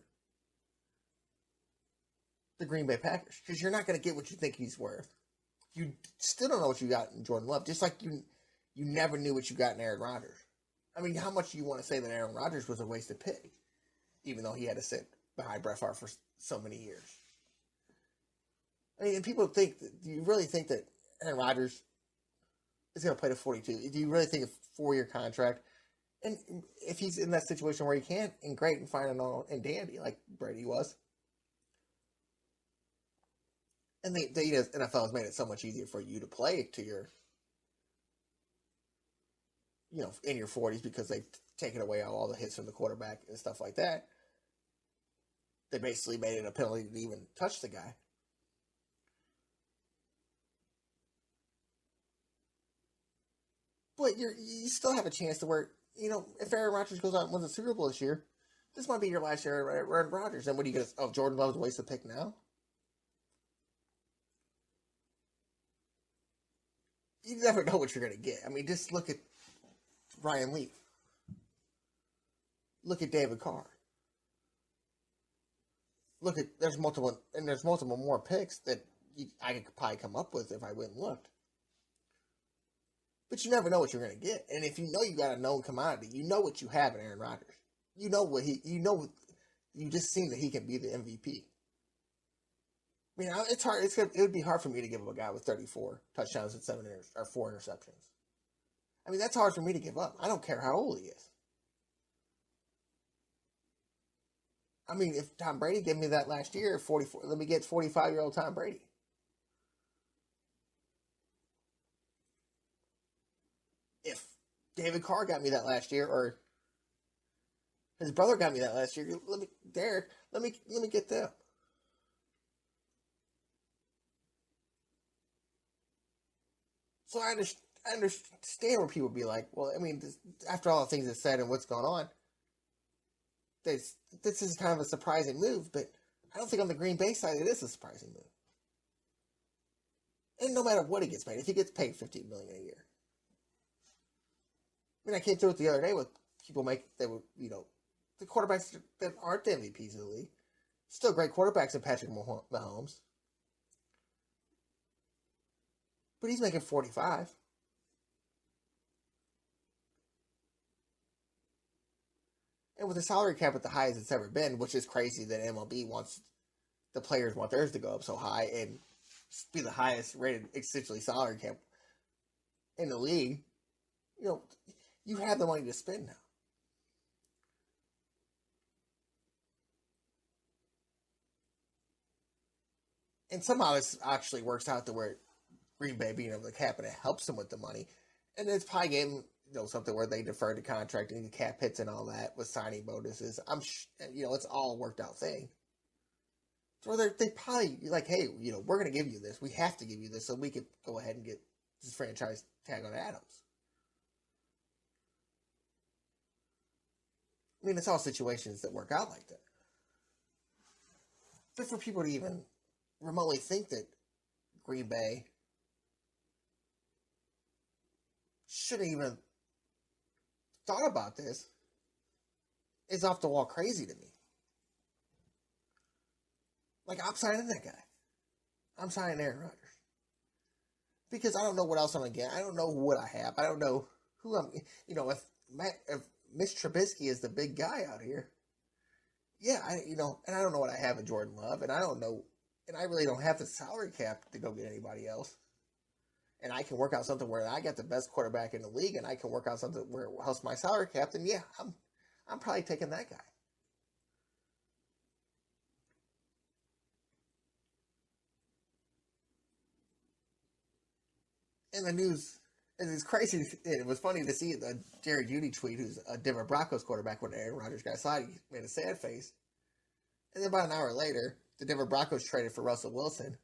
the Green Bay Packers, because you're not going to get what you think he's worth. You still don't know what you got in Jordan Love, just like you never knew what you got in Aaron Rodgers. I mean, how much do you want to say that Aaron Rodgers was a wasted pick, even though he had to sit behind Brett Favre for so many years? I mean, and people think, do you really think that Aaron Rodgers is going to play to 42? Do you really think a 4-year contract? And if he's in that situation where he can't, and great, and fine and dandy, like Brady was. And the NFL has made it so much easier for you to play to your, in your 40s, because they've taken away all the hits from the quarterback and stuff like that. They basically made it a penalty to even touch the guy. But you still have a chance to where, if Aaron Rodgers goes out and wins a Super Bowl this year, this might be your last year at Aaron Rodgers. And what are you going to, Jordan Love's a waste of pick now? You never know what you're going to get. I mean, just look at Ryan Leaf. Look at David Carr. There's multiple more picks that I could probably come up with if I went and looked. But you never know what you're going to get. And if you know you got a known commodity, you know what you have in Aaron Rodgers. You just seen that he can be the MVP. I mean, it's hard. It would be hard for me to give up a guy with 34 touchdowns and 4 interceptions. I mean, that's hard for me to give up. I don't care how old he is. I mean, if Tom Brady gave me that last year, 44, let me get 45-year-old Tom Brady. If David Carr got me that last year, or his brother got me that last year, let me get them. So I understand where people be like, well, I mean, after all the things that's said and what's going on, this is kind of a surprising move, but I don't think on the Green Bay side it is a surprising move. And no matter what he gets paid, if he gets paid $15 million a year. I mean, I came through it the other day with people the quarterbacks that aren't the MVPs of the league. Still great quarterbacks in Patrick Mahomes. But he's making 45. And with the salary cap at the highest it's ever been, which is crazy that MLB the players want theirs to go up so high and be the highest rated, essentially, salary cap in the league, you have the money to spend now. And somehow this actually works out to where Green Bay being able to cap it helps them with the money. And it's probably getting, something where they defer to contracting the cap hits and all that with signing bonuses. It's all a worked out thing. So they probably like, hey, we're going to give you this. We have to give you this so we can go ahead and get this franchise tag on Adams. I mean, it's all situations that work out like that. But for people to even remotely think that Green Bay shouldn't even thought about this is off the wall crazy to me. Like, I'm signing that guy. I'm signing Aaron Rodgers. Because I don't know what else I'm going to get. I don't know what I have. I don't know who I'm... if Mitch Trubisky is the big guy out here, yeah, and I don't know what I have in Jordan Love, and I don't know, and I really don't have the salary cap to go get anybody else. And I can work out something where I get the best quarterback in the league, and I can work out something where it helps my salary cap, then yeah, I'm probably taking that guy. And the news, and it's crazy. It was funny to see the Jerry Jeudy tweet, who's a Denver Broncos quarterback when Aaron Rodgers got signed. He made a sad face. And then about an hour later, the Denver Broncos traded for Russell Wilson.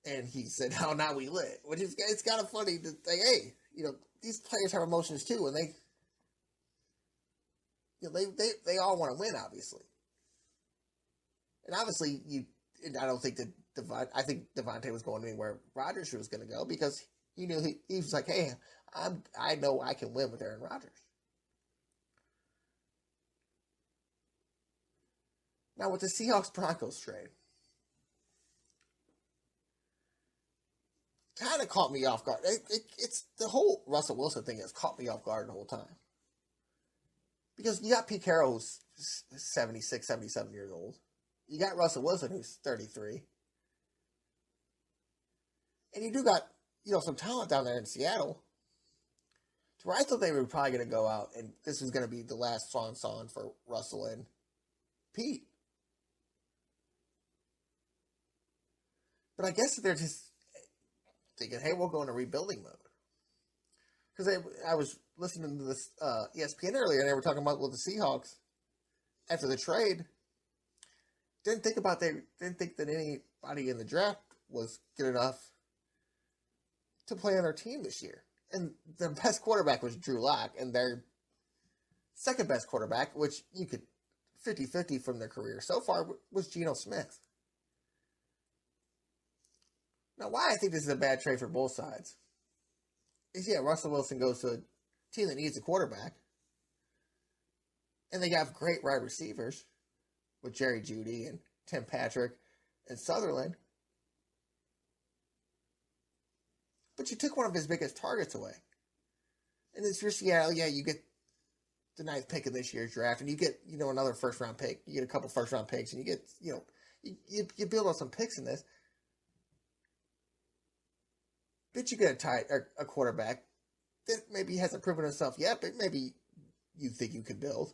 And he said, "Oh, now we lit," which is it's kind of funny to say, hey, these players have emotions too, and they all want to win, obviously. And obviously, I don't think that I think Devontae was going anywhere Rodgers was going to go because he knew he was like, hey, I know I can win with Aaron Rodgers. Now with the Seahawks Broncos trade, kind of caught me off guard. It's the whole Russell Wilson thing has caught me off guard the whole time. Because you got Pete Carroll, who's 76, 77 years old. You got Russell Wilson, who's 33. And you do got, some talent down there in Seattle. To where I thought they were probably going to go out, and this was going to be the last swan song for Russell and Pete. But I guess they're just thinking, hey, we'll go into rebuilding mode. Because I was listening to this ESPN earlier, and they were talking about the Seahawks after the trade. Didn't think that anybody in the draft was good enough to play on their team this year. And their best quarterback was Drew Lock, and their second best quarterback, which you could 50-50 from their career so far, was Geno Smith. Now, why I think this is a bad trade for both sides is, Russell Wilson goes to a team that needs a quarterback, and they have great wide receivers with Jerry Jeudy and Tim Patrick and Sutherland. But you took one of his biggest targets away. And if you're Seattle, you get the 9th pick in this year's draft, and you get, another first-round pick. You get a couple first-round picks, and you get, you build on some picks in this. But you get a quarterback that maybe hasn't proven himself yet, but maybe you think you could build.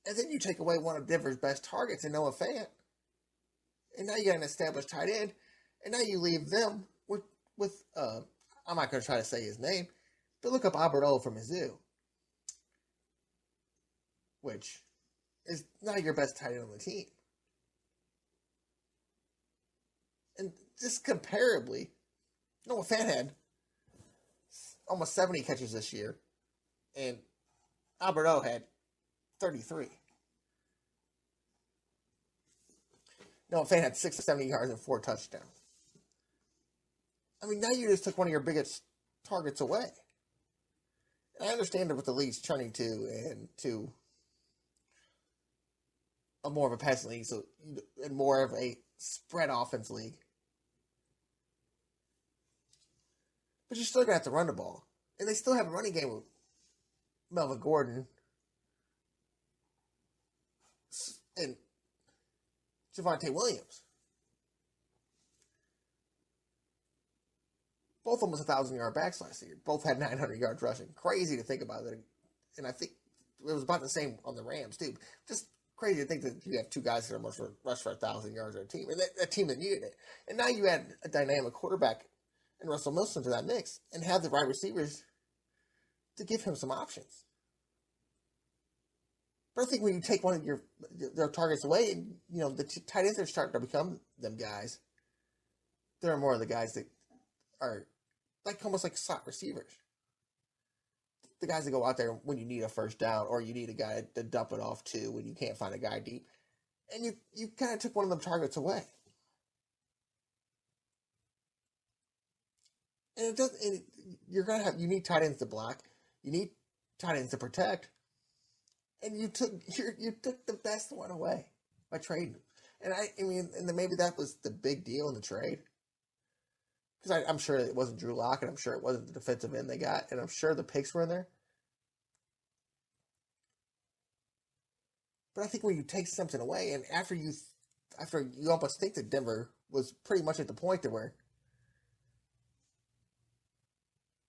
And then you take away one of Denver's best targets in Noah Fant. And now you got an established tight end. And now you leave them with I'm not going to try to say his name, but look up Albert O from Mizzou, which is not your best tight end on the team. And just comparably, Noah Fant had almost 70 catches this year, and Albert O had 33. Noah Fant had 670 yards and 4 touchdowns. I mean, now you just took one of your biggest targets away. And I understand what the league's turning to a more of a passing league, and more of a spread offense league. But you're still going to have to run the ball. And they still have a running game with Melvin Gordon and Javonte Williams. Both almost 1,000-yard backs last year. Both had 900 yards rushing. Crazy to think about it. And I think it was about the same on the Rams, too. Just crazy to think that you have two guys that almost rush for 1,000 yards on a team. And that team that needed it. And now you add a dynamic quarterback and Russell Wilson to that mix and have the right receivers to give him some options. But I think when you take one of their targets away, and the tight ends are starting to become them guys. There are more of the guys that are almost like slot receivers. The guys that go out there when you need a first down, or you need a guy to dump it off to when you can't find a guy deep. And you kind of took one of them targets away. And it doesn't. You need tight ends to block. You need tight ends to protect. And you took the best one away by trading him. And I mean, and then maybe that was the big deal in the trade. Because I'm sure it wasn't Drew Lock, and I'm sure it wasn't the defensive end they got, and I'm sure the picks were in there. But I think when you take something away, and after you almost think that Denver was pretty much at the point to where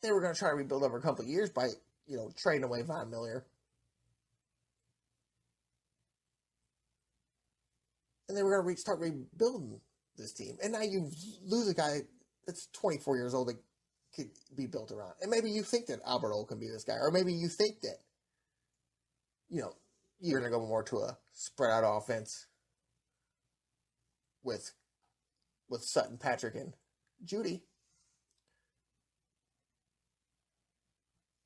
they were going to try to rebuild over a couple of years by, trading away Von Miller. And they were going to start rebuilding this team. And now you lose a guy that's 24 years old that could be built around. And maybe you think that Albert O can be this guy. Or maybe you think that, you're going to go more to a spread out offense with Sutton, Patrick, and Judy.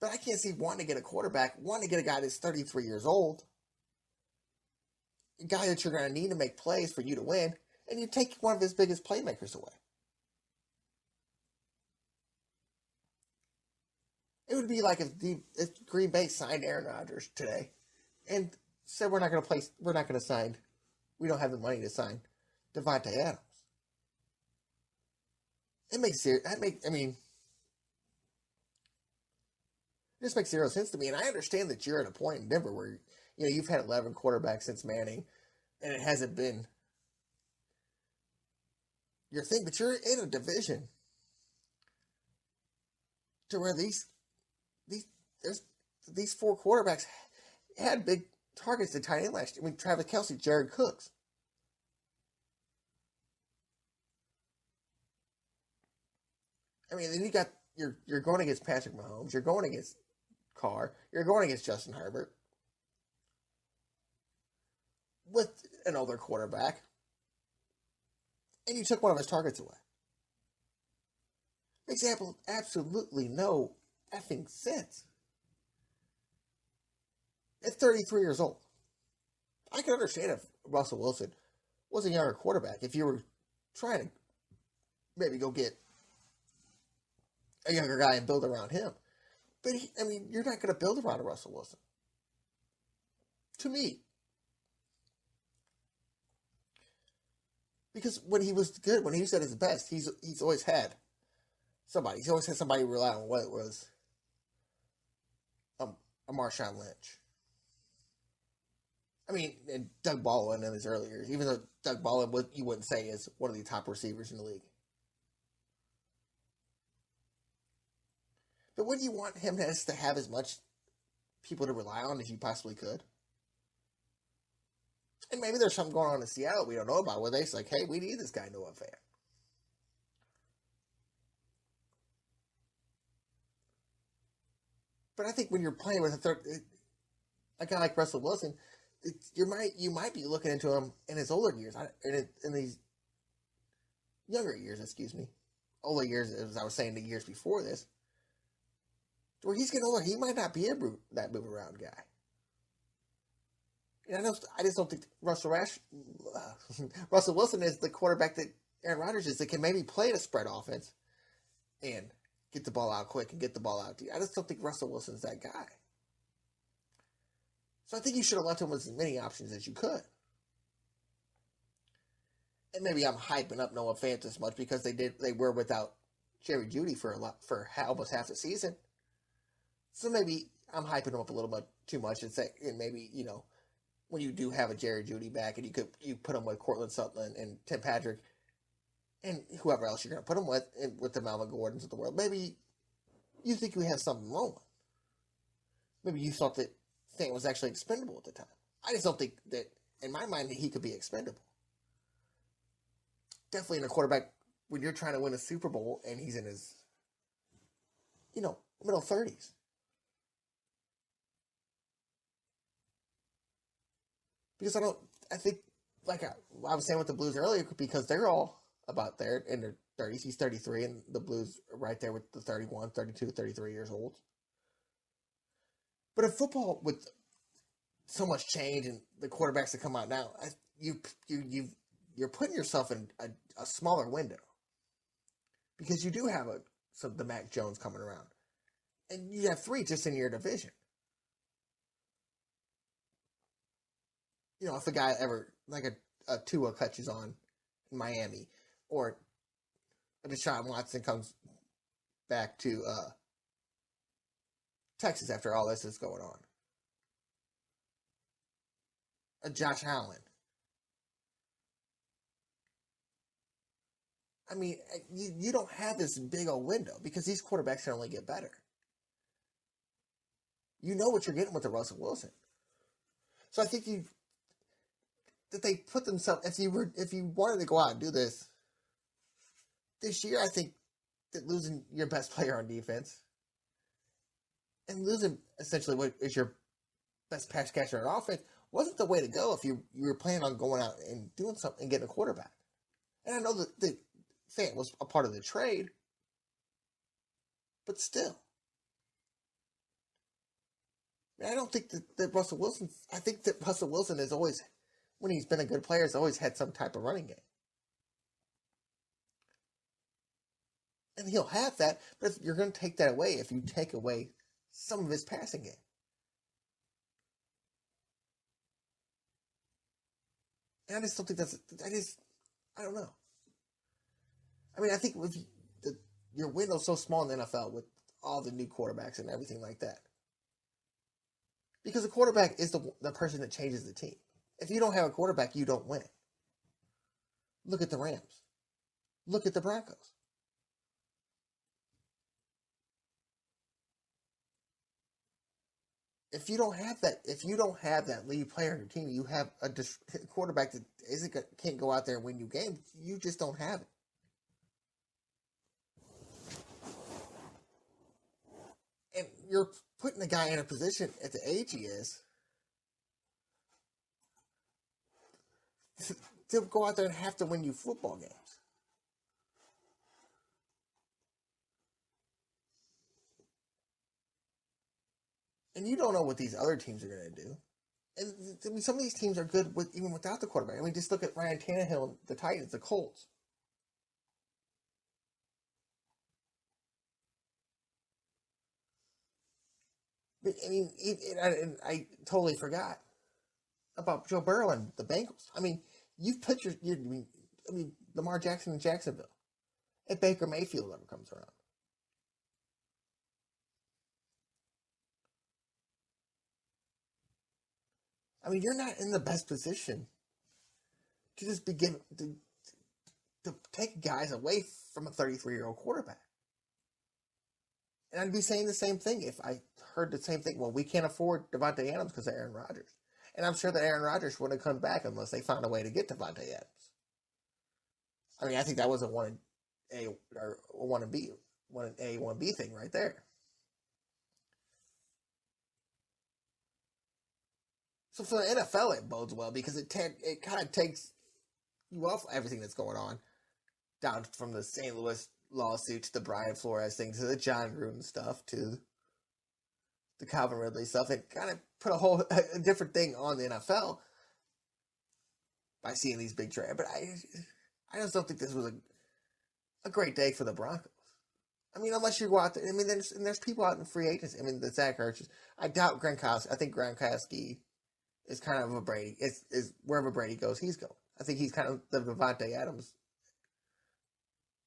But I can't see wanting to get a quarterback, wanting to get a guy that's 33 years old, a guy that you're going to need to make plays for you to win, and you take one of his biggest playmakers away. It would be like if Green Bay signed Aaron Rodgers today and said we don't have the money to sign Devontae Adams. It makes zero sense to me, and I understand that you're at a point in Denver where you've had 11 quarterbacks since Manning, and it hasn't been your thing. But you're in a division to where these four quarterbacks had big targets to tight end last year. I mean, Travis Kelce, Jared Cooks. I mean, then you're going against Patrick Mahomes, you're going against Carr, you're going against Justin Herbert with an older quarterback, and you took one of his targets away. Makes absolutely no effing sense. At 33 years old, I can understand if Russell Wilson was a younger quarterback. If you were trying to maybe go get a younger guy and build around him. But, you're not going to build around a Russell Wilson. To me. Because when he was good, when he was at his best, he's always had somebody. He's always had somebody to rely on, whether it was a Marshawn Lynch. And Doug Baldwin in his early years, even though Doug Baldwin, you wouldn't say is one of the top receivers in the league. But wouldn't you want him to have as much people to rely on as you possibly could? And maybe there's something going on in Seattle we don't know about, where they're like, hey, we need this guy Noah Fant. But I think when you're playing with a guy like Russell Wilson, you might be looking into him in his older years, in these younger years, older years, as I was saying, the years before this, where he's getting older, he might not be that move around guy. And I just don't think Russell Wilson is the quarterback that Aaron Rodgers is, that can maybe play a spread offense and get the ball out quick and get the ball out. I just don't think Russell Wilson's that guy. So I think you should have left him with as many options as you could. And maybe I'm hyping up Noah Fant this much because they were without Jerry Jeudy for almost half the season. So maybe I'm hyping him up a little bit too much and maybe, when you do have a Jerry Jeudy back and you put him with Cortland Sutton and Tim Patrick and whoever else you're going to put him with the Melvin Gordons of the world, maybe you think you have something rolling. Maybe you thought that Fant was actually expendable at the time. I just don't think that, in my mind, that he could be expendable. Definitely in a quarterback, when you're trying to win a Super Bowl and he's in his, middle 30s. Because I think, like I was saying with the Blues earlier, because they're all about there in their 30s. He's 33, and the Blues are right there with the 31, 32, 33 years old. But in football, with so much change and the quarterbacks that come out now, you're putting yourself in a smaller window. Because you do have the Mac Jones coming around. And you have 3 just in your division. If a guy ever, like a Tua catches on in Miami, or a Deshaun Watson comes back to Texas after all this is going on. A Josh Allen. I mean, you don't have this big old window because these quarterbacks can only get better. You know what you're getting with the Russell Wilson. So I think that they put themselves. If you wanted to go out and do this year, I think that losing your best player on defense and losing essentially what is your best pass catcher on offense wasn't the way to go if you were planning on going out and doing something and getting a quarterback. And I know that the thing was a part of the trade, but still. I don't think that Russell Wilson. I think that Russell Wilson has always, when he's been a good player, has always had some type of running game. And he'll have that, but you're going to take that away if you take away some of his passing game. And I just don't think I don't know. I mean, I think with your window's so small in the NFL with all the new quarterbacks and everything like that. Because the quarterback is the person that changes the team. If you don't have a quarterback, you don't win. Look at the Rams. Look at the Broncos. If you don't have that lead player on your team, you have a quarterback that can't go out there and win you games. You just don't have it. And you're putting the guy in a position at the age he is to go out there and have to win you football games. And you don't know what these other teams are going to do. And I mean, some of these teams are good even without the quarterback. I mean, just look at Ryan Tannehill, the Titans, the Colts. I mean, I totally forgot about Joe Burrow and the Bengals. I mean, you've put Lamar Jackson in Jacksonville. If Baker Mayfield ever comes around. I mean, you're not in the best position to just begin to take guys away from a 33-year-old quarterback. And I'd be saying the same thing if I heard the same thing. Well, we can't afford Davante Adams because of Aaron Rodgers. And I'm sure that Aaron Rodgers wouldn't come back unless they found a way to get Davante Adams. I mean, I think that was a 1A or 1B, 1A, 1B thing right there. So for the NFL, it bodes well because it kind of takes you off everything that's going on, down from the St. Louis lawsuit to the Brian Flores thing to the John Gruden stuff to the Calvin Ridley stuff. It kind of put a different thing on the NFL by seeing these big trades. But I just don't think this was a great day for the Broncos. I mean, unless you go out there. I mean, there's people out in free agency. I mean, the Zach Ertz. I doubt Gronkowski. I think Gronkowski is kind of a Brady. Is wherever Brady goes, he's going. I think he's kind of the Davante Adams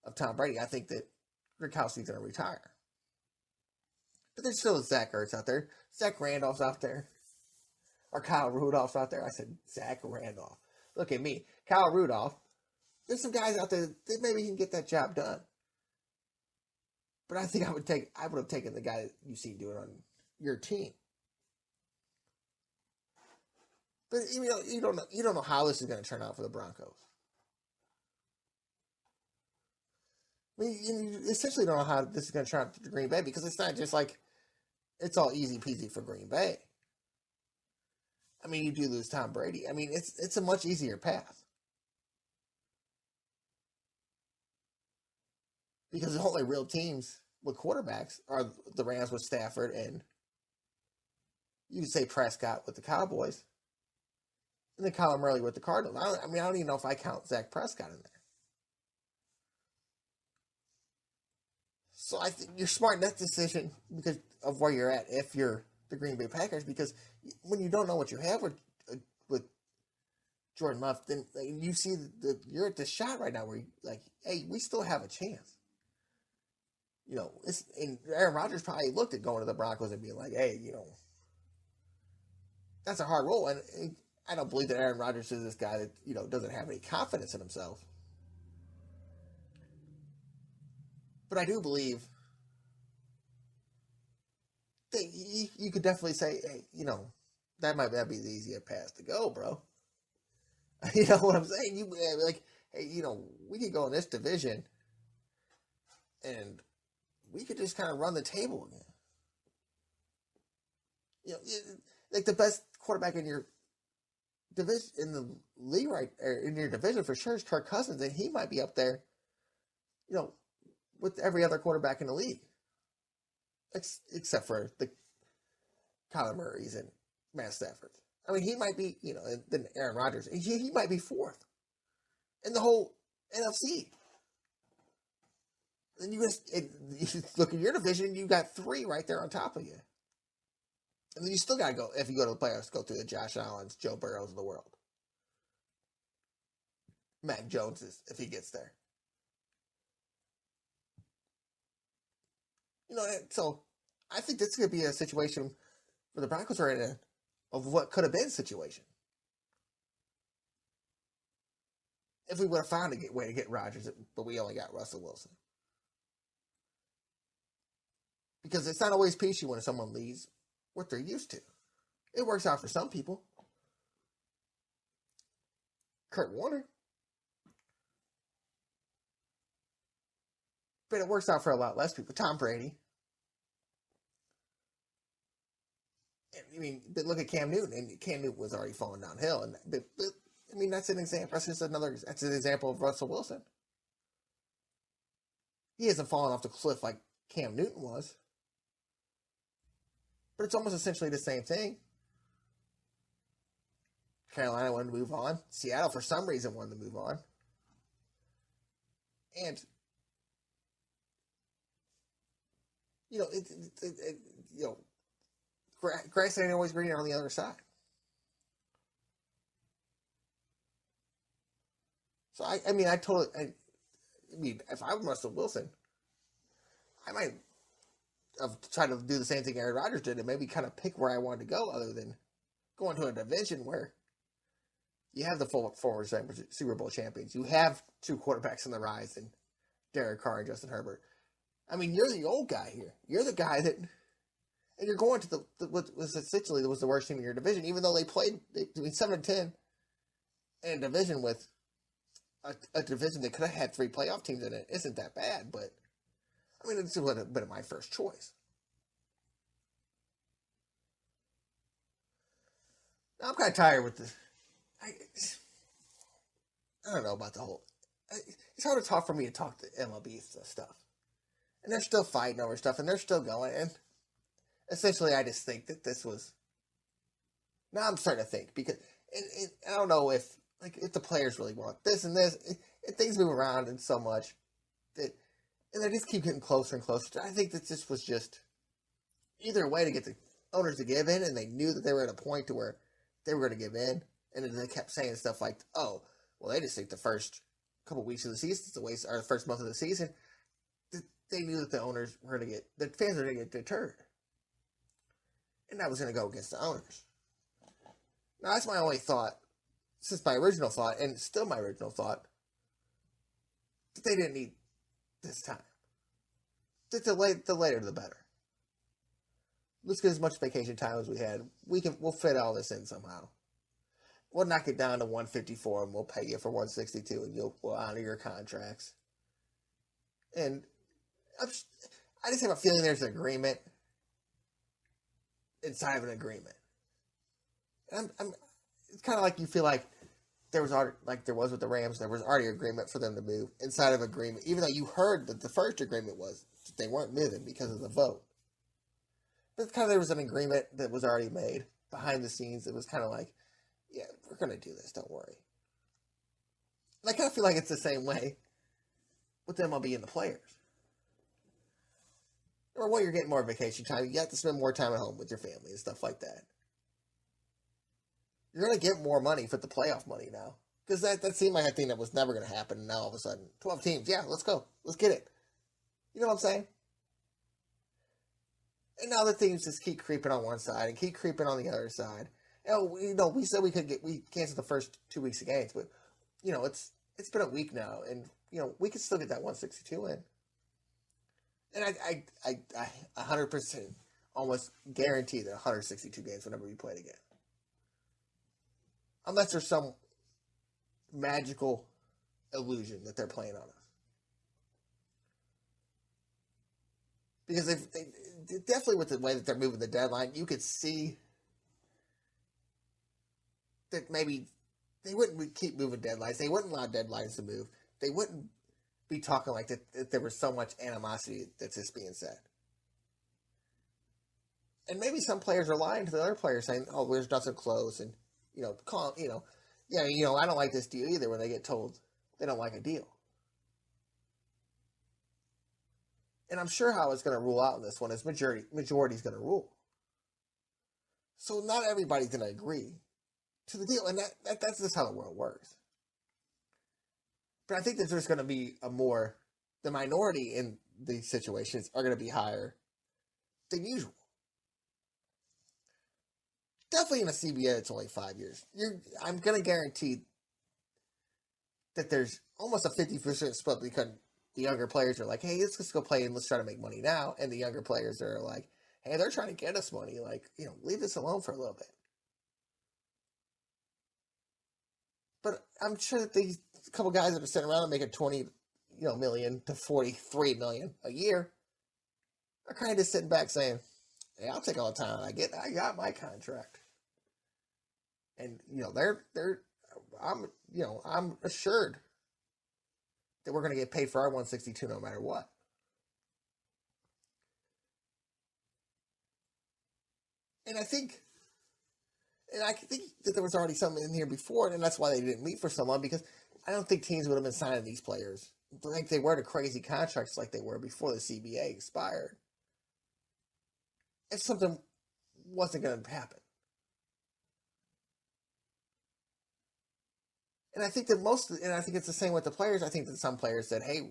of Tom Brady. I think that Gronkowski's going to retire. But there's still a Zach Ertz out there. Zach Randolph's out there. Or Kyle Rudolph's out there. I said Zach Randolph. Look at me. Kyle Rudolph. There's some guys out there that maybe can get that job done. But I think I would have taken the guy that you see doing it on your team. But you don't know how this is going to turn out for the Broncos. I mean, you essentially don't know how this is going to turn out for Green Bay because it's not just like it's all easy peasy for Green Bay. I mean, you do lose Tom Brady. I mean, it's a much easier path. Because the only real teams with quarterbacks are the Rams with Stafford and you could say Prescott with the Cowboys. And then Kyler Murray with the Cardinals. I don't even know if I count Zach Prescott in there. So I think you're smart in that decision because of where you're at. If you're the Green Bay Packers, because when you don't know what you have with Jordan Love, then you see you're at the shot right now where hey, we still have a chance. And Aaron Rodgers probably looked at going to the Broncos and being like, hey, that's a hard role. And I don't believe that Aaron Rodgers is this guy that, doesn't have any confidence in himself. But I do believe that you could definitely say, hey, that might not be the easier path to go, bro. You know what I'm saying? Hey, we could go in this division and we could just kind of run the table again. Like the best quarterback in your division, in the league, right, or in your division for sure is Kirk Cousins, and he might be up there, with every other quarterback in the league, except for the Kyler Murrays and Matt Stafford. I mean, he might be, then Aaron Rodgers. He might be fourth in the whole NFC. Then you look at your division, you got three right there on top of you. And then you still got to go, if you go to the playoffs, go through the Josh Allens, Joe Burrows of the world. Mac Jones, if he gets there. So I think this could be a situation where the Broncos are in of what could have been a situation. If we would have found a way to get Rodgers, but we only got Russell Wilson. Because it's not always peachy when someone leaves what they're used to. It works out for some people. Kurt Warner. But it works out for a lot less people. Tom Brady. I mean, but look at Cam Newton, and Cam Newton was already falling downhill. But that's an example. That's an example of Russell Wilson. He hasn't fallen off the cliff like Cam Newton was. But it's almost essentially the same thing. Carolina wanted to move on. Seattle, for some reason, wanted to move on. And, grass ain't always greener on the other side. So, I mean, if I was Russell Wilson, I might have tried to do the same thing Aaron Rodgers did and maybe kind of pick where I wanted to go other than going to a division where you have the former Super Bowl champions. You have two quarterbacks on the rise in Derek Carr and Justin Herbert. I mean, you're the old guy here. You're the guy that, and you're going to what was essentially the worst team in your division, even though they played between 7-10 in a division with a division that could have had 3 playoff teams in it. Isn't that bad, but I mean, it would have been my first choice. Now, I'm kind of tired with this. I don't know about the whole. It's hard to talk for me to talk to MLB stuff. And they're still fighting over stuff, and they're still going. And essentially, I just think that this was. Now I'm starting to think because I don't know if the players really want this and this. Things move around and so much that, and they just keep getting closer and closer. I think that this was just either a way to get the owners to give in, and they knew that they were at a point to where they were going to give in, and then they kept saying stuff like, "Oh, well, they just think the first couple weeks of the season, or the first month of the season." They knew that the owners were going to the fans were going to get deterred. And that was going to go against the owners. Now, that's my only thought, since my original thought, and still my original thought, that they didn't need this time. That the later the better. Let's get as much vacation time as we had. We'll fit all this in somehow. We'll knock it down to 154 and we'll pay you for 162 and we'll honor your contracts. And I just have a feeling there's an agreement inside of an agreement. And it's kind of like you feel like there was with the Rams, there was already an agreement for them to move inside of agreement, even though you heard that the first agreement was that they weren't moving because of the vote. But it's kind of there was an agreement that was already made behind the scenes. It was kind of like, yeah, we're going to do this, don't worry. And I kind of feel like it's the same way with MLB and the players. Or when you're getting more vacation time, you have to spend more time at home with your family and stuff like that. You're going to get more money for the playoff money now. Because that seemed like a thing that was never going to happen. And now all of a sudden, 12 teams. Yeah, let's go. Let's get it. You know what I'm saying? And now the things just keep creeping on one side and keep creeping on the other side. We said we canceled the first 2 weeks of games, but it's been a week now, and we could still get that 162 in. And I 100% almost guarantee that 162 games whenever we play it again, unless there's some magical illusion that they're playing on us. Because they definitely, with the way that they're moving the deadline, you could see that maybe they wouldn't keep moving deadlines. They wouldn't allow deadlines to move. They wouldn't be talking like that there was so much animosity that's just being said. And maybe some players are lying to the other players, saying, "Oh, there's nothing close," and I don't like this deal either. When they get told they don't like a deal. And I'm sure how it's going to rule out in this one is majority's going to rule. So not everybody's going to agree to the deal, and that's just how the world works. But I think that there's going to be the minority in these situations are going to be higher than usual. Definitely in a CBA, it's only 5 years. I'm going to guarantee that there's almost a 50% split because the younger players are like, hey, let's just go play and let's try to make money now. And the younger players are like, hey, they're trying to get us money. Like, leave this alone for a little bit. But I'm sure that these couple guys that are sitting around and making 20 million to 43 million a year are kind of just sitting back saying, hey, I'll take all the time I get. I got my contract. And, I'm assured that we're going to get paid for our 162 no matter what. And I think that there was already something in here before, and that's why they didn't meet for so long, because I don't think teams would have been signing these players like they were to crazy contracts like they were before the CBA expired if something wasn't going to happen. And I think that I think it's the same with the players. I think that some players said, hey,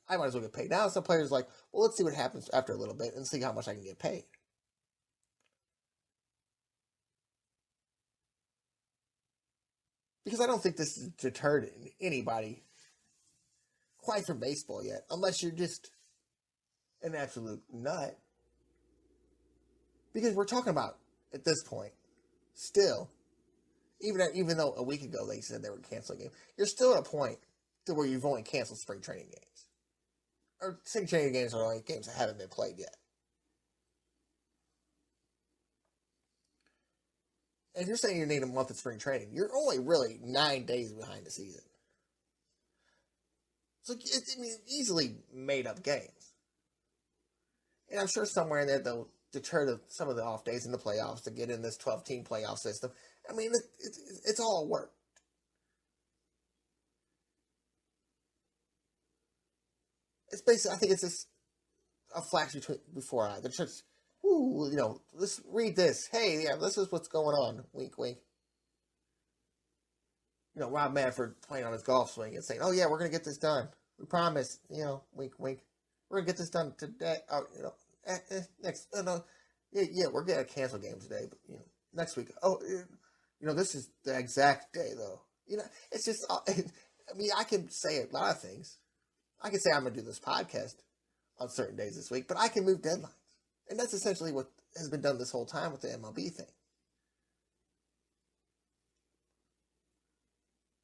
I might as well get paid now. Some players are like, well, let's see what happens after a little bit and see how much I can get paid. Because I don't think this has deterred anybody quite from baseball yet, unless you're just an absolute nut. Because we're talking about, at this point, still, even though a week ago they said they were canceling games, you're still at a point to where you've only canceled spring training games. Or spring training games are only games that haven't been played yet. And if you're saying you need a month of spring training, you're only really 9 days behind the season. So it's easily made up games. And I'm sure somewhere in there they'll deter some of the off days in the playoffs to get in this 12-team playoff system. It's all work. It's basically, I think it's just a flash before I. They're just, let's read this. Hey, yeah, this is what's going on. Wink, wink. Rob Manfred playing on his golf swing and saying, oh, yeah, we're going to get this done. We promise. Wink, wink. We're going to get this done today. Oh, next. No. Yeah, we're going to cancel games today, but, next week. Oh, this is the exact day, though. It's just, I can say a lot of things. I can say I'm going to do this podcast on certain days this week, but I can move deadlines. And that's essentially what has been done this whole time with the MLB thing.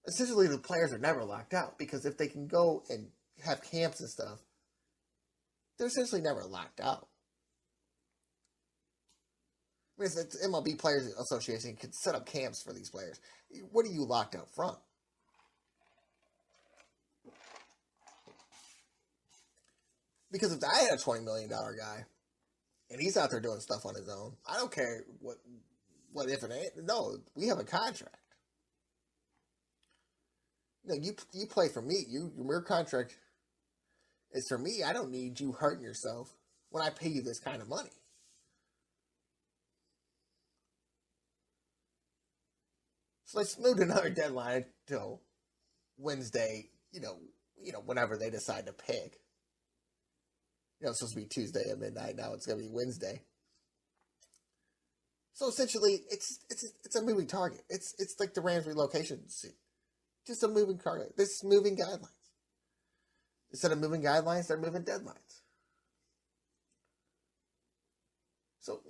Essentially, the players are never locked out, because if they can go and have camps and stuff, they're essentially never locked out. If the MLB Players Association can set up camps for these players, what are you locked out from? Because if I had a $20 million guy and he's out there doing stuff on his own, I don't care what if it ain't. No, we have a contract. You play for me. Your contract is for me. I don't need you hurting yourself when I pay you this kind of money. So let's move to another deadline until Wednesday, whenever they decide to pick. It's supposed to be Tuesday at midnight. Now it's going to be Wednesday. So essentially, it's a moving target. It's like the Rams relocation suit. Just a moving target. This is moving guidelines. Instead of moving guidelines, they're moving deadlines. So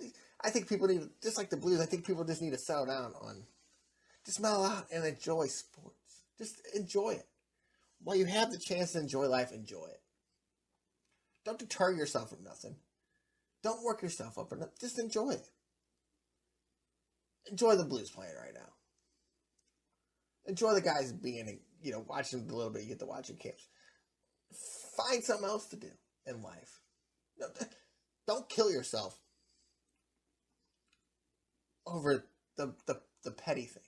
I think people need, just like the Blues, I think people just need to settle down on, just mellow out and enjoy sports. Just enjoy it. While you have the chance to enjoy life, enjoy it. Don't deter yourself from nothing. Don't work yourself up. Just enjoy it. Enjoy the Blues playing right now. Enjoy the guys being, watching a little bit. You get to watch in camps. Find something else to do in life. Don't kill yourself over the petty thing.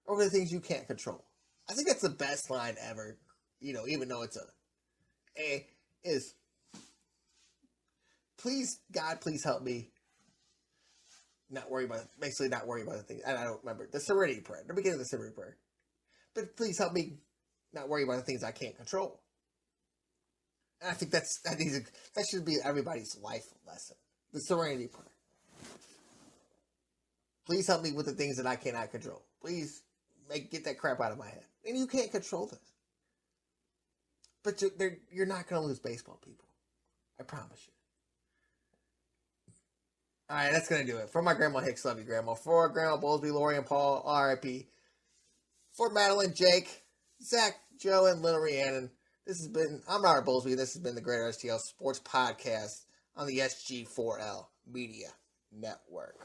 Over the things you can't control. I think that's the best line ever. Even though it's is please, God, please help me not worry about the things. And I don't remember the Serenity Prayer, the beginning of the Serenity Prayer. But please help me not worry about the things I can't control. And I think that should be everybody's life lesson. The Serenity Prayer. Please help me with the things that I cannot control. Please get that crap out of my head. And you can't control this. But you're not going to lose baseball, people. I promise you. All right, that's going to do it. For my Grandma Hicks, love you, Grandma. For Grandma Bowlesby, Lori, and Paul, R.I.P. For Madeline, Jake, Zach, Joe, and Little Rhiannon, I'm Robert Bowlesby. This has been the GreaterStl Sports Podcast on the SG4L Media Network.